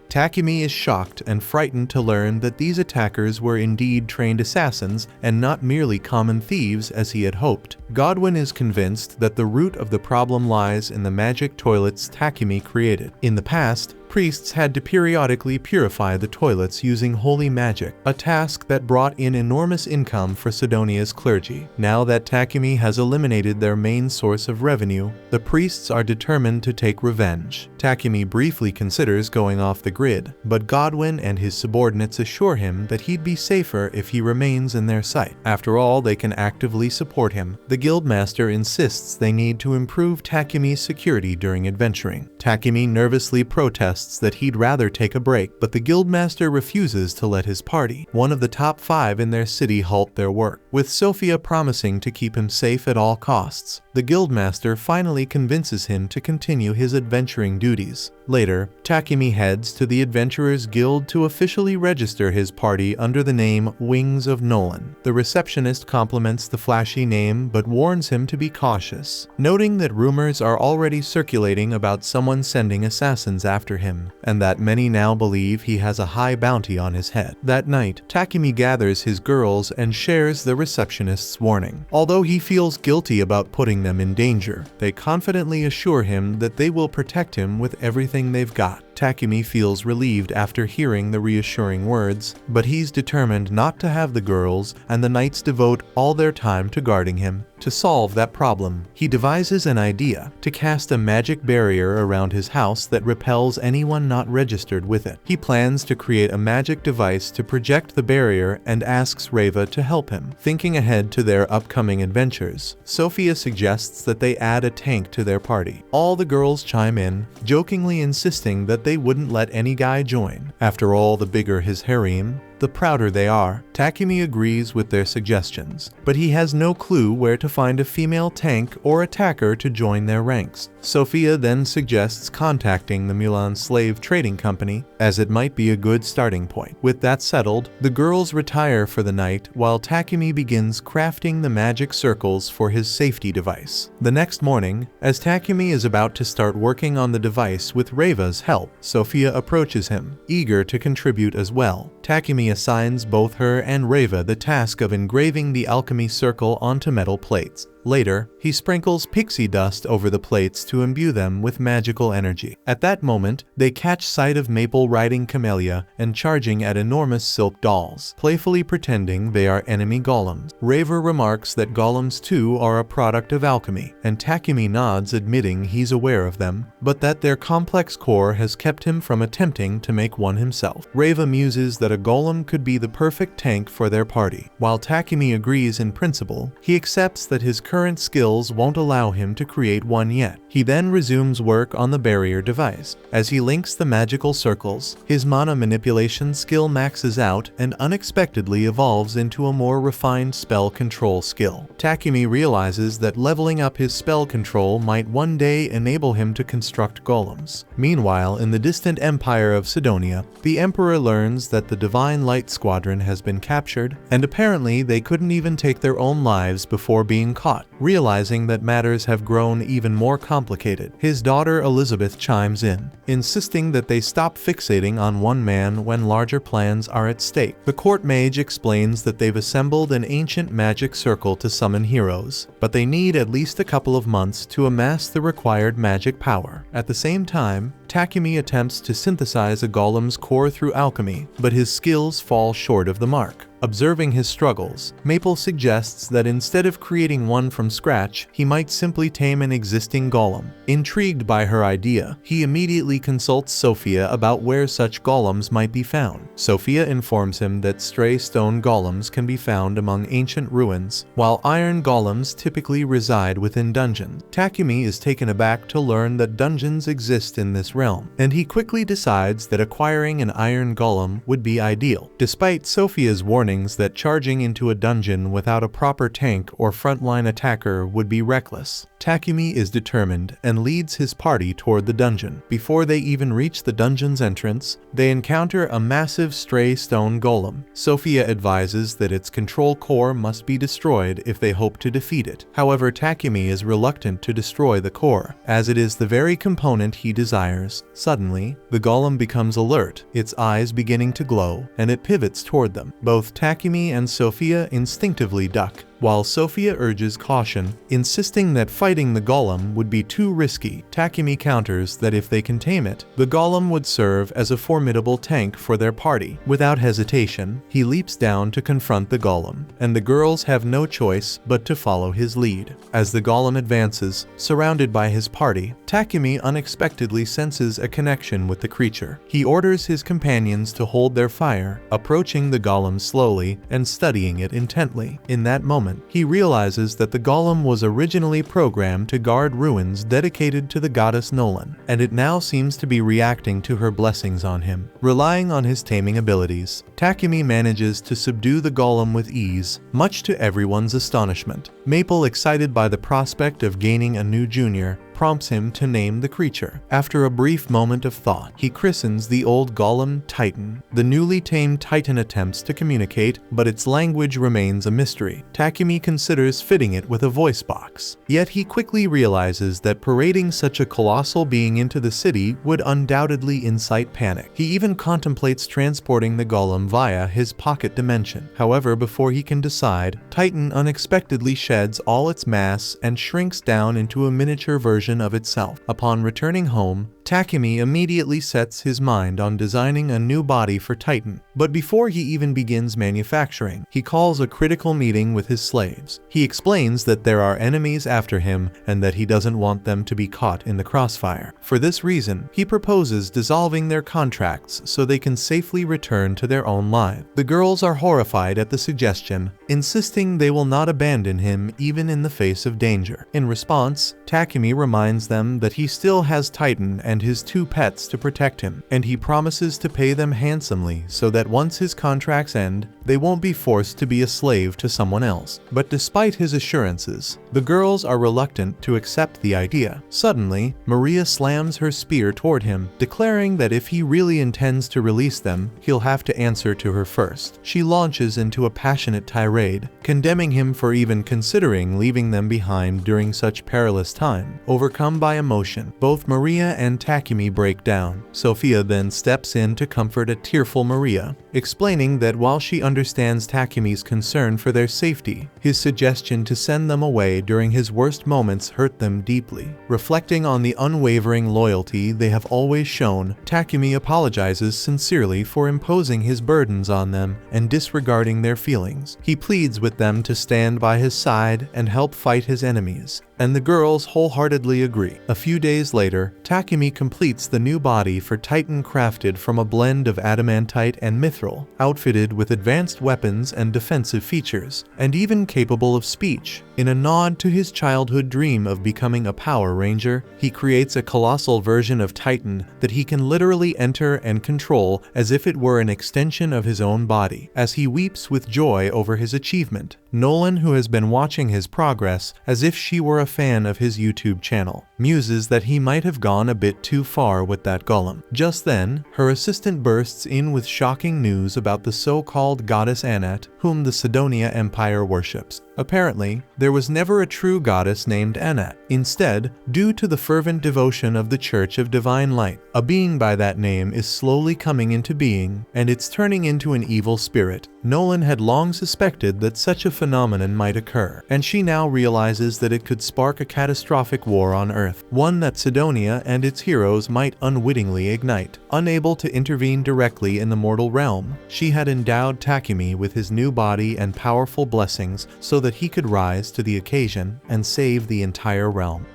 Takumi is shocked and frightened to learn that these attackers were indeed trained assassins and not merely common thieves as he had hoped. Godwin is convinced that the root of the problem lies in the magic toilets Takumi created. In the past, priests had to periodically purify the toilets using holy magic, a task that brought in enormous income for Sidonia's clergy. Now that Takumi has eliminated their main source of revenue, the priests are determined to take revenge. Takumi briefly considers going off the grid, but Godwin and his subordinates assure him that he'd be safer if he remains in their sight. After all, they can actively support him. The guildmaster insists they need to improve Takumi's security during adventuring. Takumi nervously protests that he'd rather take a break, but the guildmaster refuses to let his party, one of the top 5 in their city, halt their work. With Sophia promising to keep him safe at all costs, the guildmaster finally convinces him to continue his adventuring duties. Later, Takumi heads to the Adventurers Guild to officially register his party under the name Wings of Nolan. The receptionist compliments the flashy name but warns him to be cautious, noting that rumors are already circulating about someone sending assassins after him, and that many now believe he has a high bounty on his head. That night, Takumi gathers his girls and shares the receptionist's warning. Although he feels guilty about putting them in danger, they confidently assure him that they will protect him with everything they've got. Takumi feels relieved after hearing the reassuring words, but he's determined not to have the girls and the knights devote all their time to guarding him. To solve that problem, he devises an idea to cast a magic barrier around his house that repels anyone not registered with it. He plans to create a magic device to project the barrier and asks Reva to help him. Thinking ahead to their upcoming adventures, Sophia suggests that they add a tank to their party. All the girls chime in, jokingly insisting that they wouldn't let any guy join. After all, the bigger his harem, the prouder they are. Takumi agrees with their suggestions, but he has no clue where to find a female tank or attacker to join their ranks. Sophia then suggests contacting the Mulan Slave Trading Company, as it might be a good starting point. With that settled, the girls retire for the night while Takumi begins crafting the magic circles for his safety device. The next morning, as Takumi is about to start working on the device with Reva's help, Sophia approaches him, eager to contribute as well. Takumi assigns both her and Reva the task of engraving the alchemy circle onto metal plates. Later, he sprinkles pixie dust over the plates to imbue them with magical energy. At that moment, they catch sight of Maple riding Camellia and charging at enormous silk dolls, playfully pretending they are enemy golems. Reva remarks that golems too are a product of alchemy, and Takumi nods, admitting he's aware of them, but that their complex core has kept him from attempting to make one himself. Reva muses that a golem could be the perfect tank for their party. While Takumi agrees in principle, he accepts that his current skills won't allow him to create one yet. He then resumes work on the barrier device. As he links the magical circles, his mana manipulation skill maxes out and unexpectedly evolves into a more refined spell control skill. Takumi realizes that leveling up his spell control might one day enable him to construct golems. Meanwhile, in the distant empire of Sidonia, the Emperor learns that the Divine Light Squadron has been captured, and apparently they couldn't even take their own lives before being caught. Realizing that matters have grown even more complicated, his daughter Elizabeth chimes in, insisting that they stop fixating on one man when larger plans are at stake. The court mage explains that they've assembled an ancient magic circle to summon heroes, but they need at least a couple of months to amass the required magic power. At the same time, Takumi attempts to synthesize a golem's core through alchemy, but his skills fall short of the mark. Observing his struggles, Maple suggests that instead of creating one from scratch, he might simply tame an existing golem. Intrigued by her idea, he immediately consults Sophia about where such golems might be found. Sophia informs him that stray stone golems can be found among ancient ruins, while iron golems typically reside within dungeons. Takumi is taken aback to learn that dungeons exist in this realm, and he quickly decides that acquiring an iron golem would be ideal. Despite Sophia's warning that charging into a dungeon without a proper tank or frontline attacker would be reckless, Takumi is determined and leads his party toward the dungeon. Before they even reach the dungeon's entrance, they encounter a massive stray stone golem. Sophia advises that its control core must be destroyed if they hope to defeat it. However, Takumi is reluctant to destroy the core, as it is the very component he desires. Suddenly, the golem becomes alert, its eyes beginning to glow, and it pivots toward them. Both Takumi and Sophia instinctively duck, while Sophia urges caution, insisting that fighting the golem would be too risky. Takumi counters that if they can tame it, the golem would serve as a formidable tank for their party. Without hesitation, he leaps down to confront the golem, and the girls have no choice but to follow his lead. As the golem advances, surrounded by his party, Takumi unexpectedly senses a connection with the creature. He orders his companions to hold their fire, approaching the golem slowly and studying it intently. In that moment, he realizes that the golem was originally programmed to guard ruins dedicated to the goddess Nolan, and it now seems to be reacting to her blessings on him. Relying on his taming abilities, Takumi manages to subdue the golem with ease, much to everyone's astonishment. Maple, excited by the prospect of gaining a new junior, prompts him to name the creature. After a brief moment of thought, he christens the old golem Titan. The newly tamed Titan attempts to communicate, but its language remains a mystery. Takumi considers fitting it with a voice box. Yet he quickly realizes that parading such a colossal being into the city would undoubtedly incite panic. He even contemplates transporting the golem via his pocket dimension. However, before he can decide, Titan unexpectedly sheds all its mass and shrinks down into a miniature version of itself. Upon returning home, Takumi immediately sets his mind on designing a new body for Titan. But before he even begins manufacturing, he calls a critical meeting with his slaves. He explains that there are enemies after him and that he doesn't want them to be caught in the crossfire. For this reason, he proposes dissolving their contracts so they can safely return to their own lives. The girls are horrified at the suggestion, insisting they will not abandon him even in the face of danger. In response, Takumi reminds them that he still has Titan and his 2 pets to protect him, and he promises to pay them handsomely so that once his contracts end, they won't be forced to be a slave to someone else. But despite his assurances, the girls are reluctant to accept the idea. Suddenly, Maria slams her spear toward him, declaring that if he really intends to release them, he'll have to answer to her first. She launches into a passionate tirade, condemning him for even considering leaving them behind during such perilous time. Overcome by emotion, both Maria and Takumi break down. Sophia then steps in to comfort a tearful Maria, explaining that while she understands Takumi's concern for their safety, his suggestion to send them away during his worst moments hurt them deeply. Reflecting on the unwavering loyalty they have always shown, Takumi apologizes sincerely for imposing his burdens on them and disregarding their feelings. He pleads with them to stand by his side and help fight his enemies, and the girls wholeheartedly agree. A few days later, Takumi completes the new body for Titan crafted from a blend of adamantite and mithril, outfitted with advanced weapons and defensive features, and even capable of speech. In a nod to his childhood dream of becoming a Power Ranger, he creates a colossal version of Titan that he can literally enter and control as if it were an extension of his own body. As he weeps with joy over his achievement, Nolan, who has been watching his progress as if she were a fan of his YouTube channel, muses that he might have gone a bit too far with that golem. Just then, her assistant bursts in with shocking news about the so-called goddess Anat, whom the Sidonia Empire worships. Apparently, there was never a true goddess named Anat. Instead, due to the fervent devotion of the Church of Divine Light, a being by that name is slowly coming into being, and it's turning into an evil spirit. Nolan had long suspected that such a phenomenon might occur, and she now realizes that it could spark a catastrophic war on Earth, one that Sidonia and its heroes might unwittingly ignite. Unable to intervene directly in the mortal realm, she had endowed Takumi with his new body and powerful blessings so that he could rise to the occasion and save the entire realm.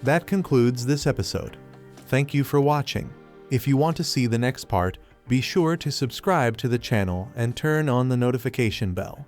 That concludes this episode. Thank you for watching. If you want to see the next part, be sure to subscribe to the channel and turn on the notification bell.